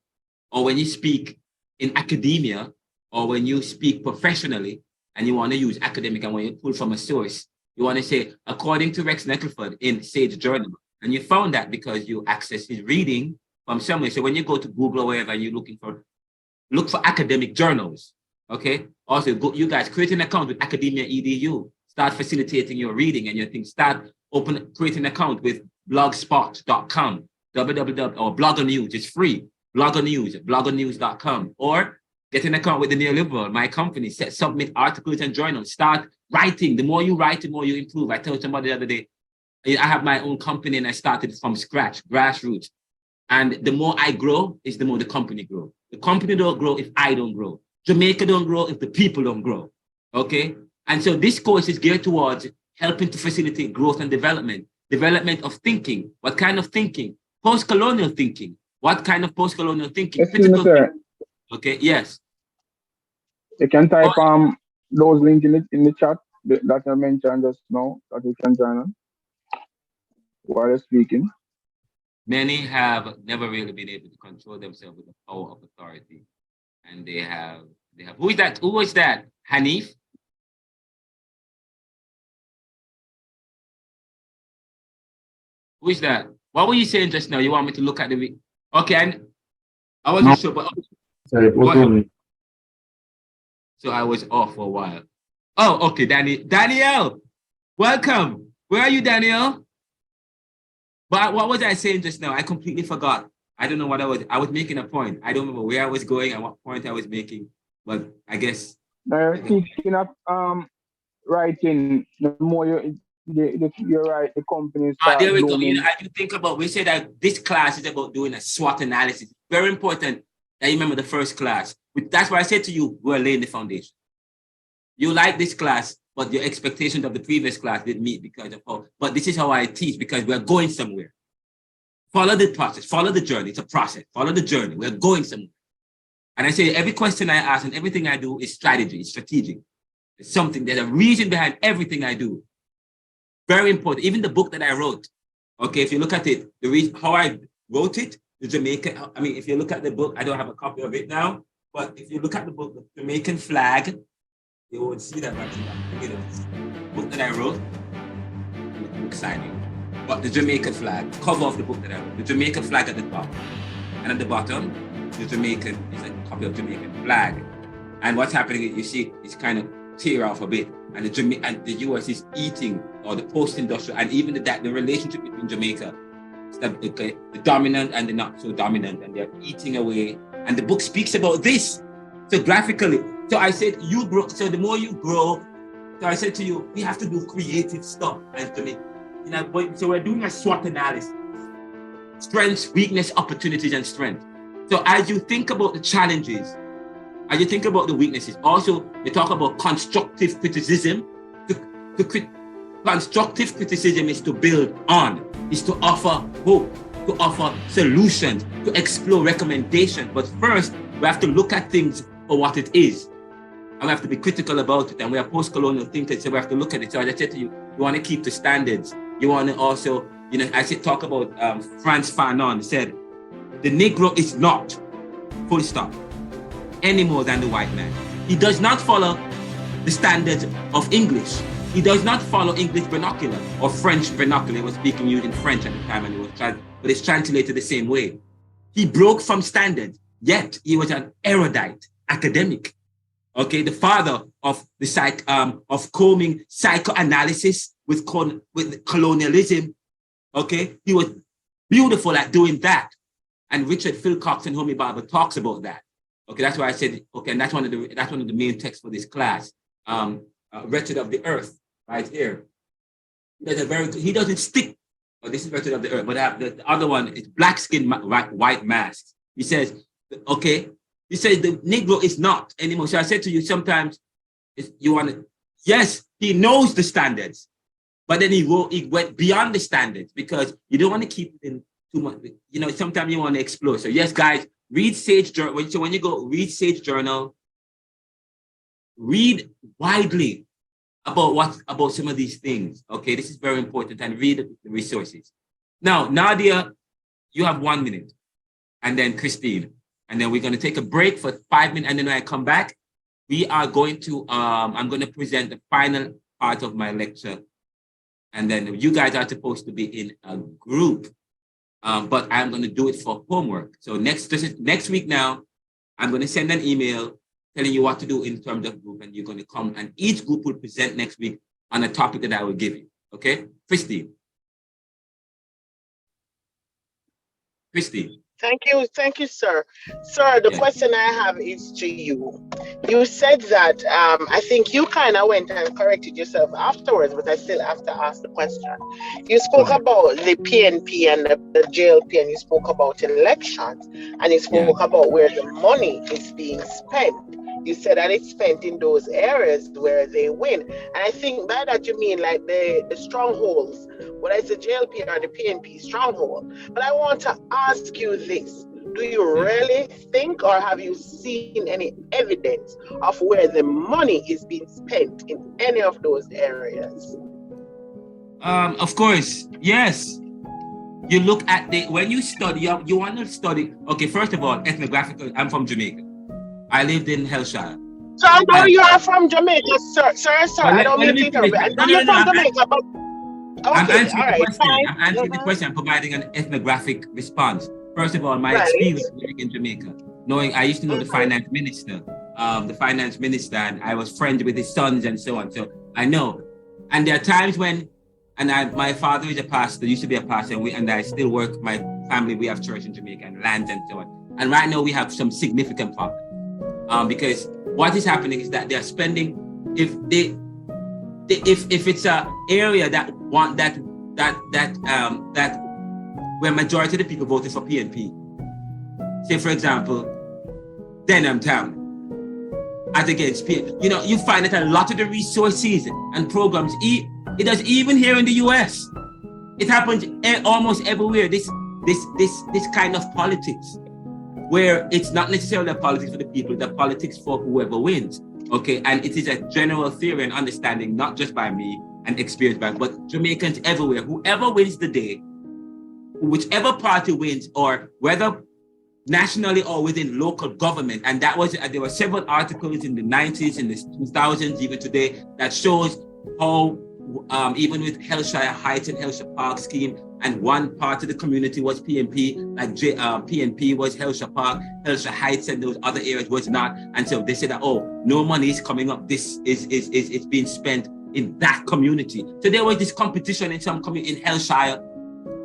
or when you speak in academia, or when you speak professionally, and you want to use academic, and when you pull from a source, you want to say, according to Rex Nettleford in Sage Journal, and you found that because you access his reading from somewhere. So when you go to Google or wherever, you're look for academic journals, okay? Also, you guys create an account with Academia EDU. Start facilitating your reading and your things. Create an account with blogspot.com, or Blogger News. It's free. Blogger News, bloggernews.com, or get an account with the Neoliberal, my company. Submit articles and journals. Start writing. The more you write, the more you improve. I told somebody the other day, I have my own company and I started from scratch, grassroots. And the more I grow, is the more the company grows. The company don't grow if I don't grow. Jamaica don't grow if the people don't grow. Okay? And so this course is geared towards helping to facilitate growth and development of thinking. What kind of thinking? Post-colonial thinking. What kind of post-colonial thinking? Excuse me, sir. Okay, yes. You can type those links in the chat that I mentioned just now, that you can join on while you're speaking. Many have never really been able to control themselves with the power of authority. And they have, who is that? Who is that? Hanif? Who is that? What were you saying just now? You want me to look at the okay, and I wasn't sure, but Sorry, so I was off for a while. Oh, okay, Danielle, welcome. Where are you, Danielle? But what was I saying just now? I completely forgot. I don't know what I was making a point. I don't remember where I was going and what point I was making, but I guess. Speaking of writing, the more you're right, the companies. There we go. I do think about, we say that this class is about doing a SWOT analysis. Very important that you remember the first class. That's why I said to you, we're laying the foundation. You like this class, but your expectations of the previous class didn't meet because of but this is how I teach, because we're going somewhere. Follow the process, follow the journey. It's a process. Follow the journey. We're going somewhere. And I say every question I ask and everything I do is strategy, it's strategic. It's something, there's a reason behind everything I do. Very important. Even the book that I wrote, okay, if you look at it, the reason how I wrote it, the Jamaican, if you look at the book, I don't have a copy of it now, but if you look at the book, the Jamaican flag, you won't see that much. The book that I wrote, book signing, but the Jamaican flag, cover of the book that I wrote, the Jamaican flag at the top, and at the bottom, the Jamaican is a copy of Jamaican flag. And what's happening, you see, it's kind of tear off a bit, and the US is eating, or the post-industrial, and even the relationship between Jamaica, the dominant and the not so dominant, and they're eating away. And the book speaks about this, so graphically. So I said, you grow, so the more you grow, so I said to you, we have to do creative stuff as Jamaica. So we're doing a SWOT analysis. Strengths, weakness, opportunities, and strength. So as you think about the challenges, as you think about the weaknesses, also we talk about constructive criticism. Constructive criticism is to build on, is to offer hope, to offer solutions, to explore recommendations. But first, we have to look at things for what it is. And we have to be critical about it. And we are post-colonial thinkers, so we have to look at it. So as I said to you, you want to keep the standards. You want to also, I said, talk about Frantz Fanon said, the Negro is not, full stop, any more than the white man. He does not follow the standards of English. He does not follow English vernacular or French vernacular. He was speaking using French at the time, and but it's translated the same way. He broke from standards, yet he was an erudite academic. Okay, the father of the of combing psychoanalysis with colonialism. Okay, he was beautiful at doing that. And Richard Philcox and Homi Baba talks about that. Okay, that's why I said, okay, and that's one of the main texts for this class. Wretched of the Earth, right here. He doesn't stick, this is Wretched of the Earth, but the other one is Black Skin, White Mask. He says, okay, You say the Negro is not anymore. So I said to you, sometimes you want to, yes, he knows the standards, but then he went beyond the standards because you don't want to keep it in too much. You know, sometimes you want to explore. So yes, guys, read Sage Journal. So when you go read Sage Journal, read widely about some of these things. Okay, this is very important, and read the resources. Now, Nadia, you have 1 minute, and then Christine, and then we're going to take a break for 5 minutes, and then when I come back, we are going to I'm going to present the final part of my lecture, and then you guys are supposed to be in a group, but I'm going to do it for homework. So next week now, I'm going to send an email telling you what to do in terms of group, and you're going to come, and each group will present next week on a topic that I will give you. Okay, Christine. Thank you, sir. Sir, the question I have is to you. You said that I think you kind of went and corrected yourself afterwards, but I still have to ask the question. You spoke about the PNP and the JLP, and you spoke about elections, and you spoke about where the money is being spent. You said that it's spent in those areas where they win. And I think by that you mean like the strongholds, whether it's the JLP or the PNP stronghold. But I want to ask you this. Do you really think, or have you seen any evidence of where the money is being spent in any of those areas? Of course, yes. You look at when you study, you want to study, okay, first of all, ethnographic, I'm from Jamaica. I lived in Hellshire. So I know you are from Jamaica, sir. I don't mean to interrupt. I know you're from Jamaica, but I'm answering the question. I'm answering the question. I'm providing an ethnographic response. First of all, my experience living in Jamaica, knowing I used to know the finance minister, and I was friends with his sons and so on. So I know. And there are times when, my father is a pastor, used to be a pastor, and I still work. My family, we have church in Jamaica and lands and so on. And right now we have some significant problems. Because what is happening is that they are spending, if it's a area that where majority of the people voted for PNP, say for example, Denham Town, as against PNP, you find that a lot of the resources and programs, it does even here in the US, it happens almost everywhere. This kind of politics, where it's not necessarily a politics for the people, the politics for whoever wins, okay? And it is a general theory and understanding, not just by me and experience by, but Jamaicans everywhere. Whoever wins the day, whichever party wins, or whether nationally or within local government, and that was, there were several articles in the 90s, in the 2000s, even today, that shows how even with Hellshire Heights and Hellshire Park scheme, and one part of the community was PNP, like PNP was Hellshire Park, Hellshire Heights, and those other areas was not. And so they said that, no money is coming up. This is being spent in that community. So there was this competition in some community in Hellshire,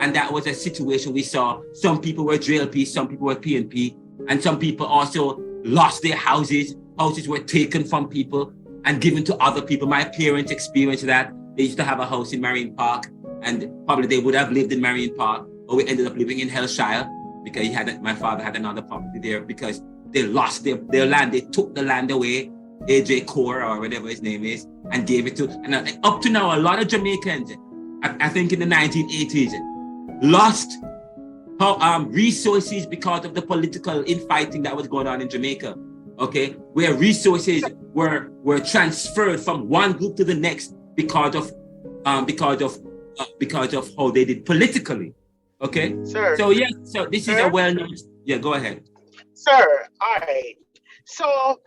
and that was a situation we saw. Some people were JLP, some people were PNP, and some people also lost their houses. Houses were taken from people and given to other people. My parents experienced that. They used to have a house in Marine Park, and probably they would have lived in Marine Park, or we ended up living in Hellshire because my father had another property there because they lost their land. They took the land away, AJ Core or whatever his name is, and gave it to, and up to now, a lot of Jamaicans, I think in the 1980s, lost resources because of the political infighting that was going on in Jamaica, okay? Where resources were transferred from one group to the next because of how they did politically, okay? Sir. So yeah, so this is a well-known. Yeah, go ahead. Sir, all right. So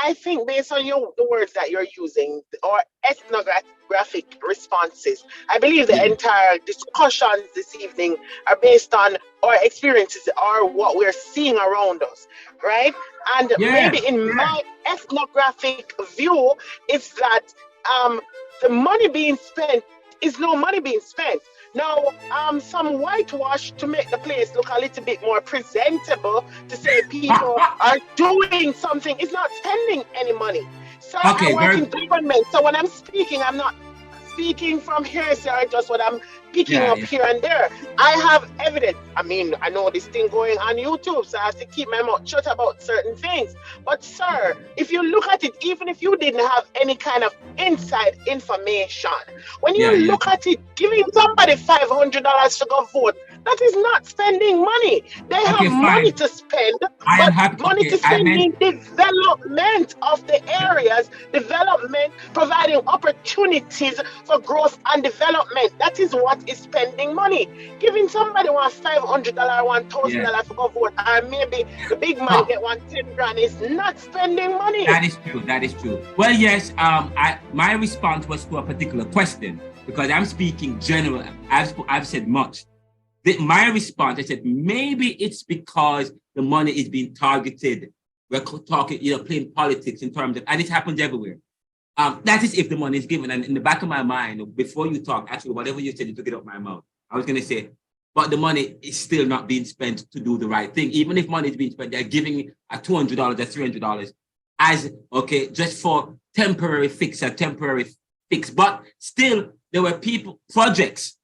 I think based on the words that you're using, or ethnographic responses, I believe the entire discussions this evening are based on our experiences or what we're seeing around us, right? And maybe in my ethnographic view, it's that the money being spent is no money being spent. Now, some whitewash to make the place look a little bit more presentable, to say people are doing something. It's not spending any money. So I work in government. So when I'm speaking, I'm not speaking from hearsay or just what I'm picking up here and there. I have evidence. I mean, I know this thing going on YouTube, so I have to keep my mouth shut about certain things. But sir, if you look at it, even if you didn't have any kind of inside information, when you look at it, giving somebody $500 to go vote, that is not spending money. They have money to spend, but money to spend in development of the areas, development, providing opportunities for growth and development. That is what is spending money. Giving somebody $500, $1,000 to go vote, or maybe the big man get $10,000 is not spending money. That is true. That is true. Well, yes. My response was to a particular question because I'm speaking general. I've said much. My response, I said, maybe it's because the money is being targeted. We're talking, playing politics in terms of, and it happens everywhere. That is if the money is given. And in the back of my mind, before you talk, actually, whatever you said, you took it out my mouth. I was going to say, but the money is still not being spent to do the right thing. Even if money is being spent, they're giving a $200 or $300 as, just for temporary fix. But still, there were projects.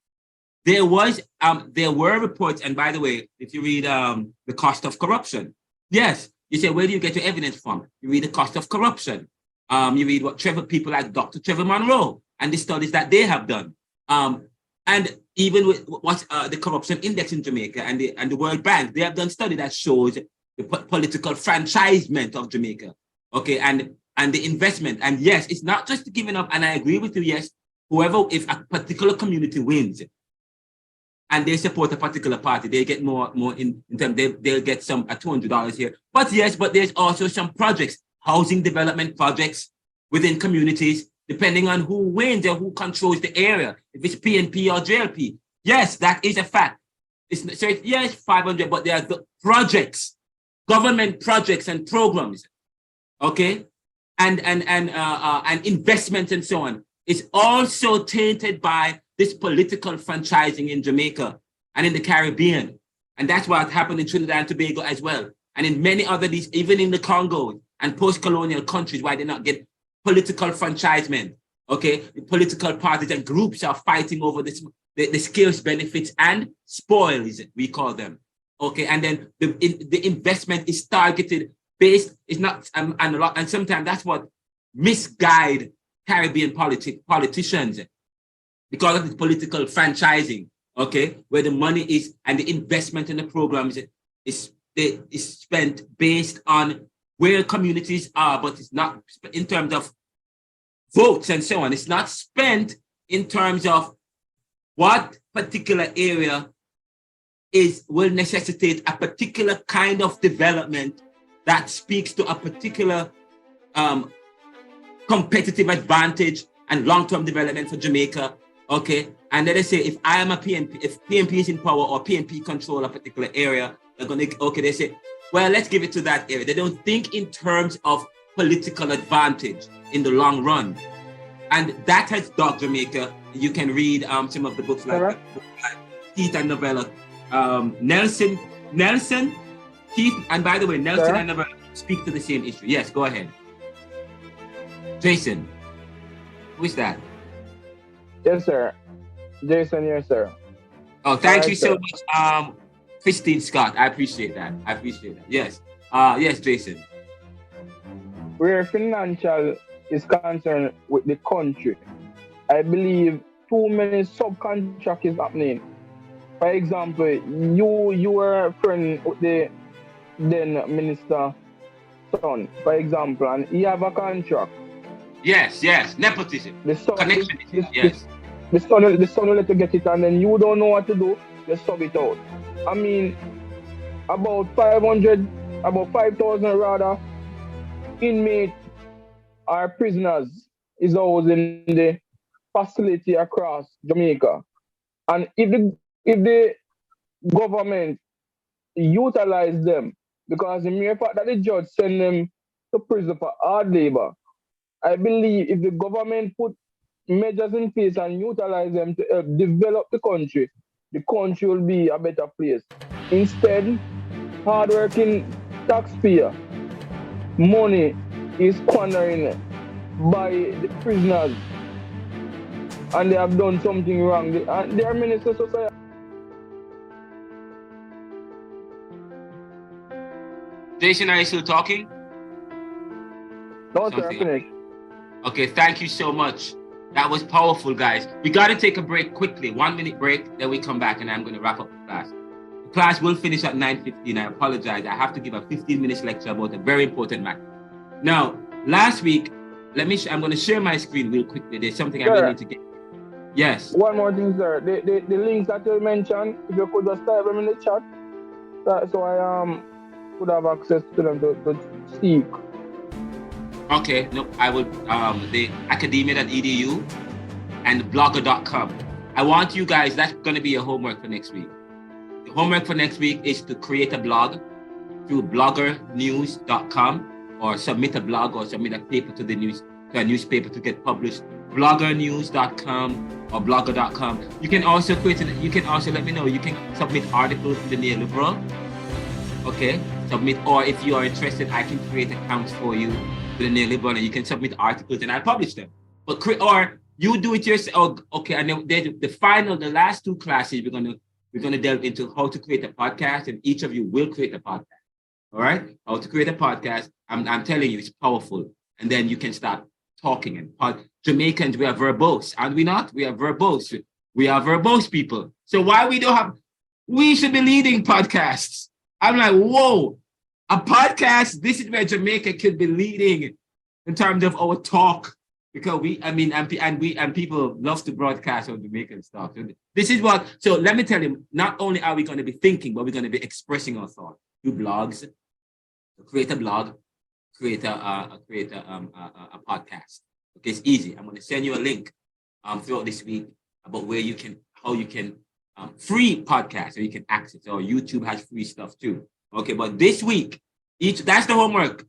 There were reports, and by the way, if you read the cost of corruption, yes, you say, where do you get your evidence from? You read the cost of corruption. You read what people like Dr. Trevor Monroe and the studies that they have done. And even with what's the corruption index in Jamaica and the World Bank, they have done study that shows the political franchisement of Jamaica, and the investment. And yes, it's not just giving up. And I agree with you. Yes, if a particular community wins, and they support a particular party, they get more in terms, they'll get some $200 here. But yes, there's also some projects, housing development projects within communities, depending on who wins or who controls the area. If it's PNP or JLP, yes, that is a fact. It's 500, but there are the projects, government projects and programs, and investments and so on. It's also tainted by this political franchising in Jamaica and in the Caribbean. And that's what happened in Trinidad and Tobago as well. And in many other, even in the Congo and post-colonial countries, why they not get political franchisement, The political parties and groups are fighting over the skills, benefits, and spoils, we call them, And then the investment is targeted based, it's not, and sometimes that's what misguide Caribbean politicians, because of the political franchising, where the money is and the investment in the programs is spent based on where communities are, but it's not in terms of votes and so on. It's not spent in terms of what particular area will necessitate a particular kind of development that speaks to a particular competitive advantage and long-term development for Jamaica. And then they say, if I am a PNP, if PNP is in power or PNP control a particular area, they're going to, they say, well, let's give it to that area. They don't think in terms of political advantage in the long run. And that has dogged Jamaica. You can read some of the books like Keith and Novella. Nelson, Keith, and by the way, Nelson and Novella speak to the same issue. Yes, go ahead. Jason, who is that? Yes, sir. Jason, yes, sir. Oh, thank you so much, Christine Scott. I appreciate that. Yes. Yes, Jason. Where financial is concerned with the country, I believe too many subcontract is happening. For example, you were a friend with the then minister son, for example, and he have a contract. Yes, nepotism. The son will let you get it, and then you don't know what to do, you sub it out. I mean, about 5,000 rather, inmates or prisoners is housed in the facility across Jamaica. And if the government utilize them, because the mere fact that the judge send them to prison for hard labor, I believe if the government put measures in place and utilize them to help develop the country will be a better place. Instead, hardworking taxpayer money is squandering by the prisoners and they have done something wrong. They are minister society. Jason, are you still talking? No, sir, finished. Okay, thank you so much. That was powerful, guys. We got to take a break quickly, 1 minute break, then we come back and I'm going to wrap up the class. The class will finish at 9:15. I apologize. I have to give a 15-minute lecture about a very important matter. Now, last week, I'm going to share my screen real quickly. There's something I really need to get. Yes. One more thing, sir. The links that you mentioned, if you could just type them in the chat, so I could have access to them to speak. Okay, no, I will, the academia.edu and blogger.com. I want you guys, that's going to be your homework for next week. The homework for next week is to create a blog through bloggernews.com or submit a blog or submit a paper to a newspaper to get published. Bloggernews.com or blogger.com. You can also let me know, you can submit articles to the Neoliberal. Okay, submit, or if you are interested, I can create accounts for you to the Neoliberal and you can submit articles and I publish them. But or you do it yourself. Okay, and then the last two classes, we're gonna delve into how to create a podcast, and each of you will create a podcast. All right, how to create a podcast. I'm telling you, it's powerful. And then you can start talking. And Jamaicans, we are verbose, and we not? We are verbose. We are verbose people. So why we should be leading podcasts. I'm like, whoa, a podcast. This is where Jamaica could be leading in terms of our talk, because people love to broadcast on Jamaican stuff. This is what. So let me tell you, not only are we going to be thinking, but we're going to be expressing our thought through blogs. Create a blog, create a podcast. Okay, it's easy. I'm going to send you a link throughout this week about how you can free podcast, so you can access. Or YouTube has free stuff too. Okay, but this week, that's the homework.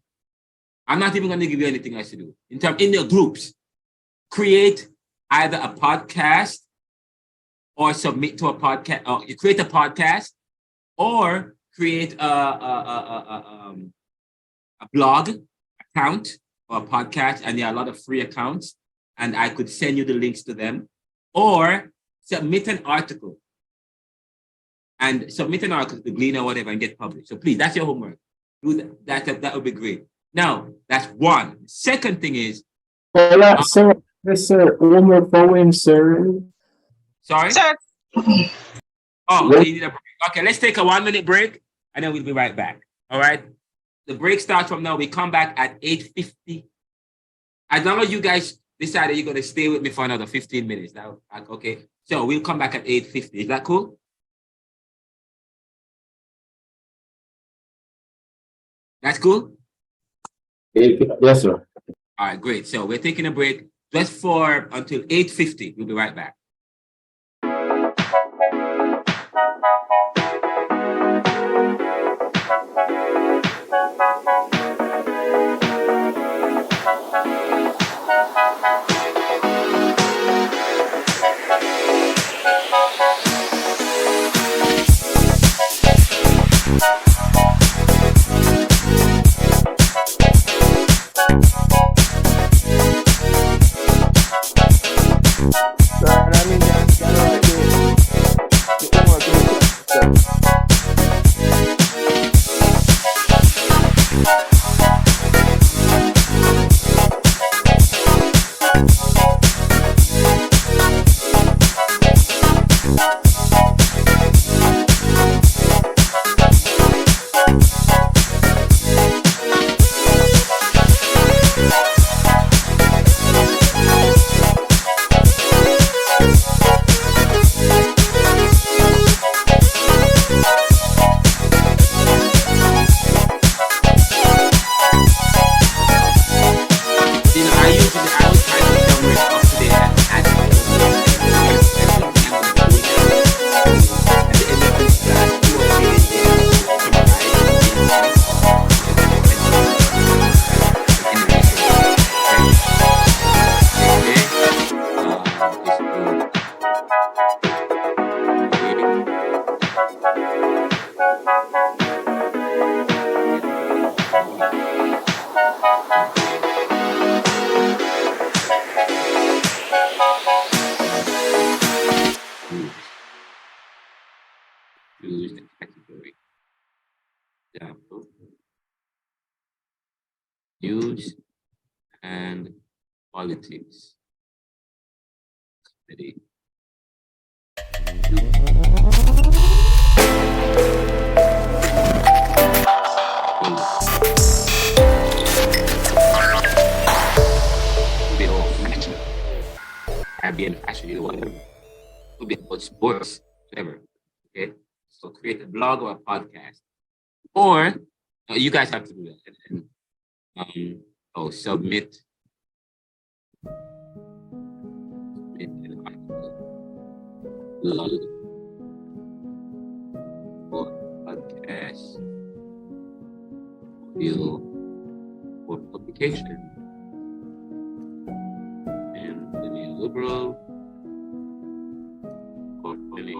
I'm not even going to give you anything else to do. In the groups, create either a podcast or submit to a podcast. Or you create a podcast or create a blog account or a podcast, and there are a lot of free accounts, and I could send you the links to them, or submit an article. And submit an article to Glean or whatever and get published. So please, that's your homework. Do that. That would be great. Now, that's one. Second thing is... Sir, one more poem, sir. Sorry? Sir. Oh, okay, you need a break. Okay, let's take a 1 minute break, and then we'll be right back. All right? The break starts from now. We come back at 8:50. As long as you guys decided you're going to stay with me for another 15 minutes. Now, okay? So we'll come back at 8:50. Is that cool? That's cool? Yes, sir. All right, great. So we're taking a break just for until 8:50. We'll be right back. Right. politics, comedy. Caribbean fashion, whatever. Could be about sports, whatever. Okay. So create a blog or a podcast. Or you guys have to do that. And submit blog or podcast for publication. The Neoliberal or any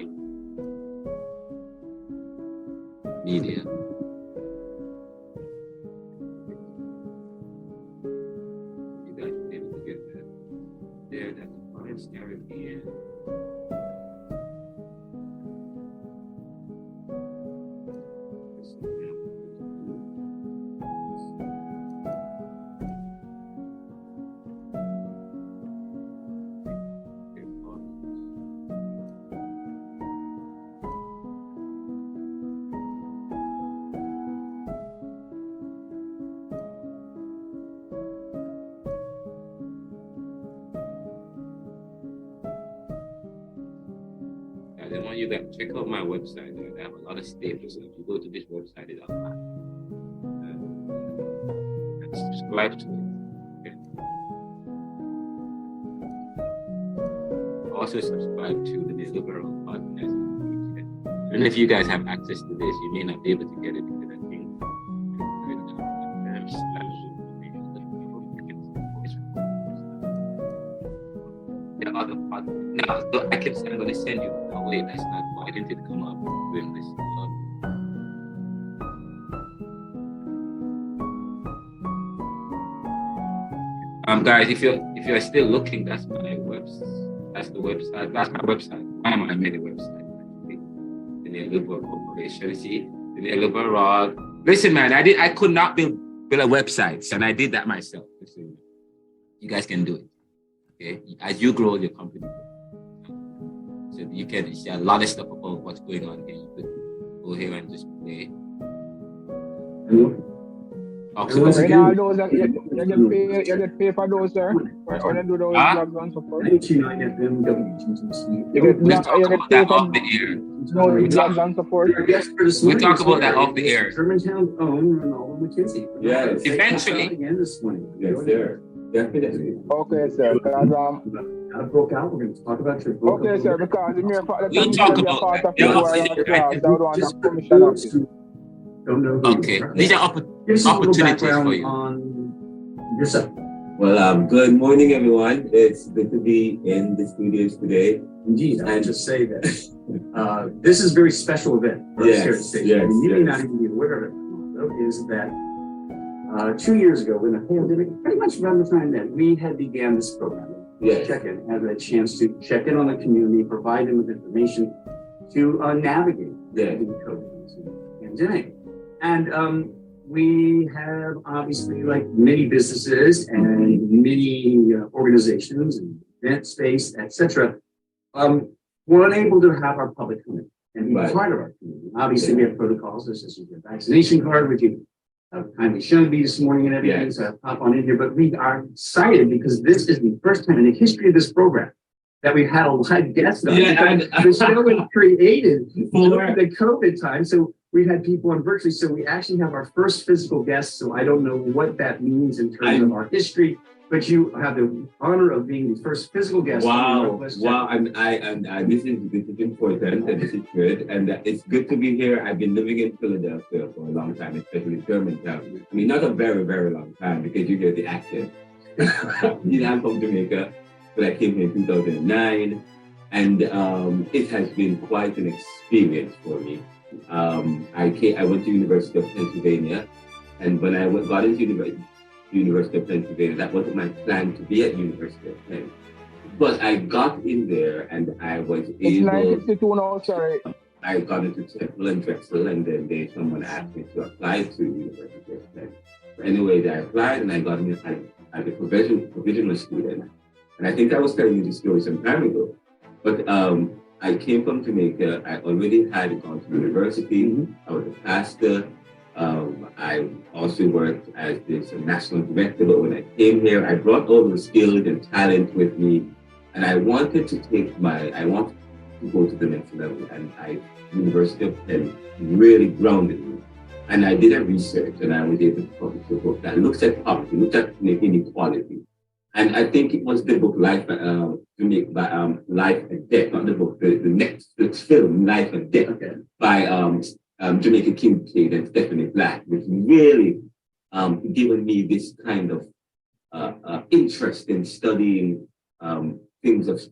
media. You guys will be able to get that there. That's Barbados, Caribbean. Then when you check out my website, I have a lot of staples. So if you go to this website, it's a lot. And subscribe to it. Okay. Also subscribe to the Neoliberal podcast. And if you guys have access to this, you may not be able to get it because I think the other part. Now, I kept saying I'm going to send you. Oh, wait, that's not. Why didn't it come up doing this? Guys, if you're still looking, that's my website. That's the website. That's my website. I made a website. The Neoliberal Corporation. See, the Neoliberal. Listen, man, I could not build a website, and I did that myself. Listen, you guys can do it. Okay, as you grow your company, so you can see a lot of stuff about what's going on here. You could go here and just play. Renaldo, you get paid for those, sir? Or you do those blogs and support? You get paid for those blogs and support? We talk about that off the air. Germantown's own Renaldo McKenzie. Yes. Eventually. Again this morning. Yes, sir. Definitely. Okay, sir. Because broke out. We're going to talk about your book. Okay, sir. Because the mere fact that we'll talk about that. Okay, these are opportunities for you. On yourself. Well, good morning, everyone. It's good to be in the studios today. Indeed, I just say that this is a very special event for us here at the station. Yes, you may not even be aware of it, though, is that 2 years ago, in the pandemic, pretty much around the time that we had began this program, check-in, had a chance to check in on the community, provide them with information to navigate the COVID-19 pandemic. And we have obviously, like many businesses and many organizations and event space, etc., we're unable to have our public come in and be part of our community. Obviously, we have protocols such as your vaccination card, which you kindly shown me this morning and everything, so I'll pop on in here. But we are excited because this is the first time in the history of this program that we've had a live guest on. The show was created during the COVID time, so we've had people on virtually. So we actually have our first physical guest. So I don't know what that means in terms of our history, but you have the honor of being the first physical guest. Wow! Wow! And this is important, and this is good, and it's good to be here. I've been living in Philadelphia for a long time, especially Germantown. I mean, not a very, very long time because you get the accent. I'm from Jamaica, but I came here in 2009, and it has been quite an experience for me. I went to University of Pennsylvania, and when I got into University of Pennsylvania, that wasn't my plan to be at University of Penn. But I got in there, and I was able. 1962 now, sorry. I got into Temple and Drexel, and then someone asked me to apply to University of Penn. So anyway, I applied, and I got in. as a provisional student. And I think I was telling you this story some time ago. But I came from Jamaica. I already had gone to university. I was a pastor. I also worked as this national director. But when I came here, I brought all the skills and talent with me. And I wanted to go to the next level. And University of Penn really grounded me. And I did a research, and I was able to publish a book that looks at poverty, looks at inequality. And I think it was the book Life and Death, not the book, the Netflix film Life and Death by Jamaica Kincaid and Stephanie Black, which really given me this kind of interest in studying things that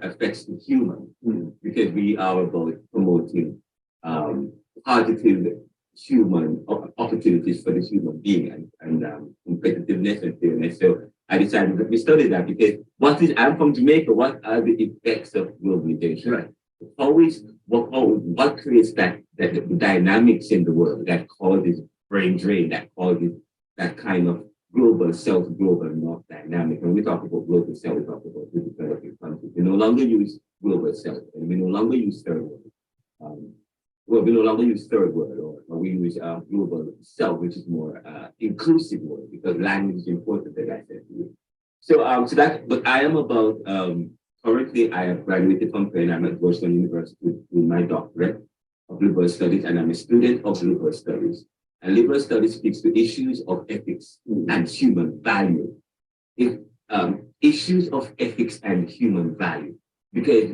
affects the human, because we are about promoting positive human opportunities for the human being and competitiveness and fairness. So I decided that we study that because I'm from Jamaica, what are the effects of globalization? Right. What creates that the dynamics in the world that causes brain drain, that causes that kind of global south, global north dynamic. When we talk about global south, we talk about the developing countries. We no longer use global south, and we no longer use third world. We no longer use third world, or we use global south, which is more inclusive word, because language is important, as I said to you. But I am about, currently I have graduated from Penn. I'm at Georgetown University with my doctorate of liberal studies, and I'm a student of liberal studies. And liberal studies speaks to issues of ethics and human value. Issues of ethics and human value, because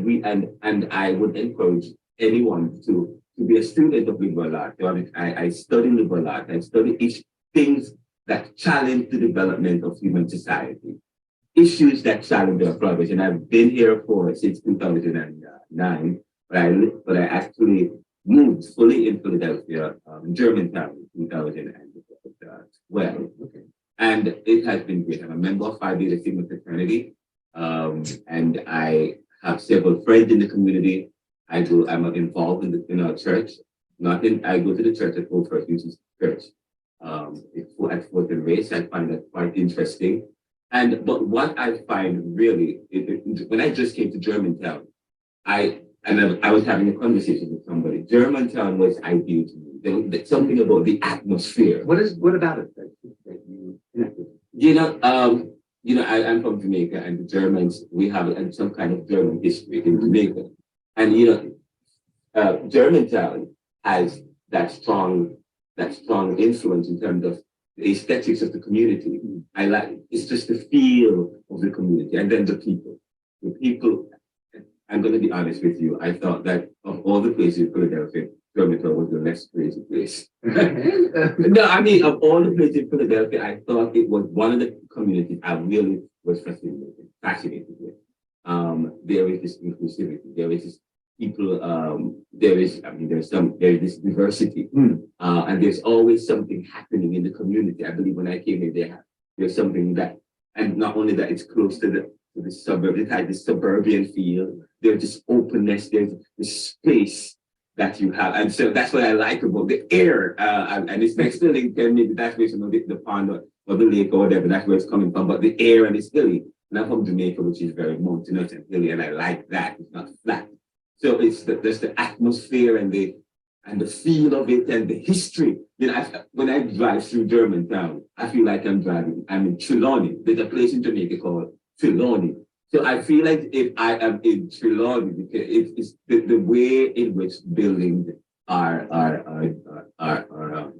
and I would encourage anyone to be a student of liberal art. I study liberal art. I study things that challenge the development of human society, issues that challenge our progress. And I've been here since 2009, but I actually moved fully in Philadelphia, Germantown, in 2012. And it has been great. I'm a member of Phi Beta Sigma fraternity, and I have several friends in the community. I'm involved in our church. I go to the church at Old First Uses Church. At Fort and Race, I find that quite interesting. But what I find really, when I just came to Germantown, I was having a conversation with somebody. Germantown was ideal to me. There was something about the atmosphere. What about it that you connected? I'm from Jamaica, and the Germans, we have some kind of German history in Jamaica. And Germantown has that strong influence in terms of the aesthetics of the community. It's just the feel of the community, and then the people. The people. I'm going to be honest with you. I thought that of all the places in Philadelphia, Germantown was the less crazy place. No, I mean, of all the places in Philadelphia, I thought it was one of the communities I really was fascinated with. There is this inclusivity. There is this people. There is this diversity, and there's always something happening in the community. I believe when I came here, there's something that, and not only that, it's close to the suburb. It has this suburban feel. There's this openness. There's this space that you have, and so that's what I like about the air. And it's next to Lincoln. Maybe that's where some of the pond or the lake or whatever. That's where it's coming from. But the air, and it's hilly. And I'm from Jamaica, which is very mountainous and hilly, and I like that. It's not flat. So there's the atmosphere and the feel of it and the history. When I drive through Germantown, I feel like I'm in Trelawney. There's a place in Jamaica called Trelawney. So I feel like if I am in Trelawney, because it's the way in which buildings are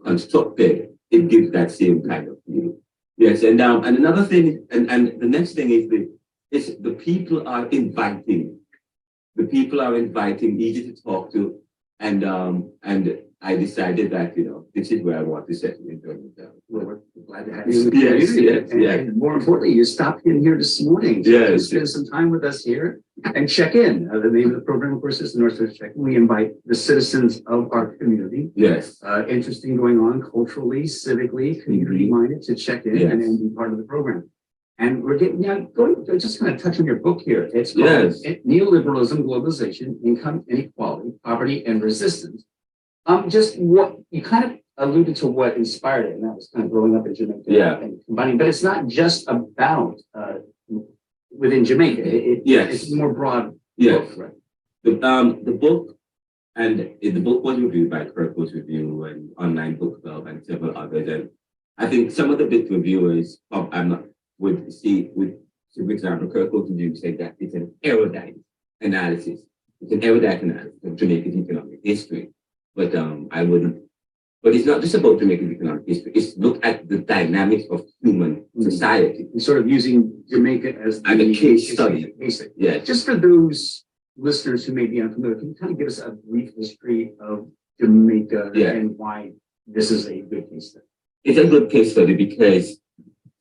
constructed, it gives that same kind of feel. Yes, and another thing, and the next thing is the people are inviting. The people are inviting, easy to talk to, and I decided that this is where I want to settle in Germantown. Well, we're glad to have you in the community. And more importantly, you stopped in here this morning to spend some time with us here and check in. The name of the program, of course, is the Northwest Check-in. We invite the citizens of our community. Yes. Interesting going on culturally, civically, community-minded to check in and be part of the program. And we're just kind of touch on your book here. It's called Neoliberalism, Globalization, Income Inequality, Poverty, and Resistance. Just what you kind of alluded to what inspired it, and that was kind of growing up in Jamaica and combining. But it's not just about within Jamaica. It's more broad. Yes. Book, right? The book, and the book was reviewed by Kirkwood's Review and Online Book Club and several others. And I think some of the book reviewers would see, for example, Kirkwood's Review said that it's an erudite analysis. It's an erudite analysis of Jamaica's economic history. But I wouldn't. But it's not just about Jamaican economic history. It's look at the dynamics of human society. And sort of using Jamaica as a case study. Yeah. Just for those listeners who may be unfamiliar, can you kind of give us a brief history of Jamaica and why this is a good case study? It's a good case study because,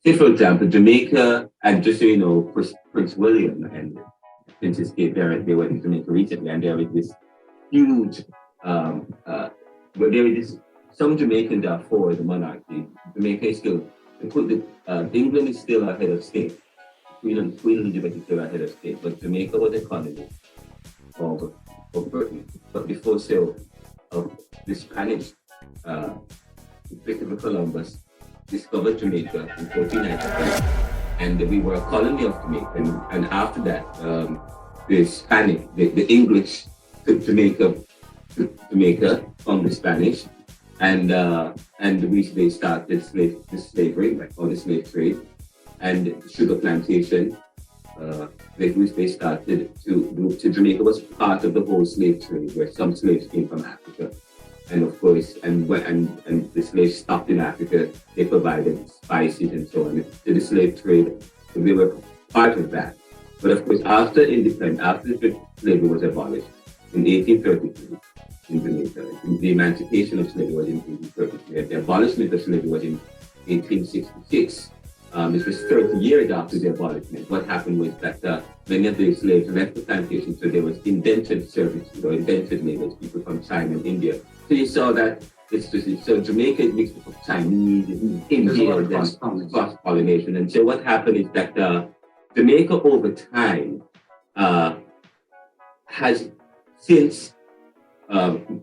say for example, Jamaica, and just so you know, Prince William and Princess Kate Barrett, they were in Jamaica recently, and there was this huge, some Jamaicans are for the monarchy. Jamaica is still, England is still a head of state. Sweden and Jamaica is still a head of state, but Jamaica was a colony of Britain. But before so, the Spanish, Christopher Columbus discovered Jamaica in 1493, and we were a colony of Jamaica. And after that, the English took Jamaica from the Spanish, and they started slavery, or the slave trade, and sugar plantation. They started to move to Jamaica was part of the whole slave trade, where some slaves came from Africa, and of course, and the slaves stopped in Africa. They provided spices and so on to the slave trade. So they were part of that. But of course, after slavery was abolished in 1833 in Jamaica, the emancipation of slavery was in 1833. The abolishment of slavery was in 1866. This was 30 years after the abolishment. What happened was that many of the slaves left the plantation, so there was indentured servitude or indentured laborers, people from China and India. So you saw that so Jamaica is mixed up of Chinese, Indians, and cross-pollination. And so what happened is that Jamaica over time has since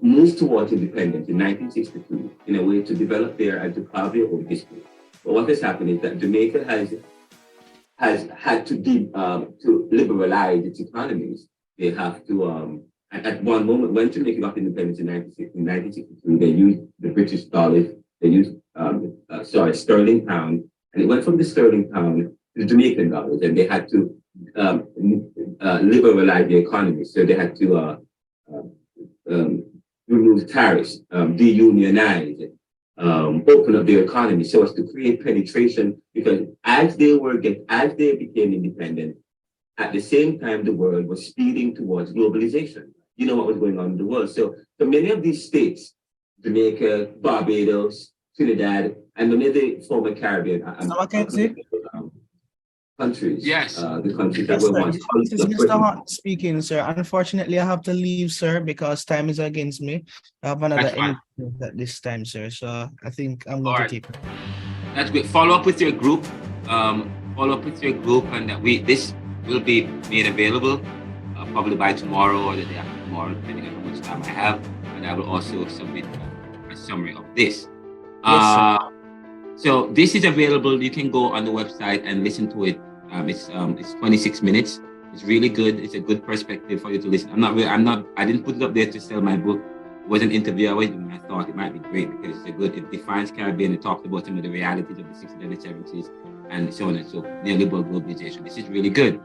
moved towards independence in 1962 in a way to develop and to carve their own history. But what has happened is that Jamaica has had to liberalize its economies. They have to, at one moment, when Jamaica got independence in 1962, they used the British dollars, they used, sterling pound, and it went from the sterling pound to the Jamaican dollars, and they had to liberalize the economy. So they had to remove tariffs, deunionize, open up their economy so as to create penetration, because as they became independent, at the same time the world was speeding towards globalization. You know what was going on in the world. So many of these states, Jamaica, Barbados, Trinidad, and many of the former Caribbean countries. Yes. The countries that were once. This is Mr. Hunt speaking, sir. Unfortunately, I have to leave, sir, because time is against me. I have another interview at this time, sir. So I think I'm going to take it. That's great. Follow up with your group. And this will be made available probably by tomorrow or the day after tomorrow, depending on how much time I have. And I will also submit a summary of this. So this is available. You can go on the website and listen to it. It's 26 minutes. It's really good. It's a good perspective for you to listen. I didn't put it up there to sell my book. It was an interview I was doing. I thought it might be great because it defines Caribbean. It talks about some of the realities of the 60s and the 70s and so on and so forth. Neoliberal globalization. This is really good.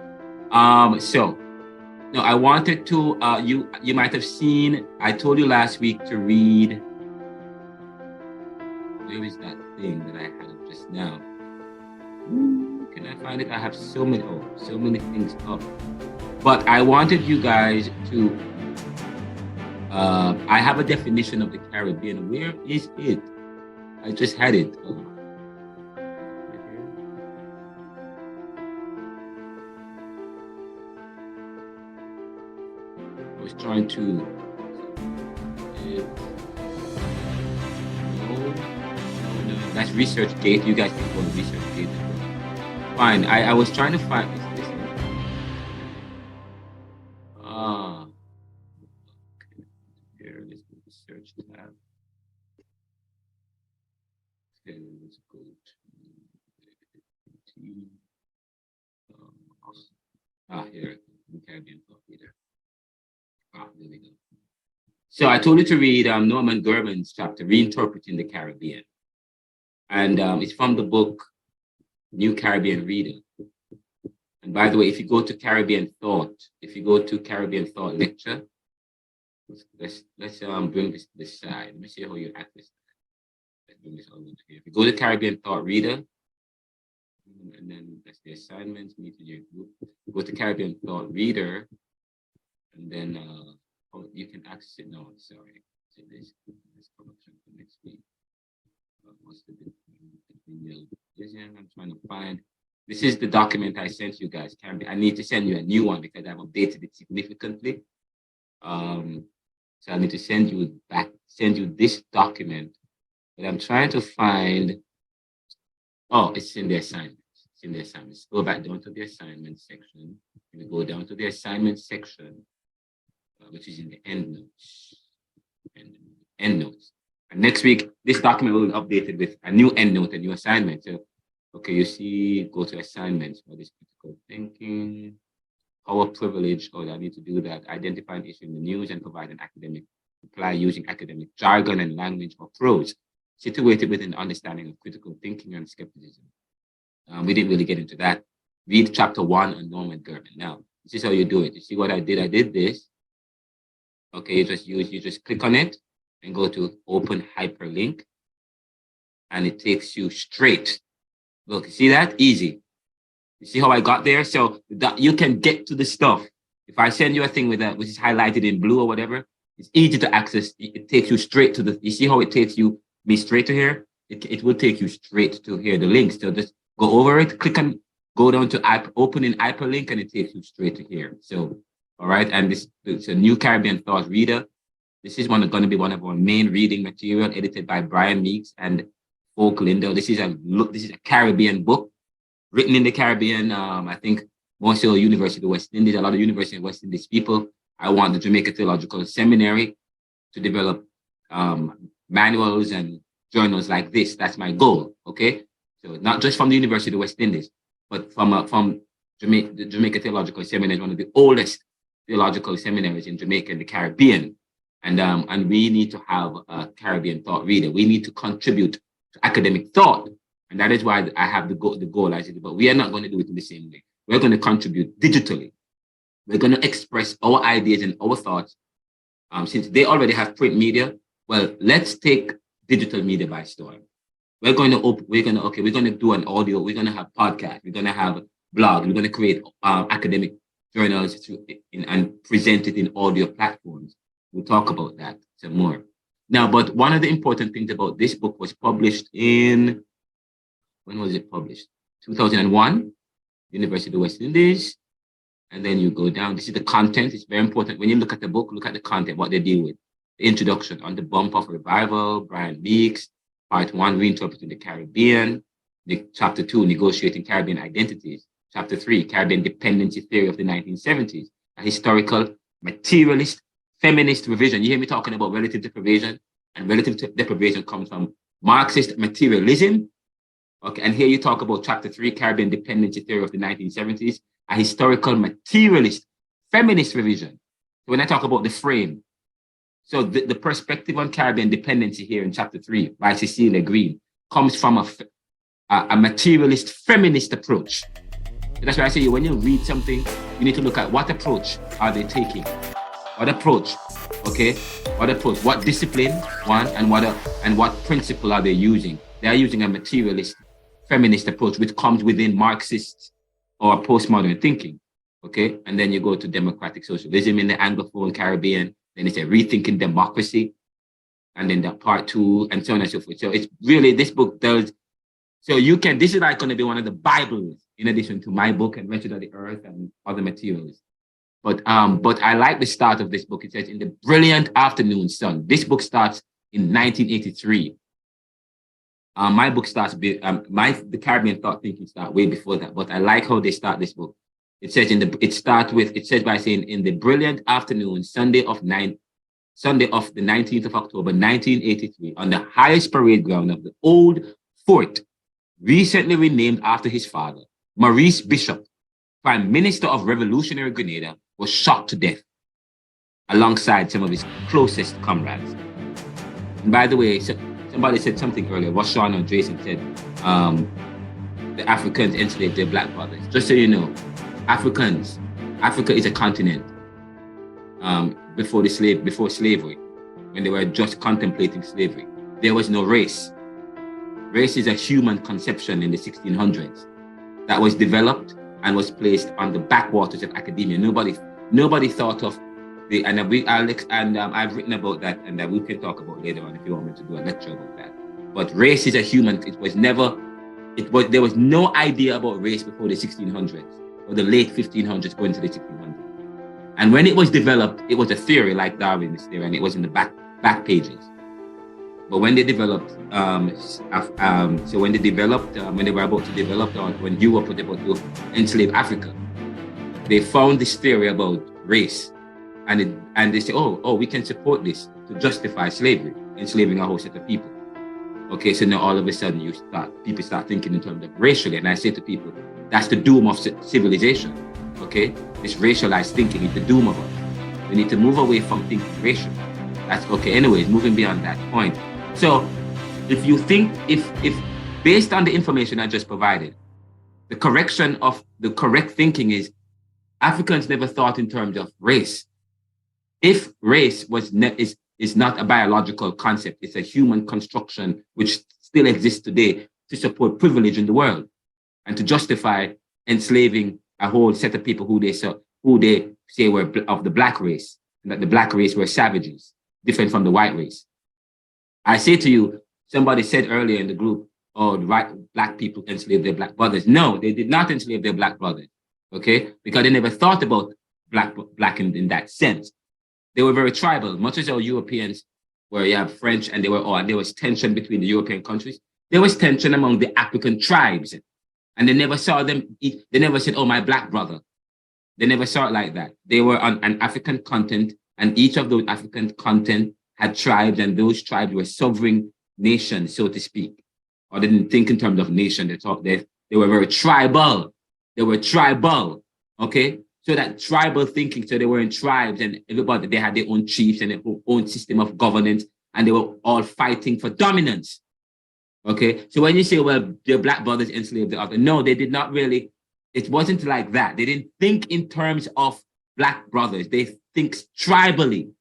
I wanted to, you might have seen, I told you last week to read, where is that thing that I had just now? Can I find it? I have so many things up. But I wanted you guys to, I have a definition of the Caribbean. Where is it? I just had it. I was trying to, that's ResearchGate. You guys can go on ResearchGate. Fine. I was trying to find this. Here, let's go to search tab. Okay, let's go to here, the Caribbean thought leader. There we go. So I told you to read Norman Gurman's chapter, Reinterpreting the Caribbean. And it's from the book, New Caribbean Reader. And by the way, if you go to Caribbean Thought lecture, let's bring this side. Let me see how you access that. Let's bring this all into here. If you go to Caribbean Thought Reader, and then that's the assignments, meet in your group. Go to Caribbean Thought Reader, and then you can access it now. Sorry, so this production for next week. What's the I'm trying to find. This is the document I sent you guys. I need to send you a new one because I've updated it significantly. So I need to send you this document. But I'm trying to find. Oh, it's in the assignments. It's in the assignments. Go back down to the assignment section. We go down to the assignment section, which is in the end notes. End notes. And next week, this document will be updated with a new end note, a new assignment. So, okay, you see, go to assignments for this critical thinking, power privilege. Oh, I need to do that. Identify an issue in the news and provide an academic reply using academic jargon and language or prose, situated within understanding of critical thinking and skepticism. We didn't really get into that. Read chapter 1 on Norman Gurman. Now, this is how you do it. You see what I did? I did this. Okay, you just click on it and go to open hyperlink, and it takes you straight. Look, you see that? Easy. You see how I got there? So that you can get to the stuff. If I send you a thing with that, which is highlighted in blue or whatever, it's easy to access. It takes you straight to the, you see how it takes me straight to here? It will take you straight to here, the links. So just go over it, click on, go down to open in hyperlink, and it takes you straight to here. So, all right. And it's a New Caribbean Thought Reader. This is going to be one of our main reading material, edited by Brian Meeks and Folk Lindo. This is a Caribbean book written in the Caribbean. I think mostly University of West Indies, a lot of University of West Indies people. I want the Jamaica Theological Seminary to develop manuals and journals like this. That's my goal. Okay, so not just from the University of West Indies, but from Jamaica, the Jamaica Theological Seminary is one of the oldest theological seminaries in Jamaica and the Caribbean. And we need to have a Caribbean thought reader. We need to contribute to academic thought. And that is why I have the goal I said, but we are not going to do it in the same way. We're going to contribute digitally. We're going to express our ideas and our thoughts. Since they already have print media, well, let's take digital media by storm. We're going to do an audio. We're going to have podcasts. We're going to have blogs. We're going to create academic journals and present it in audio platforms. We'll talk about that some more. Now, but one of the important things about this book was published in, when was it published? 2001, University of West Indies. And then you go down, this is the content. It's very important. When you look at the book, look at the content, what they deal with. The introduction, On the Bump of Revival, Brian Meeks. Part 1, Reinterpreting the Caribbean. Chapter 2, Negotiating Caribbean Identities. Chapter 3, Caribbean Dependency Theory of the 1970s. A historical, materialist, feminist revision. You hear me talking about relative deprivation, and relative deprivation comes from Marxist materialism. Okay, and here you talk about chapter 3, Caribbean Dependency Theory of the 1970s, a historical materialist feminist revision. So when I talk about the frame, so the perspective on Caribbean dependency here in chapter 3 by Cecilia Green comes from a materialist feminist approach. So that's why I say when you read something, you need to look at what approach are they taking. What approach, okay? What approach, what discipline, one, and what principle are they using? They are using a materialist feminist approach, which comes within Marxist or postmodern thinking, okay? And then you go to democratic socialism in the Anglophone Caribbean, then it's a rethinking democracy, and then that part 2, and so on and so forth. So it's really, this book does, so you can, this is like going to be one of the Bibles, in addition to my book and Wretched of the Earth and other materials. But I like the start of this book. It says, in the brilliant afternoon sun. This book starts in 1983. My book starts, the Caribbean thought thinking start way before that, but I like how they start this book. It says it says by saying, in the brilliant afternoon, Sunday of the 19th of October, 1983, on the highest parade ground of the old Fourth, recently renamed after his father, Maurice Bishop, Prime Minister of Revolutionary Grenada, was shot to death alongside some of his closest comrades. And by the way, somebody said something earlier, Roshan or Jason said, the Africans enslaved their black brothers. Just so you know, Africa is a continent. Before slavery, when they were just contemplating slavery, there was no race. Race is a human conception in the 1600s that was developed and was placed on the backwaters of academia. Nobody thought of the, and I've written about that, and that we can talk about later on if you want me to do a lecture about that. But race is a human. There was no idea about race before the 1600s or the late 1500s going to the 1600s. And when it was developed, it was a theory like Darwin's theory, and it was in the back pages. But when they developed, when they were about to develop, or when Europe was about to enslave Africa, they found this theory about race, and they say, oh, we can support this to justify slavery, enslaving a whole set of people. Okay, so now all of a sudden people start thinking in terms of racially, and I say to people, that's the doom of civilization. Okay, this racialized thinking is the doom of us. We need to move away from thinking racial. That's okay. Anyways, moving beyond that point. So, if you think, if based on the information I just provided, the correction of the correct thinking is Africans never thought in terms of race. If race is not a biological concept, it's a human construction which still exists today to support privilege in the world and to justify enslaving a whole set of people who they say were of the black race, and that the black race were savages, different from the white race. I say to you, somebody said earlier in the group, oh, black people enslaved their black brothers. No, they did not enslave their black brothers, okay? Because they never thought about black in that sense. They were very tribal, much as our Europeans, where you have French, and there was tension between the European countries. There was tension among the African tribes. And they never saw them, they never said, oh, my black brother. They never saw it like that. They were on an African continent, and each of those African continents had tribes, and those tribes were sovereign nations, so to speak. Or they didn't think in terms of nation, they were very tribal. They were tribal, okay? So that tribal thinking, so they were in tribes, and everybody, they had their own chiefs and their own system of governance, and they were all fighting for dominance. Okay, so when you say, well, their black brothers enslaved the other, no, they did not really. It wasn't like that. They didn't think in terms of black brothers. They think tribally.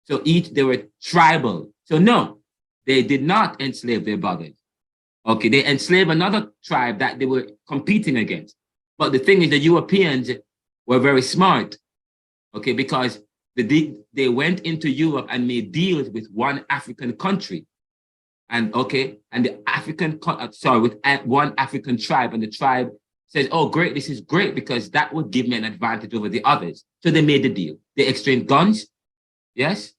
So they were tribal. So no, they did not enslave their brothers. Okay, they enslaved another tribe that they were competing against. But the thing is, the Europeans were very smart. Okay, because they went into Europe and made deals with one African country. And the African, with one African tribe, and the tribe says, oh, great, this is great, because that would give me an advantage over the others. So they made the deal. They exchanged guns, yes,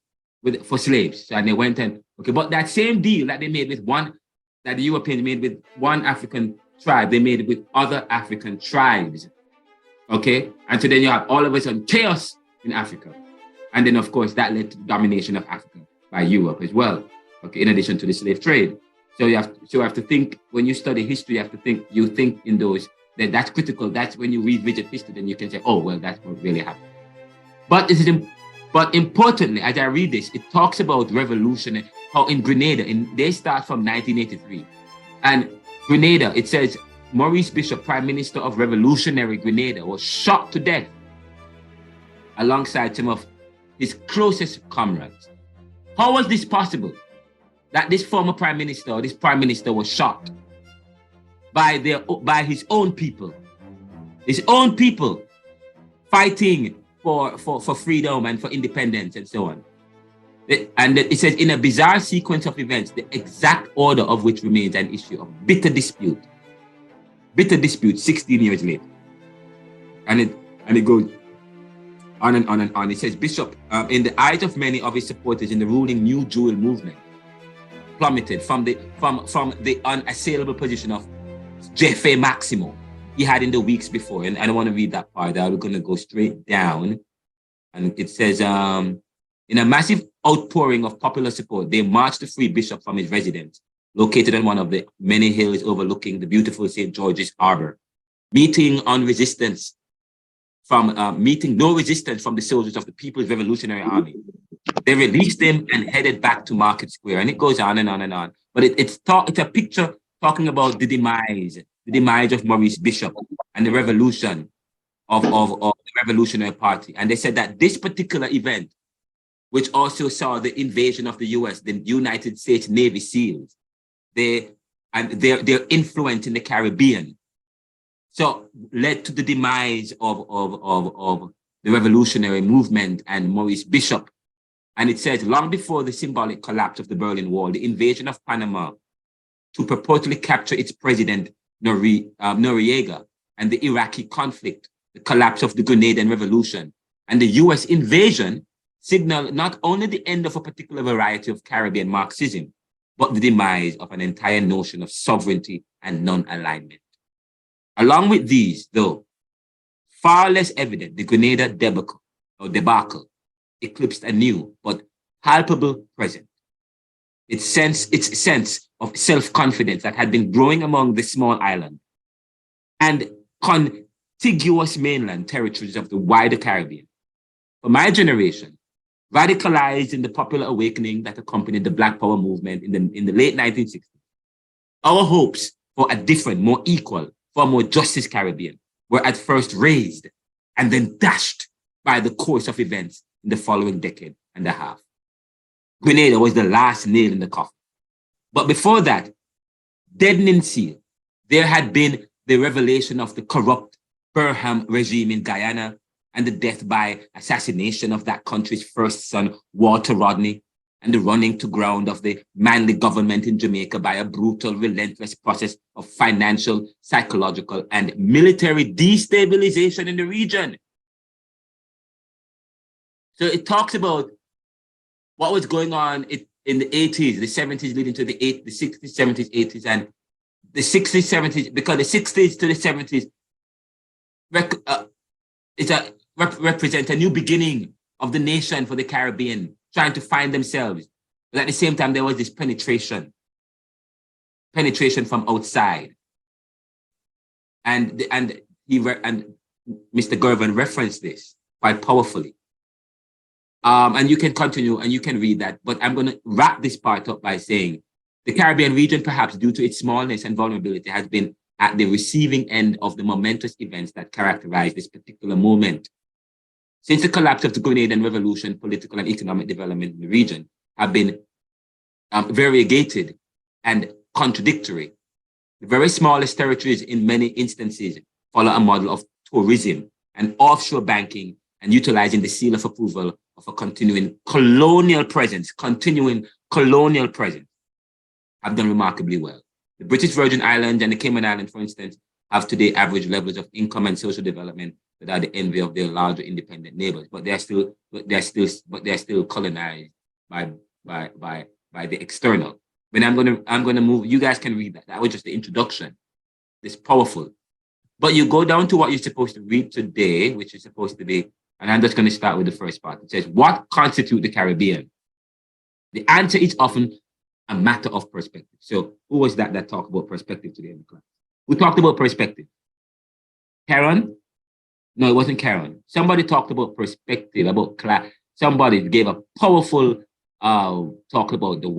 for slaves. And they went and, but that same deal that they made that the Europeans made with one African tribe, they made it with other African tribes, okay? And so then you have all of a sudden chaos in Africa. And then, of course, that led to the domination of Africa by Europe as well. Okay, in addition to the slave trade. So you have to think, when you study history, you think in those, that's critical. That's when you revisit history, then you can say, oh, well, that's what really happened. But importantly, as I read this, it talks about revolution, how in Grenada, they start from 1983. And Grenada, it says, Maurice Bishop, Prime Minister of Revolutionary Grenada, was shot to death alongside some of his closest comrades. How was this possible? That this former prime minister, or this prime minister, was shot by his own people fighting for freedom and for independence and so on. And it says, in a bizarre sequence of events, the exact order of which remains an issue of bitter dispute 16 years later. And it goes on and on and on. It says, Bishop, in the eyes of many of his supporters in the ruling New Jewel movement, plummeted from the unassailable position of Jefe Maximo he had in the weeks before. And I don't want to read that part. I'm going to go straight down. And it says, in a massive outpouring of popular support, they marched to free Bishop from his residence located on one of the many hills overlooking the beautiful St. George's Harbor, meeting no resistance from the soldiers of the People's Revolutionary Army. They released him and headed back to Market Square, and it goes on and on and on. But it's a picture talking about the demise of Maurice Bishop and the revolution of the Revolutionary Party. And they said that this particular event, which also saw the invasion of the US, the United States Navy SEALs, their influence in the Caribbean, so led to the demise of the revolutionary movement and Maurice Bishop. And it says, long before the symbolic collapse of the Berlin Wall, the invasion of Panama to purportedly capture its president, Noriega, and the Iraqi conflict, the collapse of the Grenadian Revolution, and the US invasion signaled not only the end of a particular variety of Caribbean Marxism, but the demise of an entire notion of sovereignty and non-alignment. Along with these, though, far less evident, the Grenada debacle eclipsed a new but palpable present. Its sense of self-confidence that had been growing among the small island and contiguous mainland territories of the wider Caribbean. For my generation, radicalized in the popular awakening that accompanied the Black Power movement in the late 1960s, our hopes for a different, more equal, for a more justice Caribbean were at first raised and then dashed by the course of events in the following decade and a half. Grenada was the last nail in the coffin. But before that, deadening seal, there had been the revelation of the corrupt Burham regime in Guyana and the death by assassination of that country's first son, Walter Rodney, and the running to ground of the Manley government in Jamaica by a brutal, relentless process of financial, psychological, and military destabilization in the region. So it talks about what was going on in the 80s, the 70s, leading to the 60s, 70s, 80s, and the 60s, 70s, because the 60s to the 70s represent a new beginning of the nation for the Caribbean, trying to find themselves. But at the same time, there was this penetration from outside. And Mr. Gervin referenced this quite powerfully. And you can continue and you can read that, but I'm going to wrap this part up by saying the Caribbean region, perhaps due to its smallness and vulnerability, has been at the receiving end of the momentous events that characterize this particular moment. Since the collapse of the Grenadian Revolution, political and economic development in the region have been variegated and contradictory. The very smallest territories in many instances follow a model of tourism and offshore banking and utilizing the seal of approval of a continuing colonial presence, have done remarkably well. The British Virgin Islands and the Cayman Islands, for instance, have today average levels of income and social development that are the envy of their larger independent neighbors, but they're still colonized by the external. When I'm gonna move, you guys can read that. That was just the introduction. It's powerful. But you go down to what you're supposed to read today, which is supposed to be, and I'm just going to start with the first part. It says, what constitutes the Caribbean? The answer is often a matter of perspective. So who was that talked about perspective today in the class? Who talked about perspective? Karen? No, it wasn't Karen. Somebody talked about perspective, about class. Somebody gave a powerful talk about the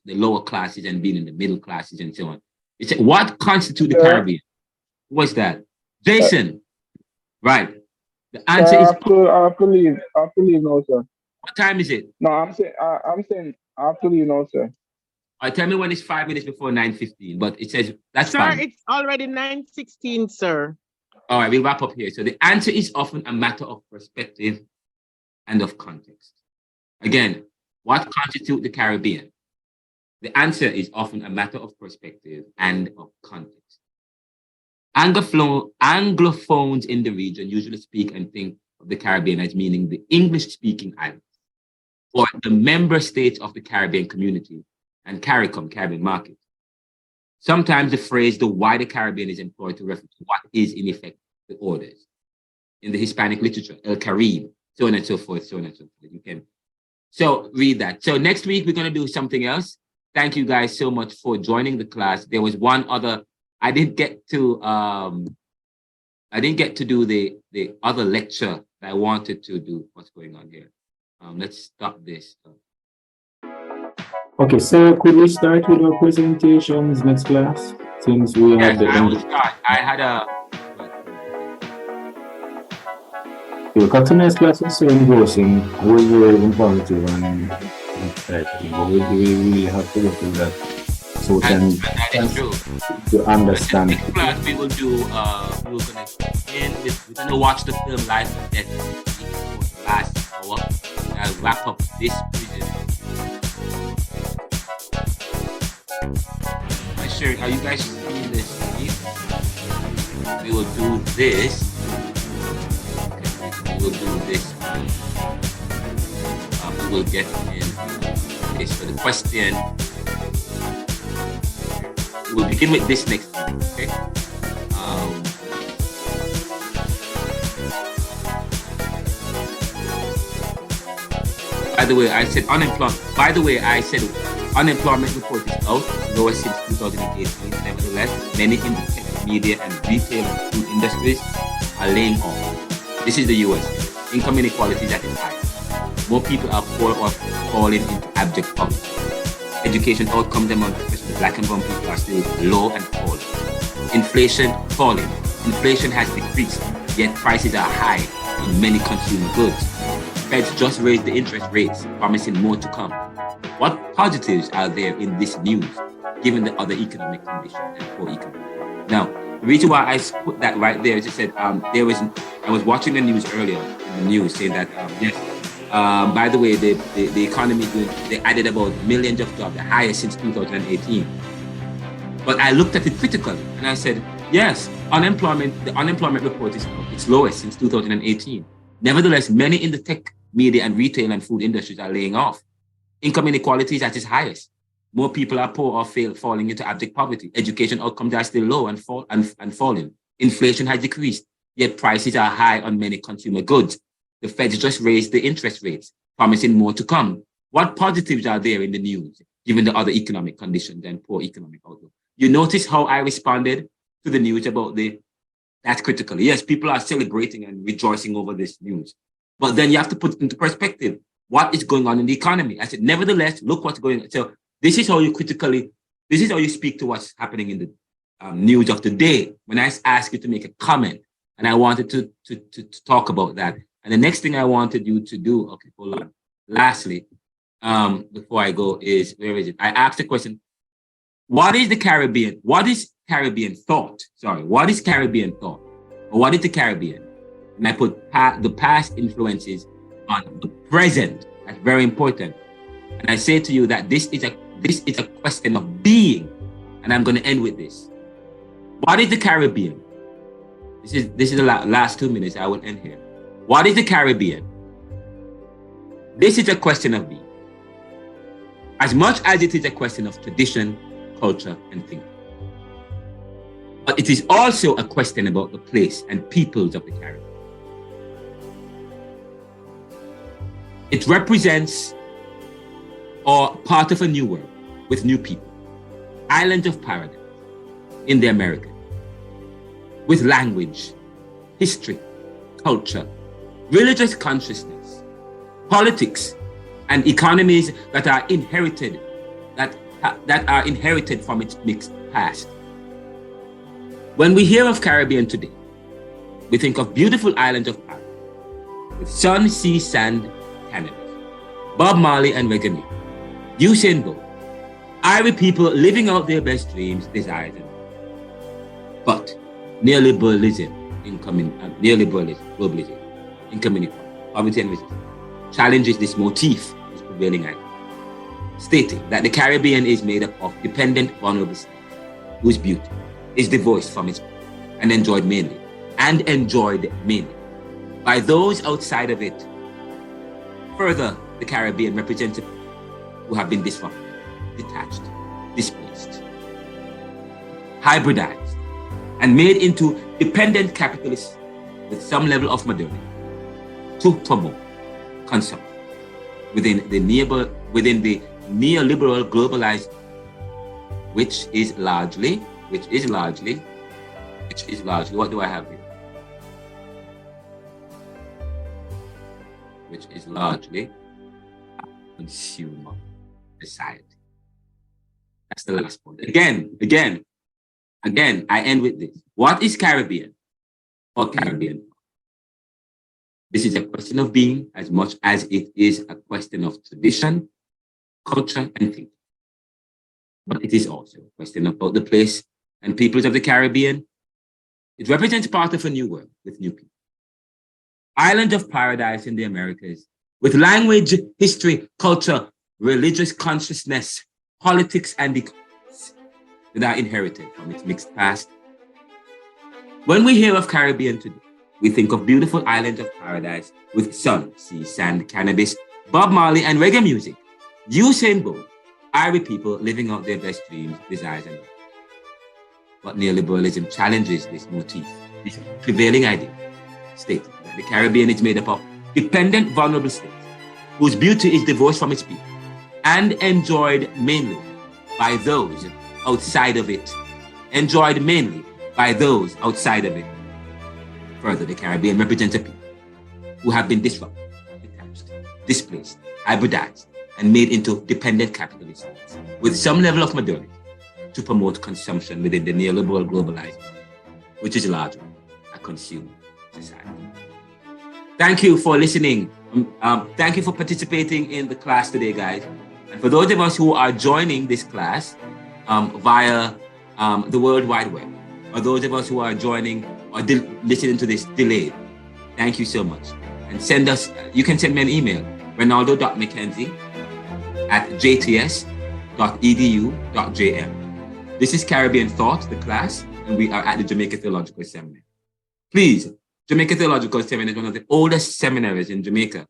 lower classes and being in the middle classes and so on. It said, what constitutes the Caribbean? What's that? Jason. Right. The answer is. I have to leave now, sir. What time is it? No, I'm saying I have to leave now, sir. All right, tell me when it's 5 minutes before 9:15, but it says that's sir, fine. It's already 9:16, sir. All right, we'll wrap up here. So the answer is often a matter of perspective and of context. Again, what constitutes the Caribbean? The answer is often a matter of perspective and of context. Anglophones in the region usually speak and think of the Caribbean as meaning the English-speaking islands, or the member states of the Caribbean community and CARICOM, Caribbean market. Sometimes the phrase the wider Caribbean is employed to refer to what is in effect the orders. In the Hispanic literature, El Caribe, so on and so forth, so on and so forth. You can read that. So next week, we're going to do something else. thank you guys so much for joining the class. There was one other, I didn't get to do the other lecture that I wanted to do. What's going on here? Let's stop this. Okay, so could we start with our presentations next class? Since we had the I will start. I had a because tonight's class was so engrossing, it was very informative and exciting, but we really have to go through that so we can to understand. Next class we will do we're gonna watch the film Life and Death for the last hour. I'll wrap up this presentation. Are you guys seeing this? We will do this. We will do this. We will get in this for the question. We'll begin with this next time, okay? By the way, I said unemployment. Unemployment report is out, lowest since 2018. Nevertheless, many in the tech, media, and retail and food industries are laying off. This is the US. Income inequality is at its highest. More people are poor or falling into abject poverty. Education outcomes among especially black and brown people are still low and falling. Inflation falling. Inflation has decreased, yet prices are high in many consumer goods. Feds just raised the interest rates, promising more to come. What positives are there in this news, given the other economic conditions and poor economy? Now, the reason why I put that right there is I said I was watching the news earlier in the news saying that by the way, the economy they added about millions of jobs, the highest since 2018. But I looked at it critically and I said, yes, the unemployment report is its lowest since 2018. Nevertheless, many in the tech, media, and retail and food industries are laying off. Income inequality is at its highest. More people are poor or falling into abject poverty. Education outcomes are still low and falling. Inflation has decreased, yet prices are high on many consumer goods. The Feds just raised the interest rates, promising more to come. What positives are there in the news, given the other economic conditions and poor economic outlook? You notice how I responded to the news about that's critical. Yes, people are celebrating and rejoicing over this news. But then you have to put into perspective what is going on in the economy. I said, nevertheless, look what's going on. So this is how you speak to what's happening in the news of the day. When I ask you to make a comment, and I wanted to talk about that. And the next thing I wanted you to do, okay, hold on. Lastly, before I go is, where is it? I asked the question, what is the Caribbean? What is Caribbean thought? Sorry, what is Caribbean thought? Or what is the Caribbean? And I put the past influences on the present. That's very important. And I say to you that this is a question of being. And I'm going to end with this. What is the Caribbean? This is the last 2 minutes. I will end here. What is the Caribbean? This is a question of being. As much as it is a question of tradition, culture, and thinking. But it is also a question about the place and peoples of the Caribbean. It represents or part of a new world with new people, islands of paradise in the Americas, with language, history, culture, religious consciousness, politics, and economies that are inherited, that are inherited from its mixed past. When we hear of Caribbean today, we think of beautiful islands of paradise with sun, sea, sand, cannabis, Bob Marley and reggae music, Usain Bolt, irie people living out their best dreams, desires, and but neoliberalism, globalization, income inequality, poverty and resistance challenges this motif, this prevailing idea, stating that the Caribbean is made up of dependent, vulnerable states whose beauty is divorced from its people and enjoyed mainly by those outside of it. Further, the Caribbean represents people who have been disrupted, detached, displaced, hybridized, and made into dependent capitalists with some level of modernity to promote consumption within the neoliberal globalized which is largely, what do I have here? Which is largely a consumer society. That's the last point. Again, I end with this. What is Caribbean or Caribbean? This is a question of being as much as it is a question of tradition, culture, and thinking. But it is also a question about the place and peoples of the Caribbean. It represents part of a new world with new people. Island of paradise in the Americas, with language, history, culture, religious consciousness, politics, and economies that are inherited from its mixed past. When we hear of Caribbean today, we think of beautiful islands of paradise with sun, sea, sand, cannabis, Bob Marley, and reggae music. Usain Bolt, irie people living out their best dreams, desires, and lives. But neoliberalism challenges this motif, this prevailing idea, stating that the Caribbean is made up of dependent, vulnerable states, whose beauty is divorced from its people and enjoyed mainly by those outside of it. Further, the Caribbean represents a people who have been disrupted, detached, displaced, hybridized, and made into dependent capitalists with some level of modernity to promote consumption within the neoliberal globalized, which is largely a consumer society. Thank you for listening. Thank you for participating in the class today, guys. And for those of us who are joining this class via the World Wide Web, or those of us who are joining or listening to this delayed, thank you so much. And you can send me an email, renaldo.mckenzie@jts.edu.jm. This is Caribbean Thought, the class, and we are at the Jamaica Theological Seminary. Please, Jamaica Theological Seminary is one of the oldest seminaries in Jamaica.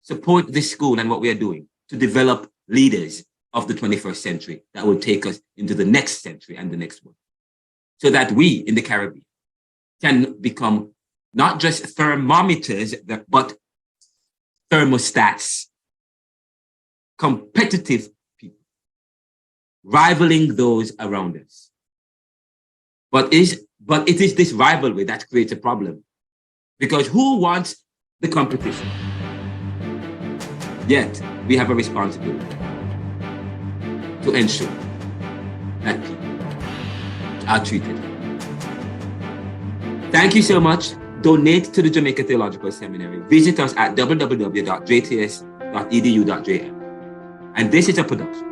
Support this school and what we are doing to develop leaders of the 21st century that will take us into the next century and the next one, so that we in the Caribbean can become not just thermometers, but thermostats, competitive people, rivaling those around us. But it is this rivalry that creates a problem, because who wants the competition? Yet we have a responsibility to ensure that people are treated. Thank you so much. Donate to the Jamaica Theological Seminary. Visit us at www.jts.edu.jm. And this is a production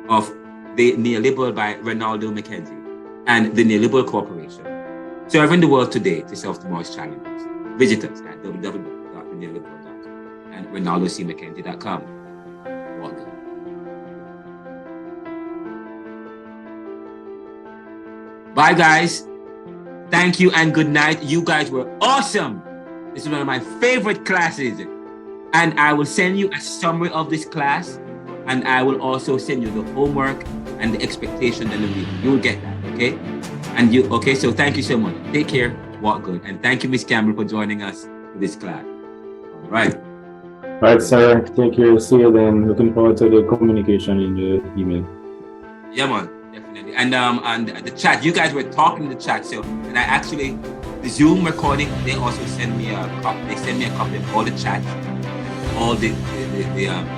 of the Neoliberal by Renaldo McKenzie and the Neoliberal Corporation, serving the world today to solve tomorrow's challenges. Visit us at www.neoliberal.com and renaldocmckenzie.com. Welcome. Bye, guys. Thank you and good night. You guys were awesome. This is one of my favorite classes. And I will send you a summary of this class. And I will also send you the homework and the expectation and the reading. You'll get that, okay? Okay, so thank you so much. Take care, walk good. And thank you, Miss Campbell, for joining us for this class. All right. All right, sir. Take care. See you then. Looking forward to the communication in the email. Yeah, man. Definitely. And the chat, you guys were talking in the chat. So, and I actually, the Zoom recording, they also send me a copy. They send me a copy of all the chats, all the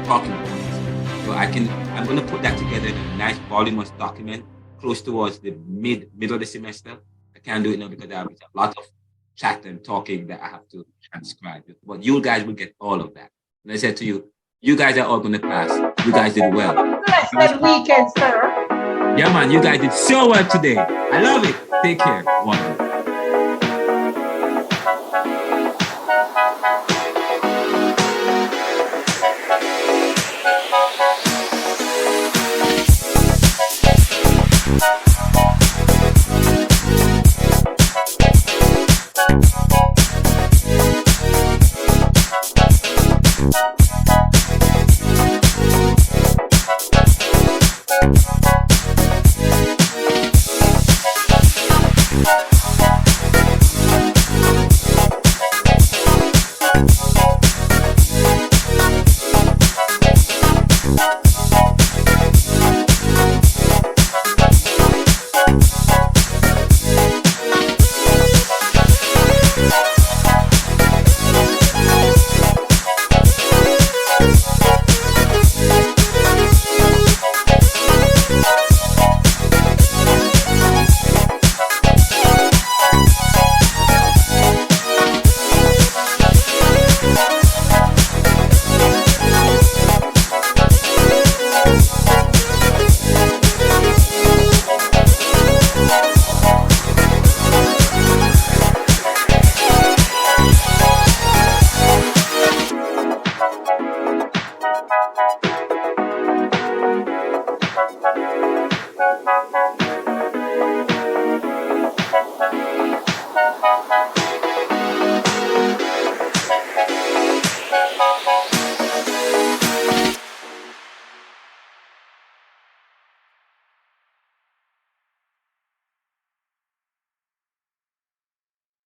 talking points. So I'm going to put that together in a nice voluminous document close towards the middle of the semester. I can't do it now because I have a lot of chat and talking that I have to transcribe. But you guys will get all of that. And I said to you, you guys are all going to pass. You guys did well. Blessed weekend, sir. Yeah, man, you guys did so well today. I love it. Take care. Wonderful.